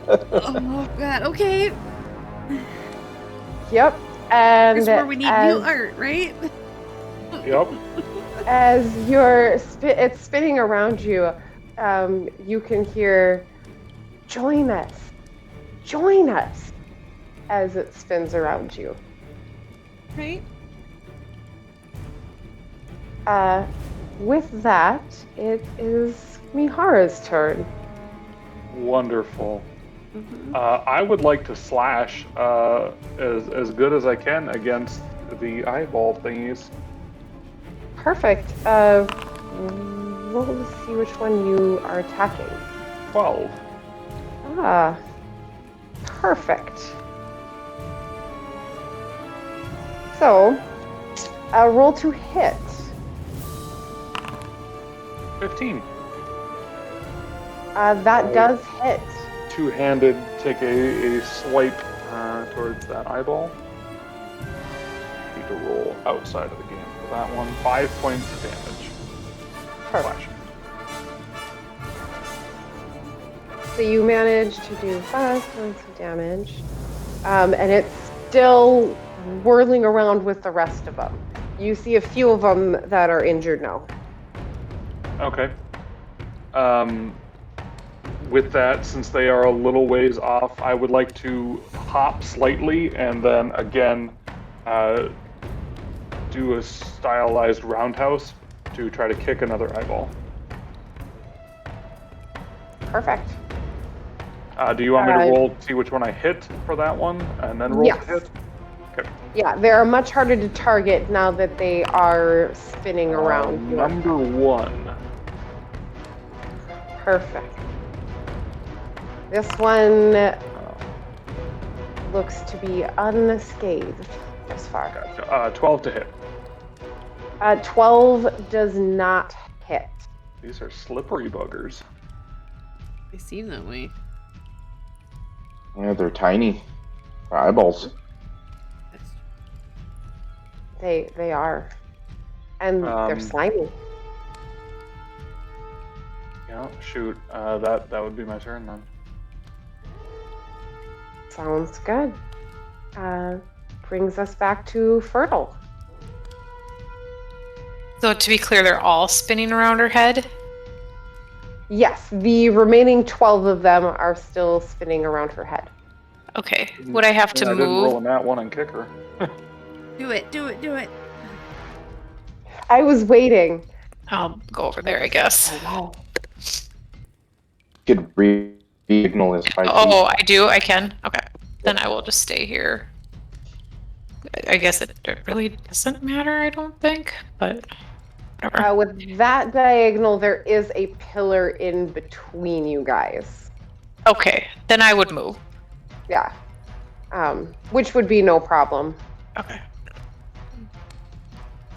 Oh god. Okay.
Yep. And
Here's where we need new
as,
art, right?
Yep.
as it's spinning around you, you can hear, "Join us, join us," as it spins around you.
Right.
With that, it is Mihara's turn.
Wonderful. I would like to slash as good as I can against the eyeball thingies.
Perfect. Roll to see which one you are attacking.
12.
Ah, perfect. So, roll to hit.
15.
That does hit.
Two-handed, take a swipe towards that eyeball. Need to roll outside of the game for that one. 5 points of damage.
Perfect.
Slash.
So you manage to do 5 points of damage, and it's still whirling around with the rest of them. You see a few of them that are injured now.
Okay. With that, since they are a little ways off, I would like to hop slightly and then again do a stylized roundhouse to try to kick another eyeball.
Perfect.
Do you want me to roll to see which one I hit for that one and then roll
Yes.
to hit? Okay.
Yeah, they're much harder to target now that they are spinning around.
Number 1.
Perfect. This one looks to be unscathed thus far.
12 to hit.
12 does not hit.
These are slippery buggers.
They seem that way.
Yeah, they're tiny. They're eyeballs.
They are. And they're slimy.
Yeah, shoot. That would be my turn then.
Sounds good. Brings us back to Fertile.
So to be clear, they're all spinning around her head?
Yes, the remaining 12 of them are still spinning around her head.
Okay. Would I have to
I didn't roll
move?
on that one and kick her.
Do it.
I was waiting.
I'll go over there, I guess.
Oh,
Could signal is 5 feet.
Oh, I do? I can? Okay. Then I will just stay here. I guess it really doesn't matter, I don't think, but whatever.
with that diagonal, there is a pillar in between you guys.
Okay, then I would move.
Yeah. Which would be no problem.
Okay.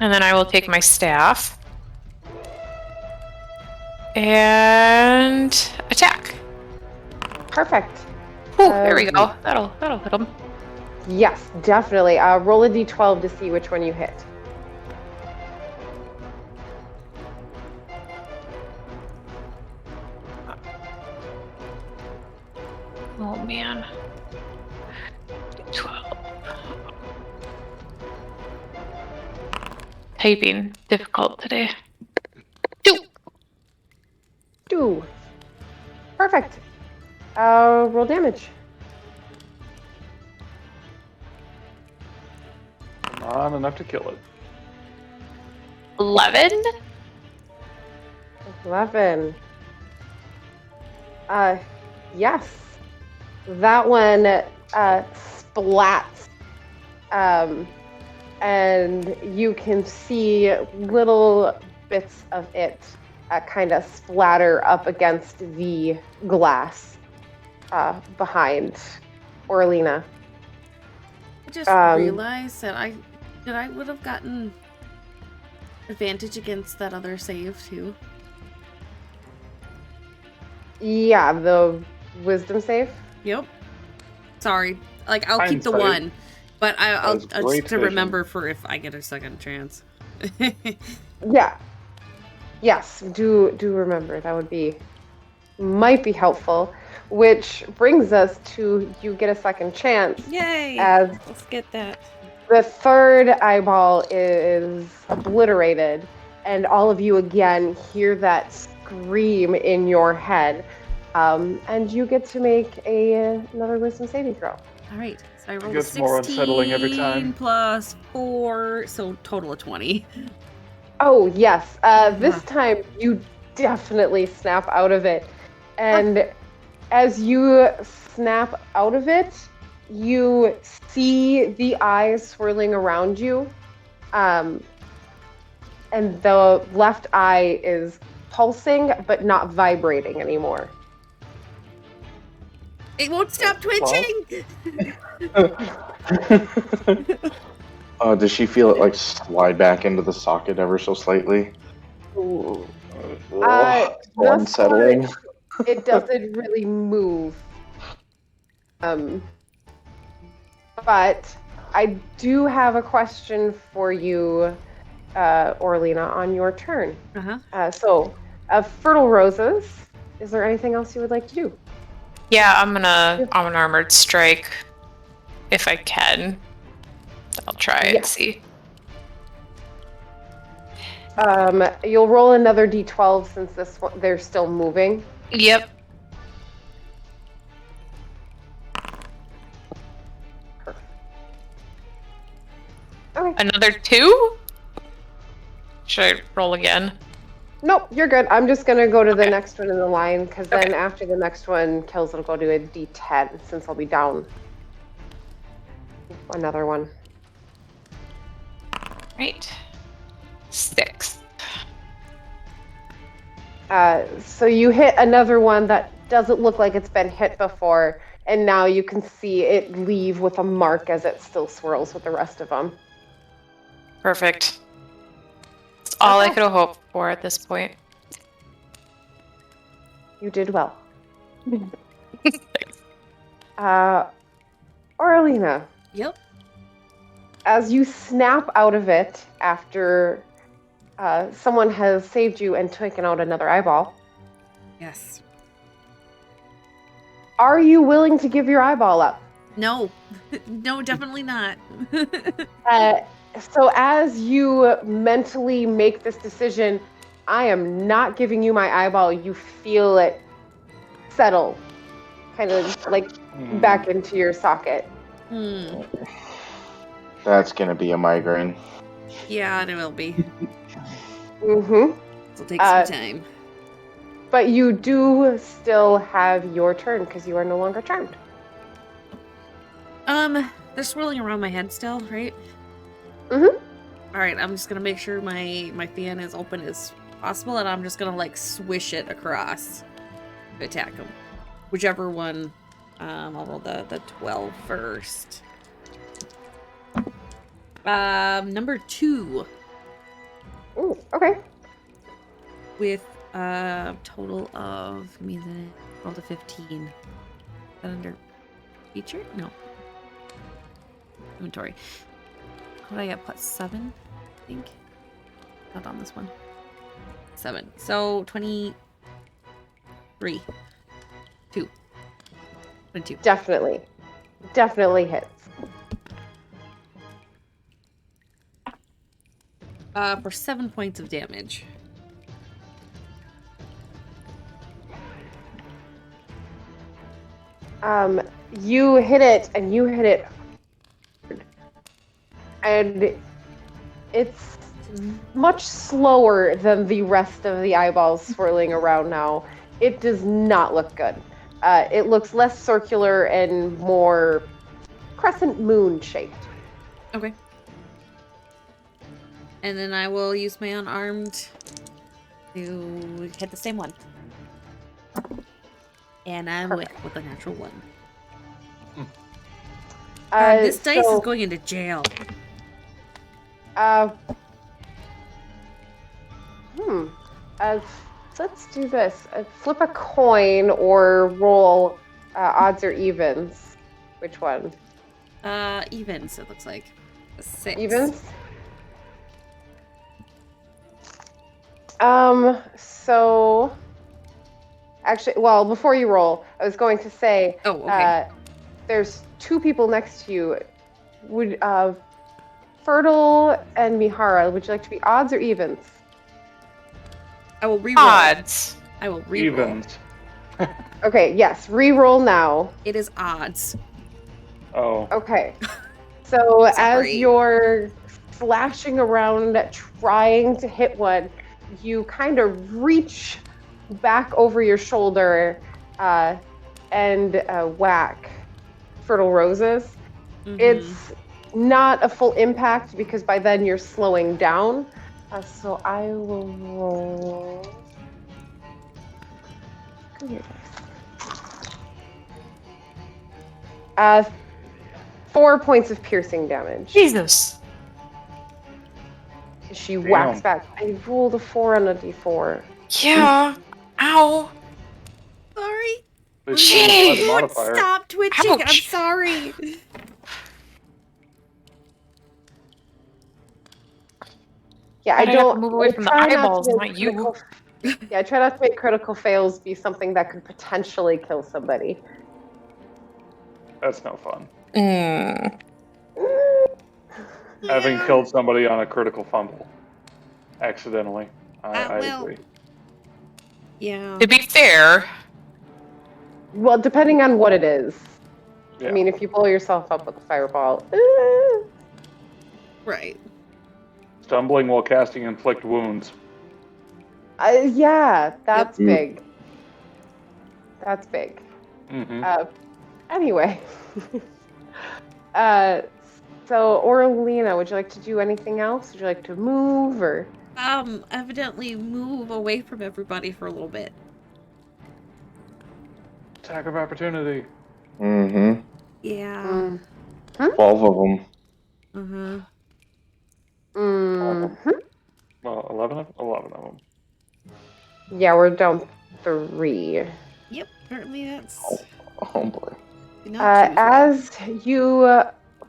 And then I will take my staff and attack.
Perfect.
Whew, there we go. That'll hit him.
Yes, definitely. Roll a d12 to see which one you hit.
Oh man. 12. Typing difficult today. 2.
2. Perfect. Roll damage.
Not enough to kill it.
11?
11. Yes. That one splats. And you can see little bits of it kind of splatter up against the glass behind Orlina.
I just realized that I would have gotten advantage against that other save too.
Yeah, the wisdom save.
Yep. Sorry. Like, I'll keep the
Hindsight.
one, but I'll
That's
just
great
to
vision.
remember for if I get a second chance.
Yeah. Yes, do remember. That might be helpful. Which brings us to you get a second chance.
Yay!
As
Let's get that.
the third eyeball is obliterated, and all of you again hear that scream in your head. And you get to make another wisdom saving throw.
All right. So I rolled
gets
16
more unsettling every time.
plus 4, so total of 20.
Oh, yes. This time you definitely snap out of it. And as you snap out of it, you see the eyes swirling around you. And the left eye is pulsing, but not vibrating anymore.
It won't stop twitching!
Does she feel it like slide back into the socket ever so slightly?
Ooh.
Oh, unsettling.
It doesn't really move. But I do have a question for you, Orlina, on your turn. So, Fertile Roses, is there anything else you would like to do?
Yeah, I'm an armored strike if I can. I'll try and see.
You'll roll another d12 since this one, they're still moving.
Yep.
Okay.
Another 2? Should I roll again?
Nope, you're good. I'm just gonna go to the next one in the line, because then after the next one kills, it'll go to a d10, since I'll be down another one.
Right. 6.
So you hit another one that doesn't look like it's been hit before, and now you can see it leave with a mark as it still swirls with the rest of them.
Perfect. That's all I could have hoped for at this point.
You did well. Orlina.
Yep.
As you snap out of it after someone has saved you and taken out another eyeball,
Yes.
are you willing to give your eyeball up?
No. No, definitely not.
So as you mentally make this decision, I am not giving you my eyeball, you feel it settle, kind of like back into your socket.
That's gonna be a migraine.
Yeah, it will be.
Mm-hmm.
It'll take some time.
But you do still have your turn because you are no longer charmed.
They're swirling around my head still, right?
Mm-hmm.
Alright, I'm just gonna make sure my fan is open as possible, and I'm just gonna, like, swish it across to attack them. Whichever one, I'll roll the 12 first. Number 2.
Ooh, okay.
With a total of, give me the, roll to 15. Is that under feature? No. Inventory. What did I get? Plus 7, I think. Not on this one. 7. So 23. 22.
Definitely hits.
For 7 points of damage.
You hit it, and you hit it. and it's much slower than the rest of the eyeballs swirling around now. It does not look good. It looks less circular and more crescent moon shaped.
Okay. And then I will use my unarmed to hit the same one. And I'm with a natural 1. This dice is going into jail.
Let's do this. Flip a coin or roll odds or evens. Which one?
Evens, it looks like. A 6.
Evens? So... Actually, well, before you roll, I was going to say...
Oh, okay.
There's 2 people next to you. Would, Fertile and Mihara, would you like to be odds or evens?
I will reroll.
Odds.
I will reroll.
Evens.
Okay, yes, reroll now.
It is odds.
Oh.
Okay. So as
Sorry.
you're flashing around trying to hit one, you kind of reach back over your shoulder and whack Fertile Roses.
Mm-hmm.
It's not a full impact because by then you're slowing down. So I will roll. Come here, guys. 4 points of piercing damage.
Jesus.
She whacks back. I rolled a 4 on a d4.
Yeah. Ow.
Sorry.
Jeez.
Modifier.
Stop twitching.
Ouch.
I'm sorry.
Yeah,
Why
I
do I have to
don't
move away from the
try not to
eyeballs,
make
not you?
Yeah, I try not to make critical fails be something that could potentially kill somebody.
That's no fun. Having
Yeah.
killed somebody on a critical fumble. Accidentally. I agree.
Yeah.
To be fair,
Well, depending on what it is.
Yeah.
I mean, if you blow yourself up with a fireball.
Right.
Stumbling while casting inflict wounds.
Yeah, that's
Yep.
big. That's big.
Mm-hmm.
Anyway. So, Orlina, would you like to do anything else? Would you like to move or?
Evidently move away from everybody for a little bit.
Attack of opportunity.
Mm-hmm.
Yeah.
12 of them.
Mm-hmm.
Mm-hmm.
Well, 11 of them.
Yeah, we're down 3.
Yep. Apparently that's
Oh boy.
not
As you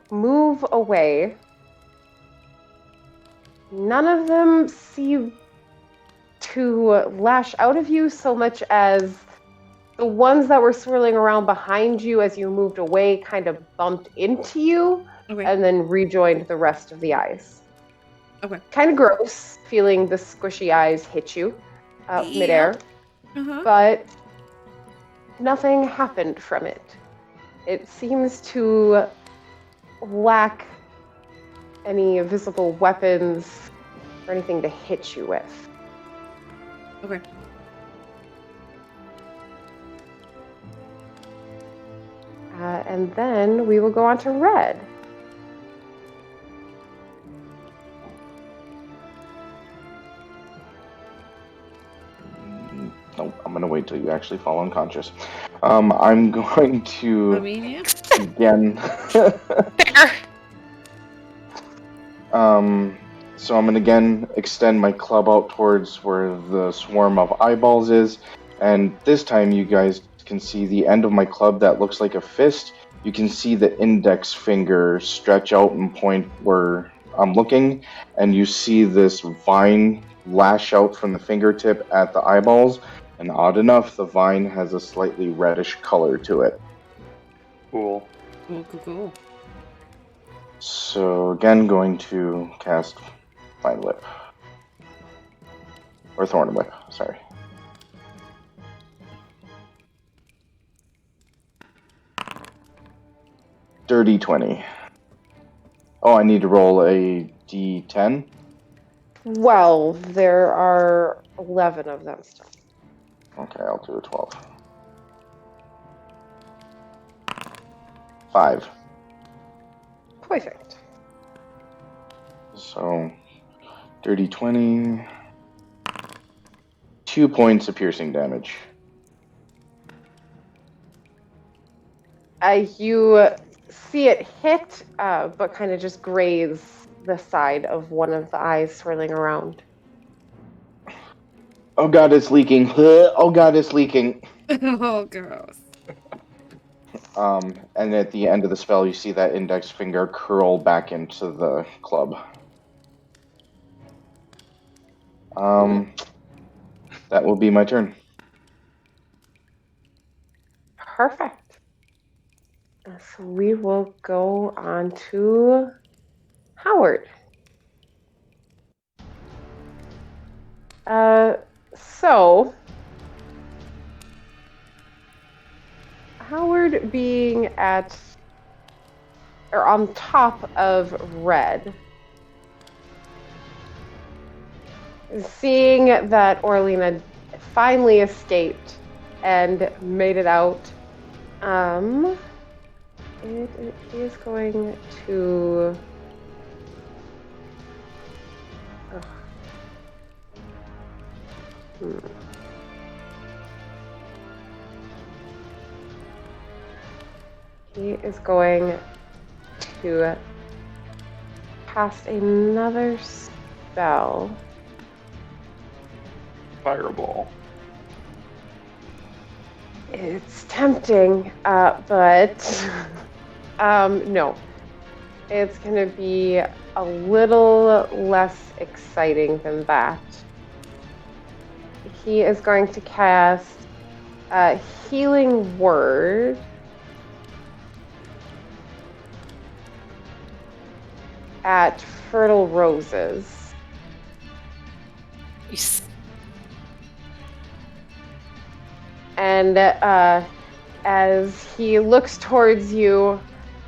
move away, none of them seem to lash out of you so much as the ones that were swirling around behind you as you moved away kind of bumped into you
Okay.
and then rejoined the rest of the eyes.
Okay.
Kind of gross feeling the squishy eyes hit you midair,
Uh-huh.
but nothing happened from it. It seems to lack any visible weapons or anything to hit you with.
Okay.
And then we will go on to Red.
Nope, I'm gonna wait till you actually fall unconscious. I'm going to
I mean, yeah.
again.
fair.
So I'm gonna again extend my club out towards where the swarm of eyeballs is, and this time you guys can see the end of my club that looks like a fist. You can see the index finger stretch out and point where I'm looking, and you see this vine lash out from the fingertip at the eyeballs, and odd enough, the vine has a slightly reddish color to it.
Cool.
Cool.
So again, going to cast Vine Whip. Or Thorn Whip, sorry. Dirty 20. Oh, I need to roll a d10?
12. There are 11 of them still.
Okay, I'll do a 12. 5.
Perfect.
So, dirty 20. 2 points of piercing damage.
You see it hit, but kind of just graze the side of one of the eyes swirling around.
Oh god, it's leaking. Oh god, it's leaking.
Oh, gross.
And at the end of the spell, you see that index finger curl back into the club. That will be my turn.
Perfect. So we will go on to Howard. So Howard being on top of Red, seeing that Orlina finally escaped and made it out, it is going to. He is going to cast another spell.
Fireball.
It's tempting, but no. It's going to be a little less exciting than that. He is going to cast a Healing Word at Fertile Roses.
Yes.
And as he looks towards you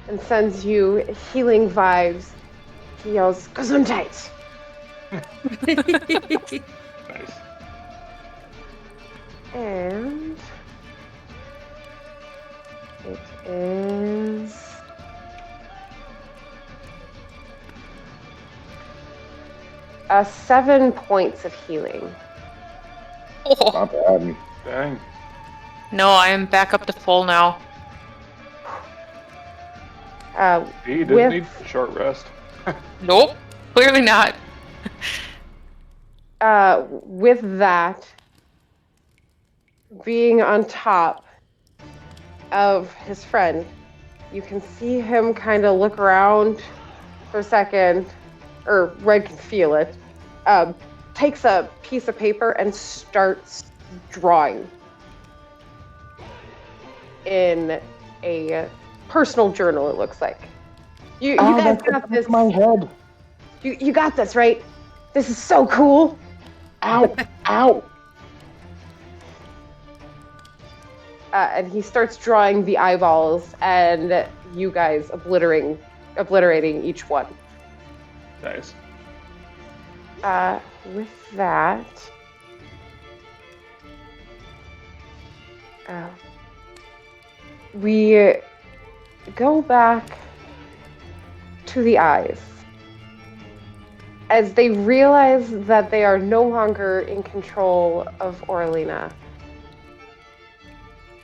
and sends you healing vibes, he yells, "Gesundheit!"
Nice.
And it is 7 points of healing.
Oh.
Not bad.
Dang.
No, I am back up to full now.
He didn't need a short rest.
Nope, clearly not.
With that, being on top of his friend, you can see him kind of look around for a second, or Red can feel it, takes a piece of paper and starts drawing in a personal journal, it looks like. You guys got this.
My head.
You got this, right? This is so cool.
Ow! Ow!
And he starts drawing the eyeballs, and you guys obliterating each one.
Nice.
With that, we go back to the eyes. As they realize that they are no longer in control of Orlina,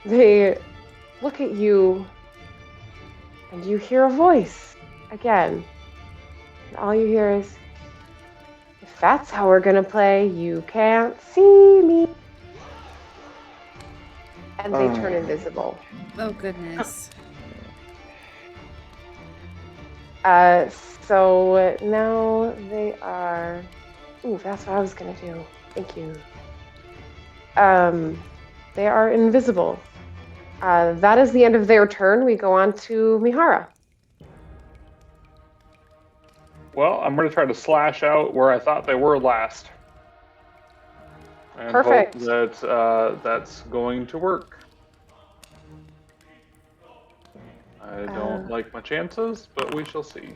they look at you, and you hear a voice again. And all you hear is, "If that's how we're gonna play, you can't see me." And they turn invisible.
Oh, goodness.
So now they are. Ooh, that's what I was gonna do. Thank you. They are invisible. That is the end of their turn. We go on to Mihara.
Well, I'm going to try to slash out where I thought they were last. And
Perfect.
hope that that's going to work. I don't like my chances, but we shall see.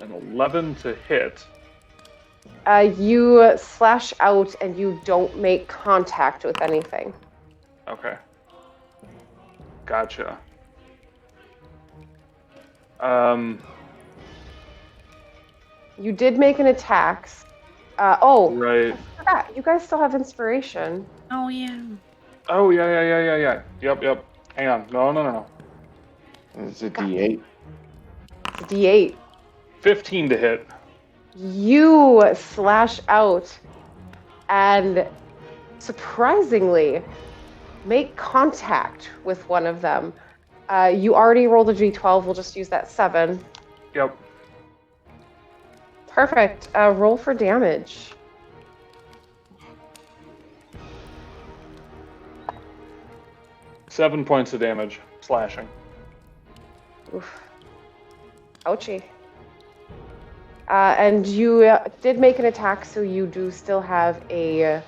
An 11 to hit.
You slash out and you don't make contact with anything.
Okay. Gotcha.
You did make an attack. Right. I forgot. You guys still have inspiration.
Oh, yeah.
Oh, yeah. Yep. Hang on. No.
It's a D8.
It's a D8.
15 to hit.
You slash out and surprisingly make contact with one of them. You already rolled a D12. We'll just use that 7.
Yep.
Perfect. Roll for damage.
Seven points of damage. Slashing.
Oof. Ouchie. And you did make an attack, so you do still have a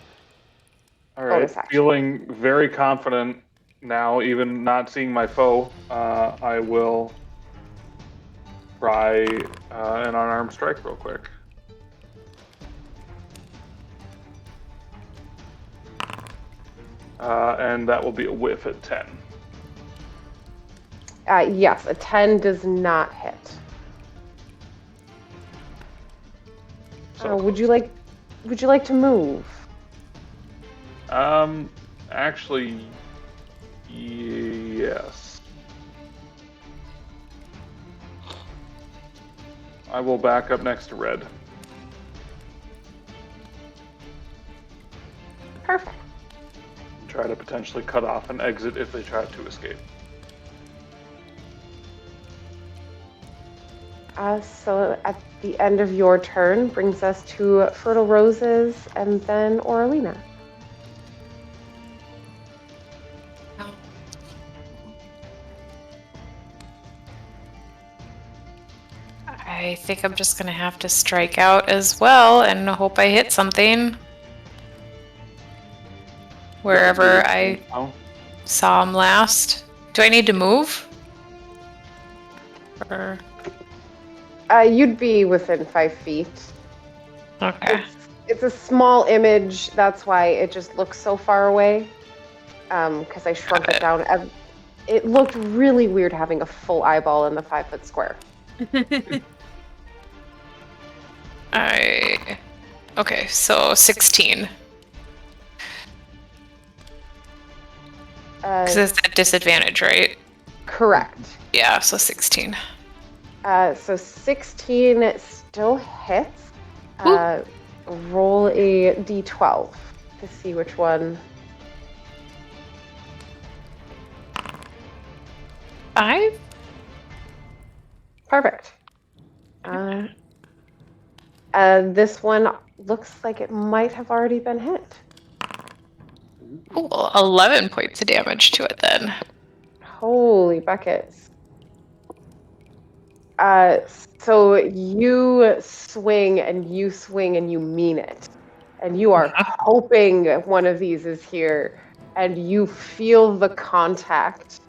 bonus action.
Feeling very confident now, even not seeing my foe, I will try an unarmed strike real quick. And that will be a whiff at 10.
Yes, a 10 does not hit.
So
would you like to move?
Actually, yes. I will back up next to Red.
Perfect.
Try to potentially cut off an exit if they try to escape.
So at the end of your turn brings us to Fertile Roses and then Oralina.
I think I'm just gonna have to strike out as well and hope I hit something. Wherever I saw him last. Do I need to move? Or...
You'd be within 5 feet.
Okay.
It's a small image, that's why it just looks so far away. Because I shrunk it down. It looked really weird having a full eyeball in the 5-foot square.
Okay, so 16. Because it's at disadvantage, right?
Correct.
Yeah, so 16.
So 16 still hits. Roll a d12 to see which one.
5?
Perfect. This one looks like it might have already been hit.
Cool. 11 points of damage to it then.
Holy buckets. So you swing and you mean it. And you are hoping one of these is here. And you feel the contact.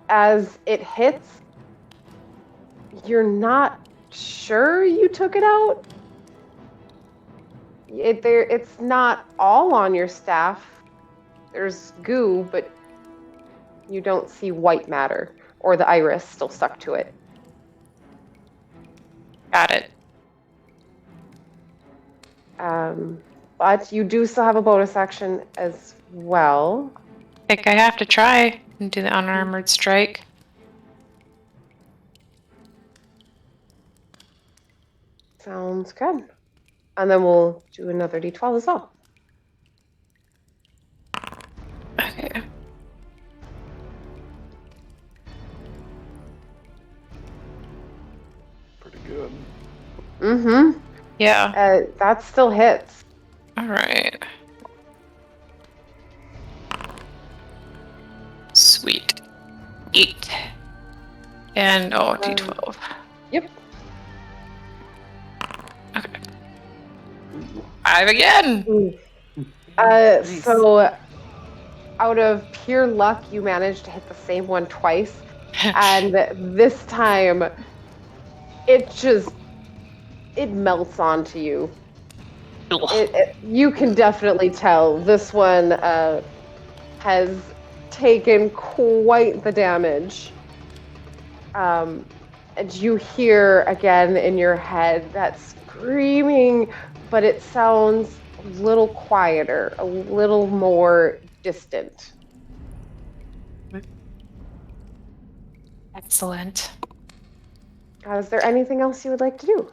As it hits, you're not sure you took it out. It's not all on your staff. There's goo, but you don't see white matter or the iris still stuck to it.
Got it.
But you do still have a bonus action as well.
I think I have to try and do the unarmored strike.
Sounds good. And then we'll do another d12 as well.
Okay.
Pretty good.
Mm-hmm.
Yeah.
That still hits.
All right. Sweet. 8. And, d12.
Yep.
Okay. 5 again!
So, out of pure luck, you managed to hit the same one twice. And this time, it melts onto you. You can definitely tell this one has taken quite the damage. And you hear again in your head that screaming, but it sounds a little quieter, a little more distant.
Excellent.
Is there anything else you would like to do?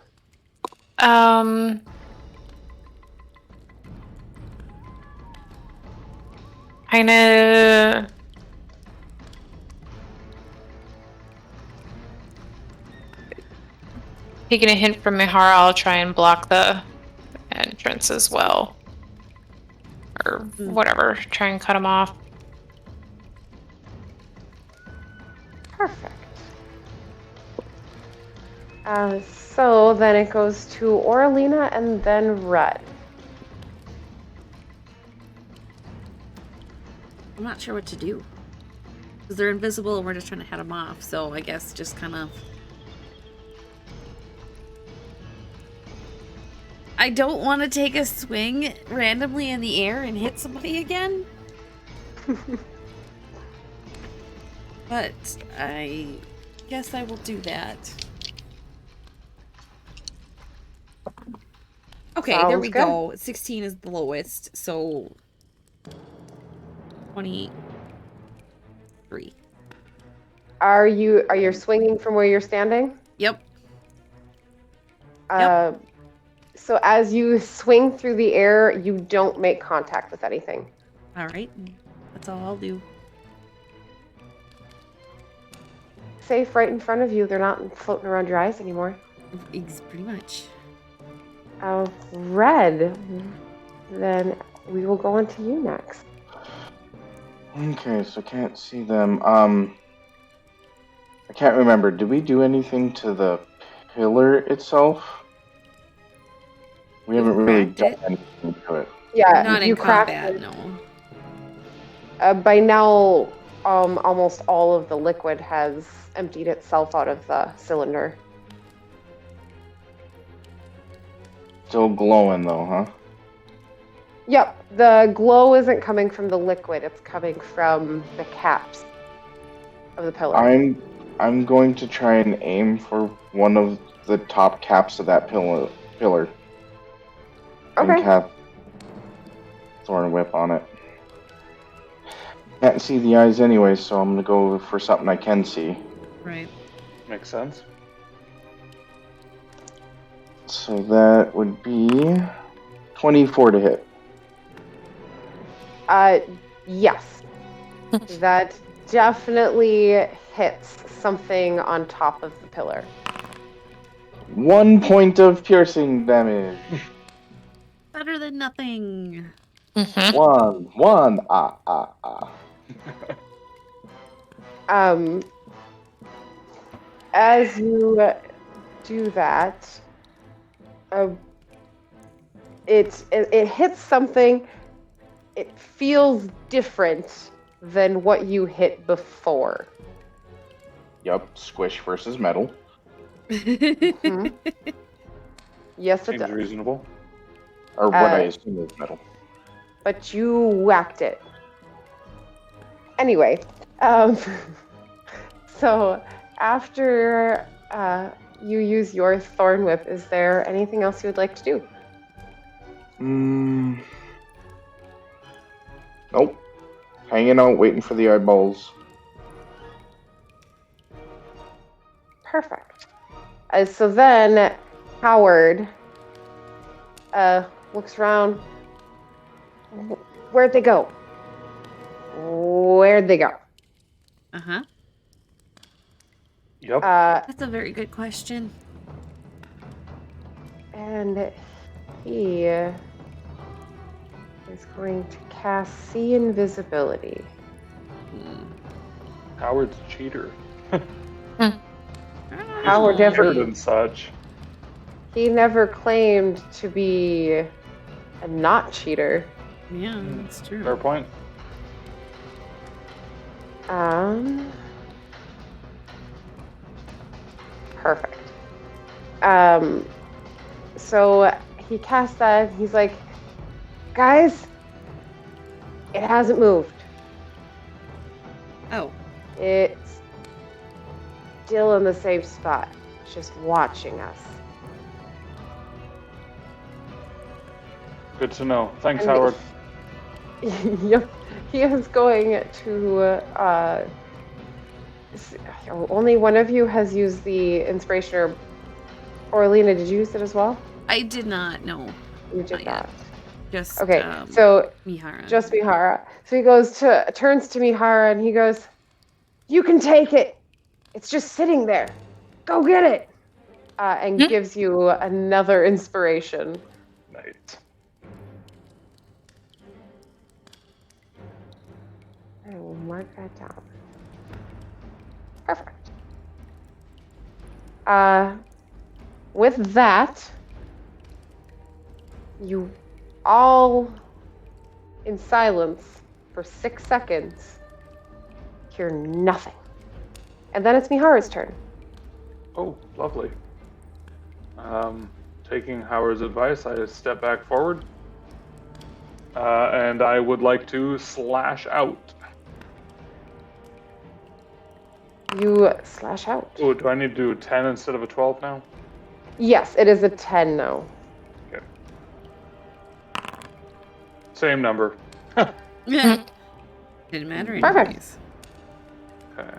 Kinda taking a hint from Mihara, I'll try and block the entrance as well. Or whatever, try and cut him off.
Perfect. So then it goes to Oralina and then Red.
I'm not sure what to do. Because they're invisible and we're just trying to head them off. So I guess just kind of... I don't want to take a swing randomly in the air and hit somebody again. But I guess I will do that. Okay, there
Sounds
we
good.
go. 16 is the lowest, so 23.
Are you swinging from where you're standing?
Yep.
So as you swing through the air, you don't make contact with anything.
All right. That's all I'll do.
Safe right in front of you. They're not floating around your eyes anymore.
Pretty much.
Red. Then we will go on to you next.
Okay, so can't see them. I can't remember. Did we do anything to the pillar itself? We haven't really done anything to it.
Yeah,
Not
you
in
cracked
combat,
it.
no.
By now, almost all of the liquid has emptied itself out of the cylinder.
Still glowing though, huh?
Yep, the glow isn't coming from the liquid, it's coming from the caps of the pillar.
I'm going to try and aim for one of the top caps of that pillar.
Okay.
And cast Thorn Whip on it. Can't see the eyes anyway, so I'm gonna go for something I can see.
Right.
Makes sense.
So that would be 24 to hit.
Yes. That definitely hits something on top of the pillar.
1 point of piercing damage.
Better than nothing.
Mm-hmm.
One.
As you do that, it hits something. It feels different than what you hit before.
Yup, squish versus metal.
Mm-hmm. Yes, it
Seems
does.
reasonable.
Or what I assume is metal.
But you whacked it. Anyway, so after you use your Thorn Whip, is there anything else you would like to do?
Nope. Hanging out, waiting for the eyeballs.
Perfect. So then Howard looks around. Where'd they go? Where'd they go?
Uh-huh.
Yep.
That's a very good question.
And he is going to cast See Invisibility.
Howard's a cheater.
Howard
Weird
never,
and such.
he never claimed to be a not cheater.
Yeah, that's true.
Fair point.
Perfect. So he casts that. He's like, guys, it hasn't moved.
Oh.
It's still in the same spot, just watching us.
Good to know. Thanks,
And
Howard.
Yep, he is going to. Only one of you has used the inspiration, or Alina, did you use it as well?
I did not, no.
You did
Not yet.
not.
Just,
Okay, so
Mihara.
just Mihara. So he turns to Mihara and he goes, "You can take it. It's just sitting there. Go get it." And gives you another inspiration.
Nice.
I will mark that down. Perfect. With that, you all, in silence for 6 seconds, hear nothing. And then it's Mihara's turn.
Oh, lovely. Taking Howard's advice, I step back forward. And I would like to slash out.
You slash out.
Oh, do I need to do a 10 instead of a 12 now?
Yes, it is a 10 now.
Okay. Same number.
Yeah. Didn't matter
Perfect.
anyways.
Okay.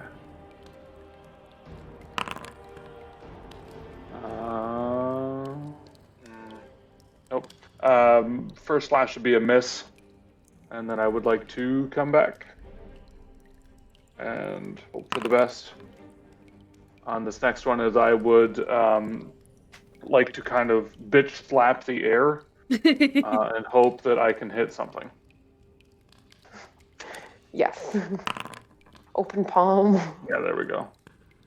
Nope. First slash should be a miss. And then I would like to come back. And hope for the best. On this next one is I would like to kind of bitch slap the air and hope that I can hit something.
Yes. Open palm.
Yeah, there we go.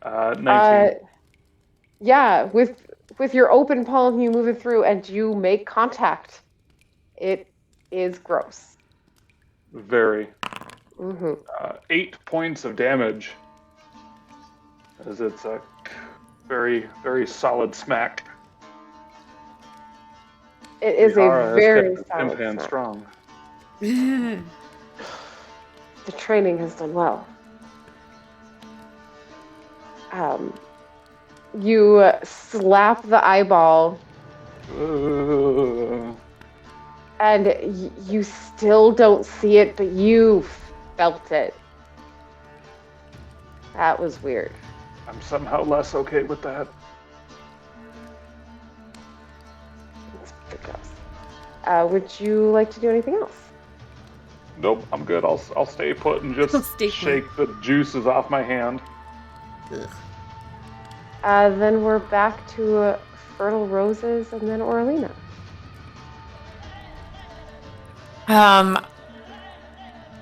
19.
Yeah, with your open palm, you move it through and you make contact. It is gross.
Very.
Mm-hmm.
8 points of damage. As it's a very, very solid smack.
It is
Mihara
a very
has kept the
solid
tympan
smack.
strong.
The training has done well. You slap the eyeball, and you still don't see it, but you felt it. That was weird.
I'm somehow less okay with that.
It's pretty gross. Would you like to do anything else?
Nope, I'm good. I'll stay put and just
Stay put.
shake the juices off my hand.
Ugh.
Then we're back to Fertile Roses and then Orlina.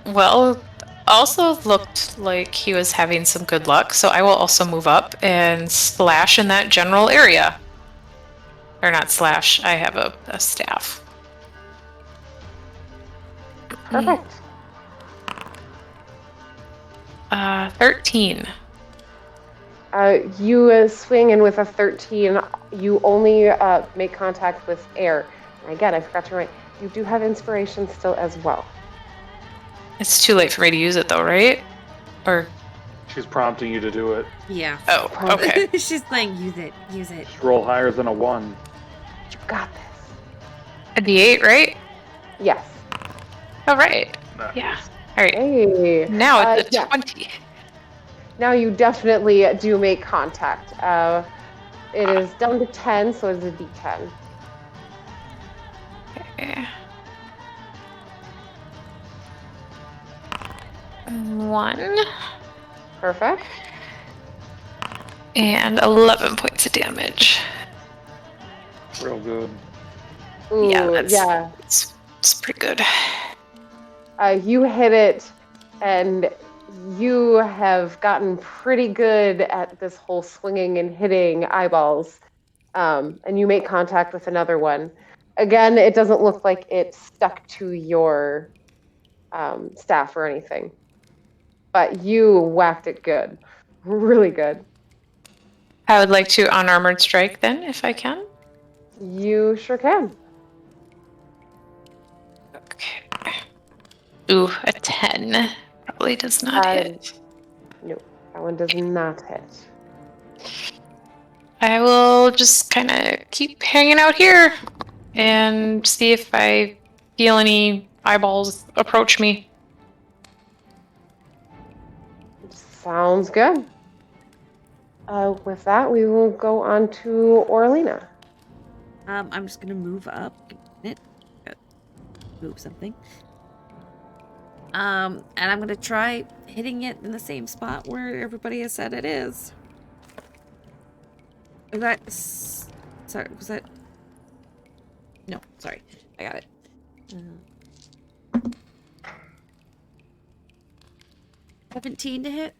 Well, also looked like he was having some good luck, so I will also move up and slash in that general area. Or not slash, I have a staff.
Perfect.
13.
You swing, and with a 13, you only make contact with air. And again, I forgot to write, you do have inspiration still as well.
It's too late for me to use it though, right? Or
She's prompting you to do it.
Yeah.
oh, okay.
She's like, use it.
Just roll higher than a 1.
You got this.
A D8, right?
Yes.
All right.
Nice.
Yeah. All right.
Hey.
Now it's a
yeah.
20.
Now you definitely do make contact. It is down to 10, so it's a D10.
Okay. 1
Perfect.
and 11 points of damage.
Real good.
Ooh,
Yeah, it's pretty good.
You hit it, and you have gotten pretty good at this whole swinging and hitting eyeballs. And you make contact with another one. Again, it doesn't look like it stuck to your staff or anything. But you whacked it good. Really good.
I would like to unarmored strike then, if I can.
You sure can.
Okay. Ooh, a 10. Probably does not hit.
No, that one does not hit.
I will just kind of keep hanging out here and see if I feel any eyeballs approach me.
Sounds good. With that, we will go on to Orlina.
I'm just gonna move up. Move something. And I'm gonna try hitting it in the same spot where everybody has said it is. Is that... Sorry, was that... No, sorry. I got it. 17 to hit.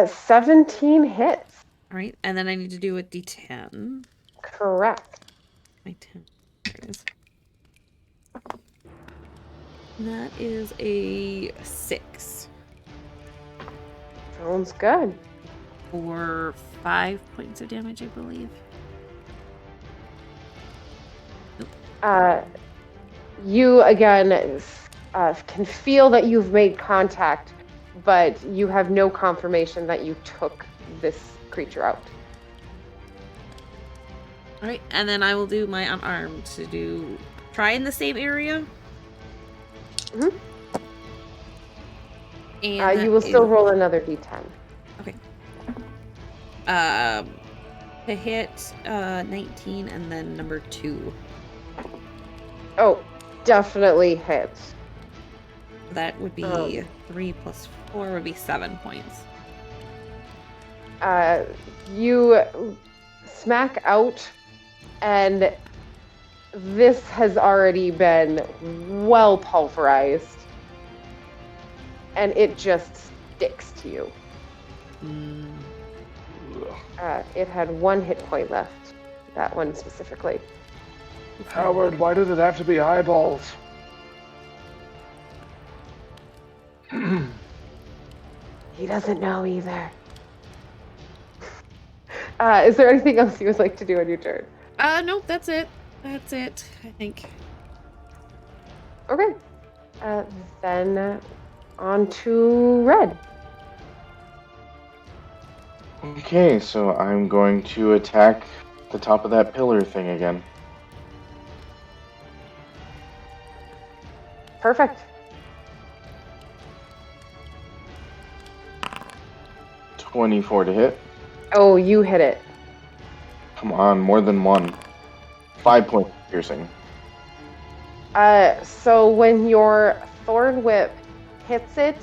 17 hits.
Alright, and then I need to do a d10.
Correct.
My 10. There it is. That is a 6.
Sounds good.
For 5 points of damage, I believe.
You again can feel that you've made contact, but you have no confirmation that you took this creature out.
Alright, and then I will do my unarmed to do... Try in the same area.
Mm-hmm.
And
you will still roll another d10.
Okay. To hit 19 and then number 2.
Oh, definitely hits.
That would be 3 plus 4 would be 7 points.
You smack out, and this has already been well pulverized, and it just sticks to you. It had 1 hit point left, that one specifically.
Howard, why does it have to be eyeballs?
He doesn't know either. Is there anything else you would like to do on your turn?
Nope, that's it. That's it, I think.
Okay. Then on to Red.
Okay, so I'm going to attack the top of that pillar thing again.
Perfect.
$24 to hit.
Oh, you hit it.
Come on, more than 1. 5 points piercing.
So when your Thorn Whip hits it,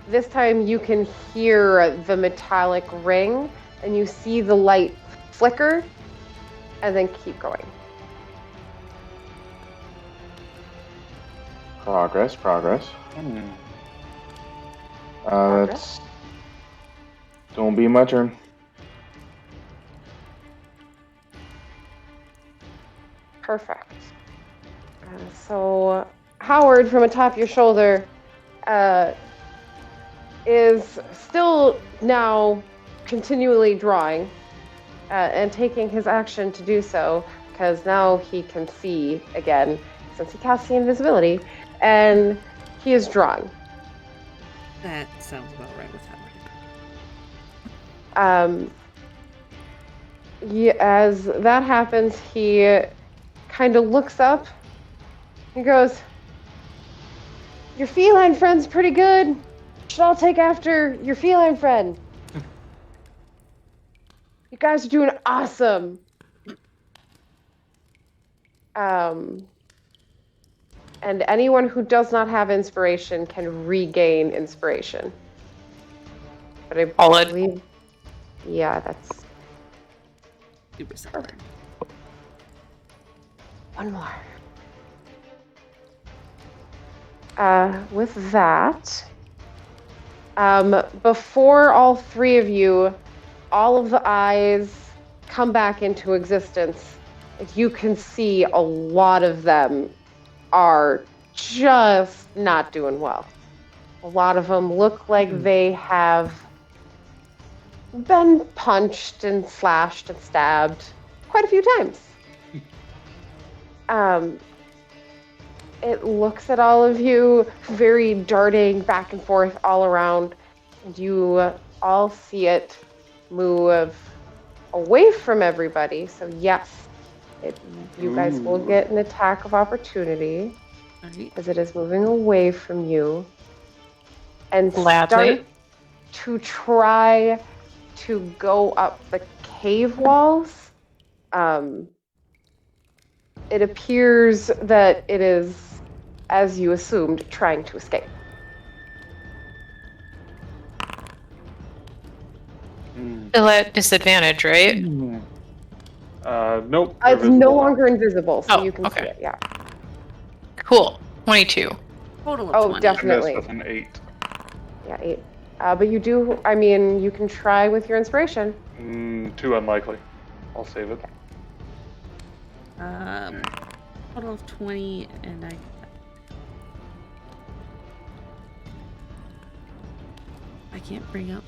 this time you can hear the metallic ring, and you see the light flicker, and then keep going.
Progress. That's gonna be my turn.
Perfect. So Howard, from atop your shoulder, is still now continually drawing and taking his action to do so, because now he can see again, since he casts the invisibility, and he is drawing.
That sounds about right with Howard.
As that happens, he kind of looks up. He goes, "Your feline friend's pretty good. Should all take after your feline friend. You guys are doing awesome." And anyone who does not have inspiration can regain inspiration. But I believe, yeah, that's
Super solid.
one more. With that, before all 3 of you, all of the eyes come back into existence. You can see a lot of them are just not doing well. A lot of them look like they have been punched and slashed and stabbed quite a few times. It looks at all of you, very darting back and forth all around, and you all see it move away from everybody. So yes, you guys will get an attack of opportunity as it is moving away from you, and
Gladly.
start to try to go up the cave walls. It appears that it is, as you assumed, trying to escape.
Still at disadvantage, right?
Nope.
It's no longer invisible, so
Oh,
you can
okay.
see it, yeah.
Cool. 22.
Total of 20.
Definitely.
I missed with an 8.
Yeah, 8. But you do, I mean, you can try with your inspiration.
Too unlikely. I'll save it.
Total of 20, and I can't bring up.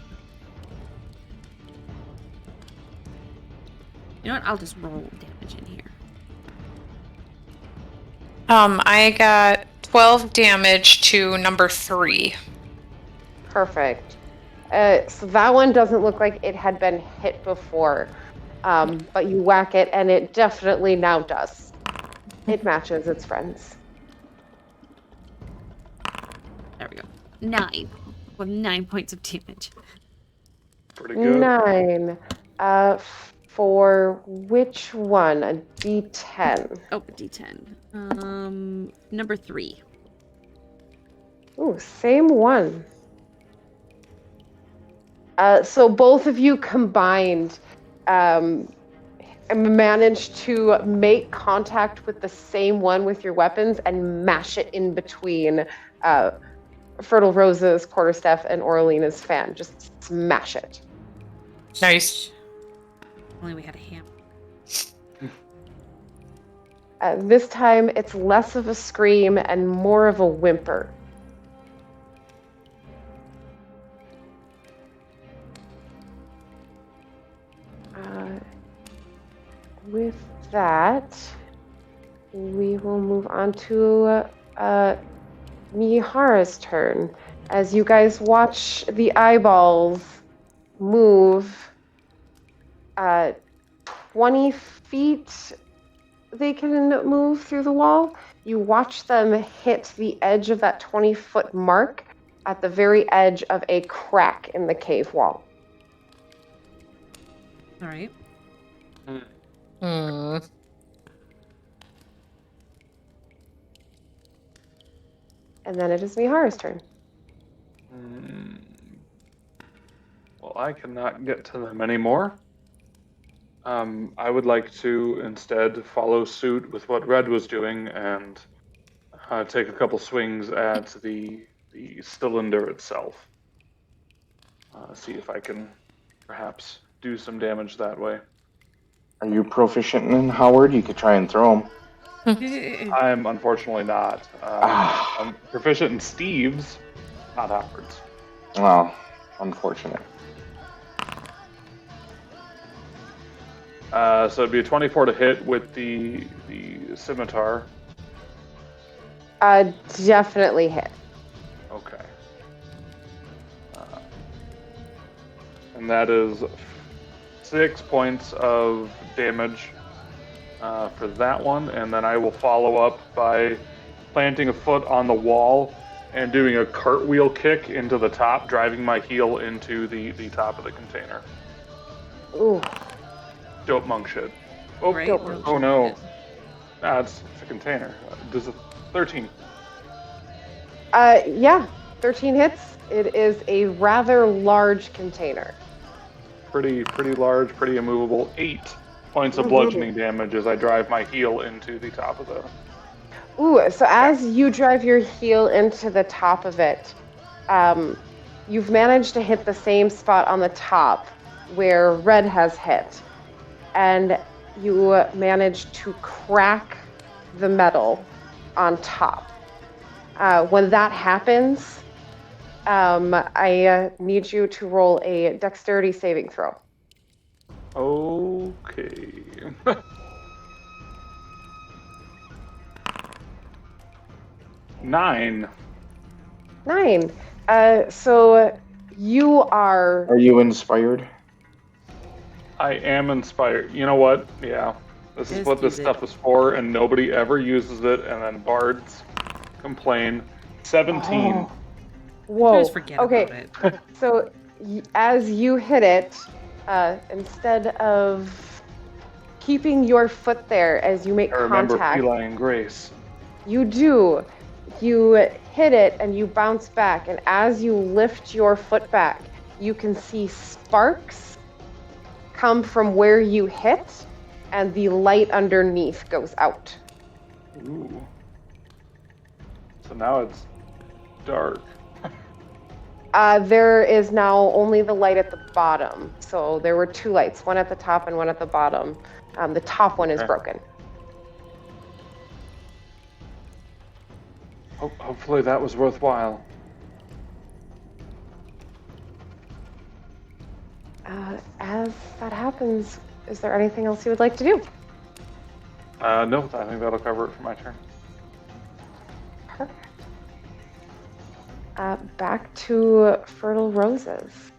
You know what? I'll just roll damage in here.
I got 12 damage to number 3.
Perfect. So that one doesn't look like it had been hit before, but you whack it, and it definitely now does. It matches its friends.
There we go. 9. With 9 points of damage.
Pretty good.
9. For which one? A D10.
Oh, D10. Number 3.
Ooh, same one. So both of you combined managed to make contact with the same one with your weapons and mash it in between Fertile Rose's quarterstaff and Oralina's fan. Just smash it.
Nice.
Only we had a hammer.
This time it's less of a scream and more of a whimper. With that, we will move on to Mihara's turn. As you guys watch the eyeballs move 20 feet, they can move through the wall. You watch them hit the edge of that 20-foot mark at the very edge of a crack in the cave wall.
All right.
And then it is Mihara's turn.
Well, I cannot get to them anymore. I would like to instead follow suit with what Red was doing and take a couple swings at the cylinder itself. See if I can perhaps do some damage that way.
Are you proficient in Howard? You could try and throw him.
I'm unfortunately not. I'm proficient in Steve's, not Howard's.
Well, unfortunate.
So it'd be a 24 to hit with the scimitar.
Definitely hit.
Okay. And that is 6 points of damage for that one, and then I will follow up by planting a foot on the wall and doing a cartwheel kick into the top, driving my heel into the top of the container.
Ooh.
Dope monk shit. Oh,
Right,
oh no. Nah, it's a container. Does it 13?
Yeah, 13 hits. It is a rather large container.
Pretty large, pretty immovable. 8 points of bludgeoning damage as I drive my heel into the top of the...
Ooh, so as you drive your heel into the top of it, you've managed to hit the same spot on the top where Red has hit. And you manage to crack the metal on top. When that happens, I need you to roll a dexterity saving throw.
Okay. 9.
9. So you are.
Are you inspired?
I am inspired. You know what? Yeah. This is
Just
what this
use it.
stuff is for, and nobody ever uses it, and then bards complain. 17.
Oh. Whoa.
Just forget
Okay.
about it.
So as you hit it, instead of keeping your foot there as you make
I remember
contact,
feline grace.
you do. You hit it and you bounce back, and as you lift your foot back, you can see sparks come from where you hit, and the light underneath goes out.
Ooh. So now it's dark.
There is now only the light at the bottom. So there were 2 lights, one at the top and one at the bottom. The top one is
Okay.
broken.
Hopefully that was worthwhile.
As that happens, is there anything else you would like to do?
No, I think that'll cover it for my turn.
Perfect. Back to Fertile Roses.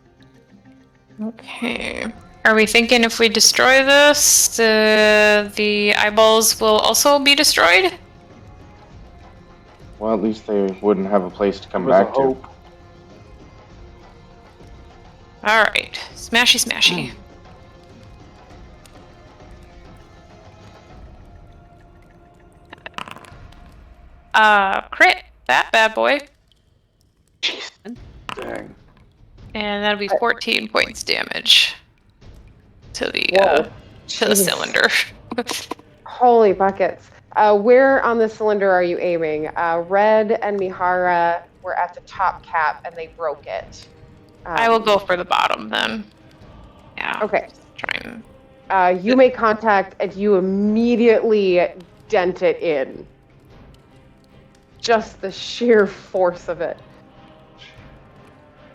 Okay. Are we thinking if we destroy this, the eyeballs will also be destroyed?
Well, at least they wouldn't have a place to come
There was a
back to.
hope.
All right. Smashy, smashy. Crit that bad boy.
Dang.
And that'll be 14 points damage to the
Whoa.
to the
Jeez.
cylinder.
Holy buckets. Where on the cylinder are you aiming? Red and Mihara were at the top cap and they broke it.
I will go for the bottom then. Yeah.
Okay.
Try and
You make contact and you immediately dent it in. Just the sheer force of it.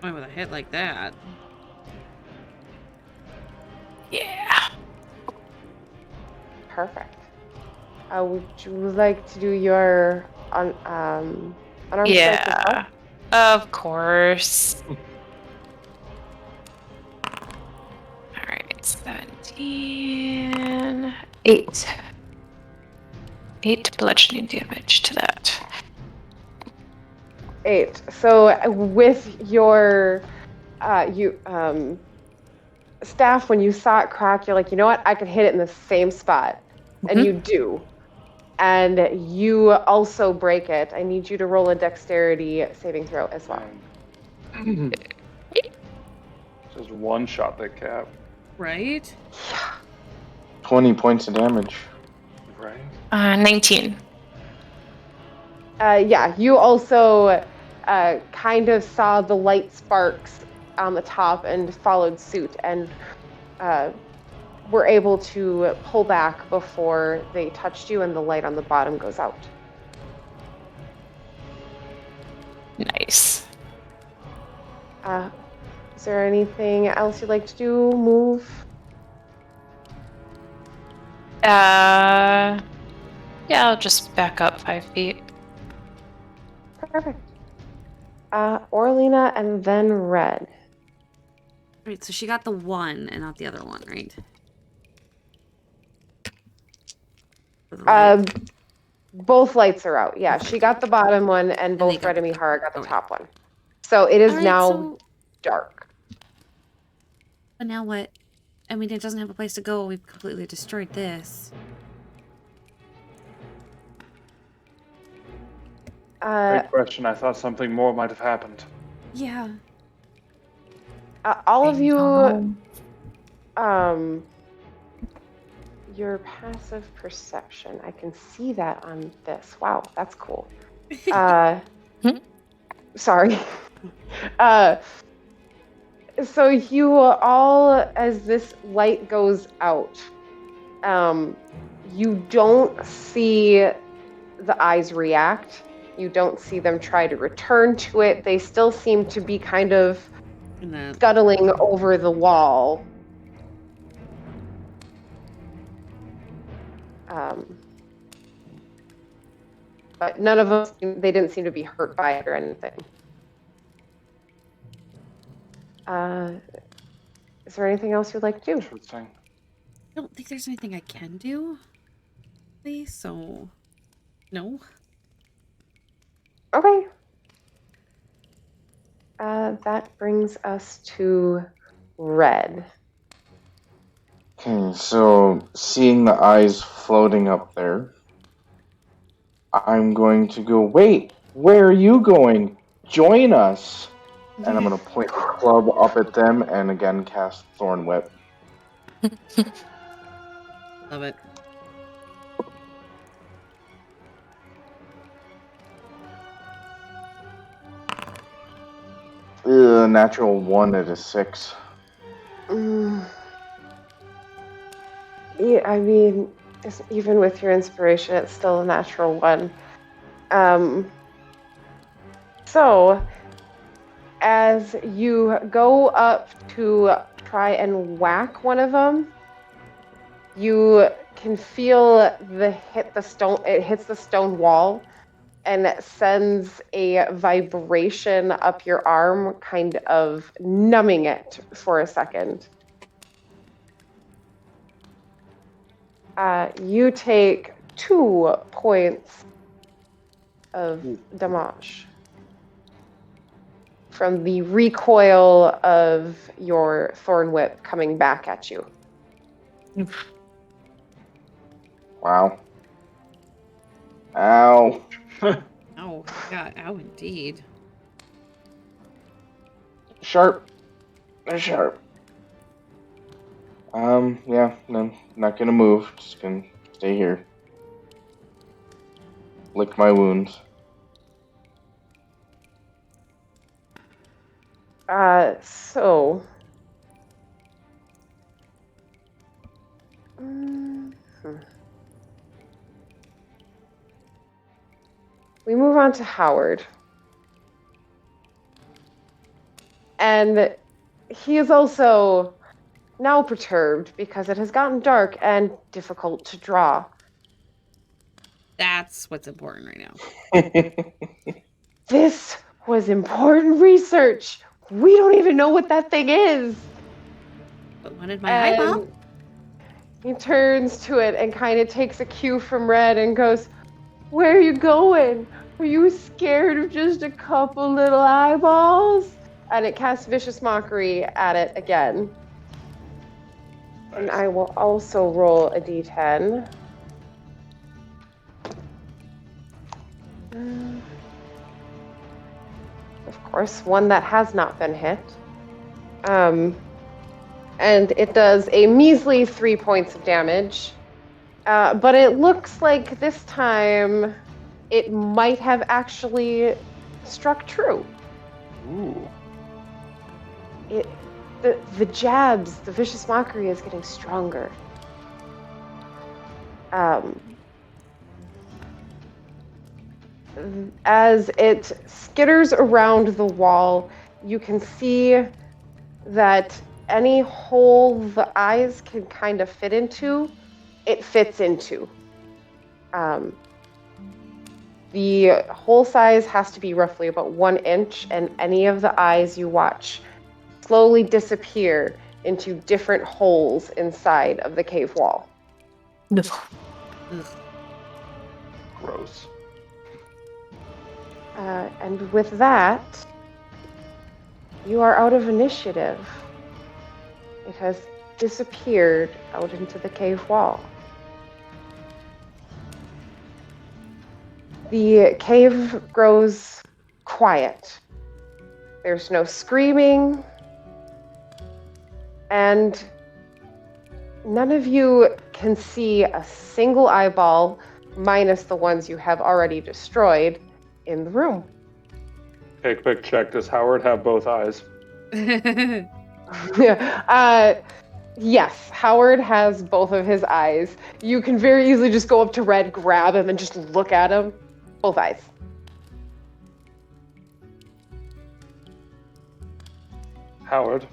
Why with a hit like that?
yeah.
Perfect. Would you like to do your unarmed strike as
Yeah.
well?
Of course. All right. 17. 8. 8 bludgeoning damage to that.
8. So with your staff, when you saw it crack, you're like, you know what? I could hit it in the same spot, and you do, and you also break it. I need you to roll a dexterity saving throw as well.
Just one shot that cap,
Right?
20 points of damage.
right?
19.
Yeah, you also kind of saw the light sparks on the top and followed suit, and were able to pull back before they touched you, and the light on the bottom goes out.
Nice.
Is there anything else you'd like to do? Move?
Yeah, I'll just back up 5 feet.
Perfect. Orlina and then Red.
Right, so she got the one and not the other one, right?
Both lights are out. Yeah, she got the bottom one, and
they
both
got
Red and
the
Mihara got the
okay.
top one. So it is
All right,
now
so-
dark.
But now what? I mean, it doesn't have a place to go. We've completely destroyed this.
Great question. I thought something more might have happened.
Yeah.
All of you, your passive perception. I can see that on this. Wow, that's cool. Sorry. So you all, as this light goes out, you don't see the eyes react. You don't see them try to return to it. They still seem to be kind of scuttling over the wall. But none of them, they didn't seem to be hurt by it or anything. Is there anything else you'd like to do?
Interesting.
I don't think there's anything I can do. Please, so no.
Okay. That brings us to Red.
Okay, so seeing the eyes floating up there, I'm going to go, wait, where are you going? Join us. And I'm going to point the club up at them and again cast Thorn Whip.
Love it.
Natural 1 at a 6.
Yeah, I mean, even with your inspiration, it's still a natural 1. So, as you go up to try and whack one of them, you can feel it hits the stone wall, and it sends a vibration up your arm, kind of numbing it for a second. You take 2 points of damage from the recoil of your Thorn Whip coming back at you.
Wow. Ow.
Oh, yeah, ow, indeed.
Sharp. They're sharp. Yeah, no, not gonna move. Just gonna stay here. Lick my wounds.
So... We move on to Howard. And he is also now perturbed because it has gotten dark and difficult to draw.
That's what's important right now.
This was important research. We don't even know what that thing is.
But wanted my eyeball?
He turns to it and kind of takes a cue from Red and goes, "Where are you going? Are you scared of just a couple little eyeballs?" And it casts Vicious Mockery at it again. And I will also roll a d10. Of course, one that has not been hit. And it does a measly 3 points of damage. But it looks like this time it might have actually struck true.
Ooh.
The jabs, the Vicious Mockery is getting stronger. As it skitters around the wall, you can see that any hole the eyes can kind of fit into, it fits into. The hole size has to be roughly about 1 inch, and any of the eyes you watch slowly disappear into different holes inside of the cave wall.
Gross.
And with that, you are out of initiative. It has disappeared out into the cave wall. The cave grows quiet. There's no screaming. And none of you can see a single eyeball, minus the ones you have already destroyed, in the room.
Pick, check. Does Howard have both eyes?
Yes, Howard has both of his eyes. You can very easily just go up to Red, grab him, and just look at him. Both eyes.
Howard,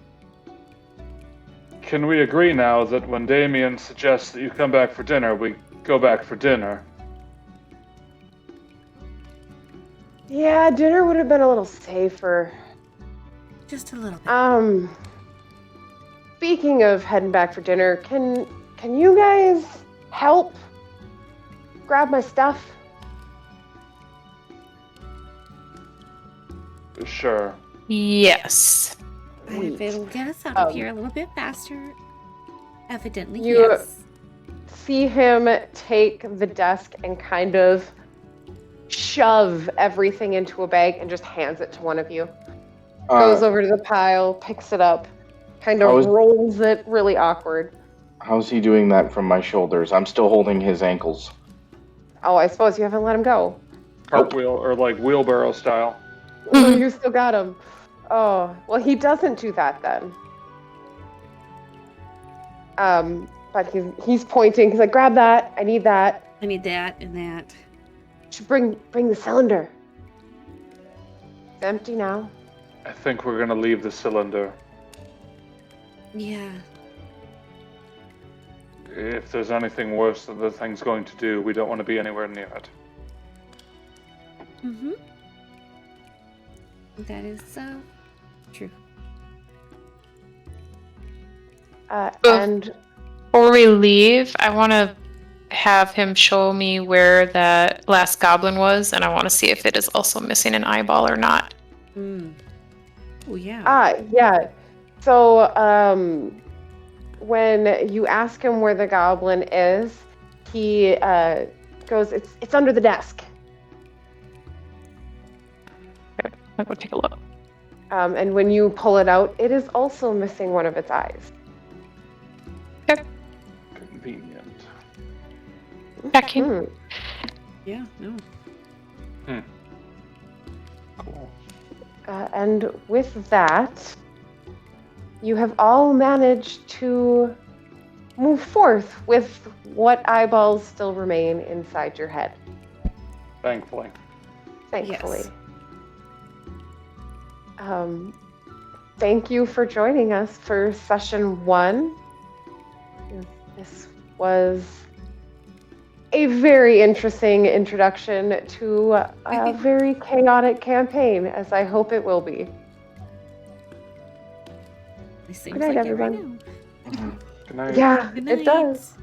can we agree now that when Damien suggests that you come back for dinner, we go back for dinner?
Yeah, dinner would have been a little safer.
Just a little bit.
Speaking of heading back for dinner, can you guys help grab my stuff?
Sure.
Yes.
If it'll get us out of here a little bit faster. Evidently,
You-
yes.
See him take the desk and kind of shove everything into a bag and just hands it to one of you. Goes over to the pile, picks it up, kind of rolls it really awkward.
How's he doing that from my shoulders? I'm still holding his ankles.
Oh, I suppose you haven't let him go.
Cartwheel, or like wheelbarrow style.
Oh, you still got him. Oh, well, he doesn't do that then. But he's pointing. He's like, grab that. I need that.
I need that and that.
Should bring the cylinder. It's empty now.
I think we're gonna leave the cylinder.
Yeah.
If there's anything worse that the thing's going to do, we don't want to be anywhere near it.
Mm-hmm. That is true.
And
Before we leave, I want to have him show me where that last goblin was, and I want to see if it is also missing an eyeball or not.
Oh, yeah.
Yeah. So, when you ask him where the goblin is, he goes, it's under the desk.
I'll go take a look.
And when you pull it out, it is also missing one of its eyes.
Convenient.
Checking.
Hmm.
Yeah, no.
Cool.
And with that, you have all managed to move forth with what eyeballs still remain inside your head.
Thankfully.
Thankfully.
Yes.
Thank you for joining us for session 1. This was a very interesting introduction to a very chaotic campaign, as I hope it will be.
It seems
Good night,
like
everyone.
it right now.
Good night.
Yeah,
Good
it
night.
does.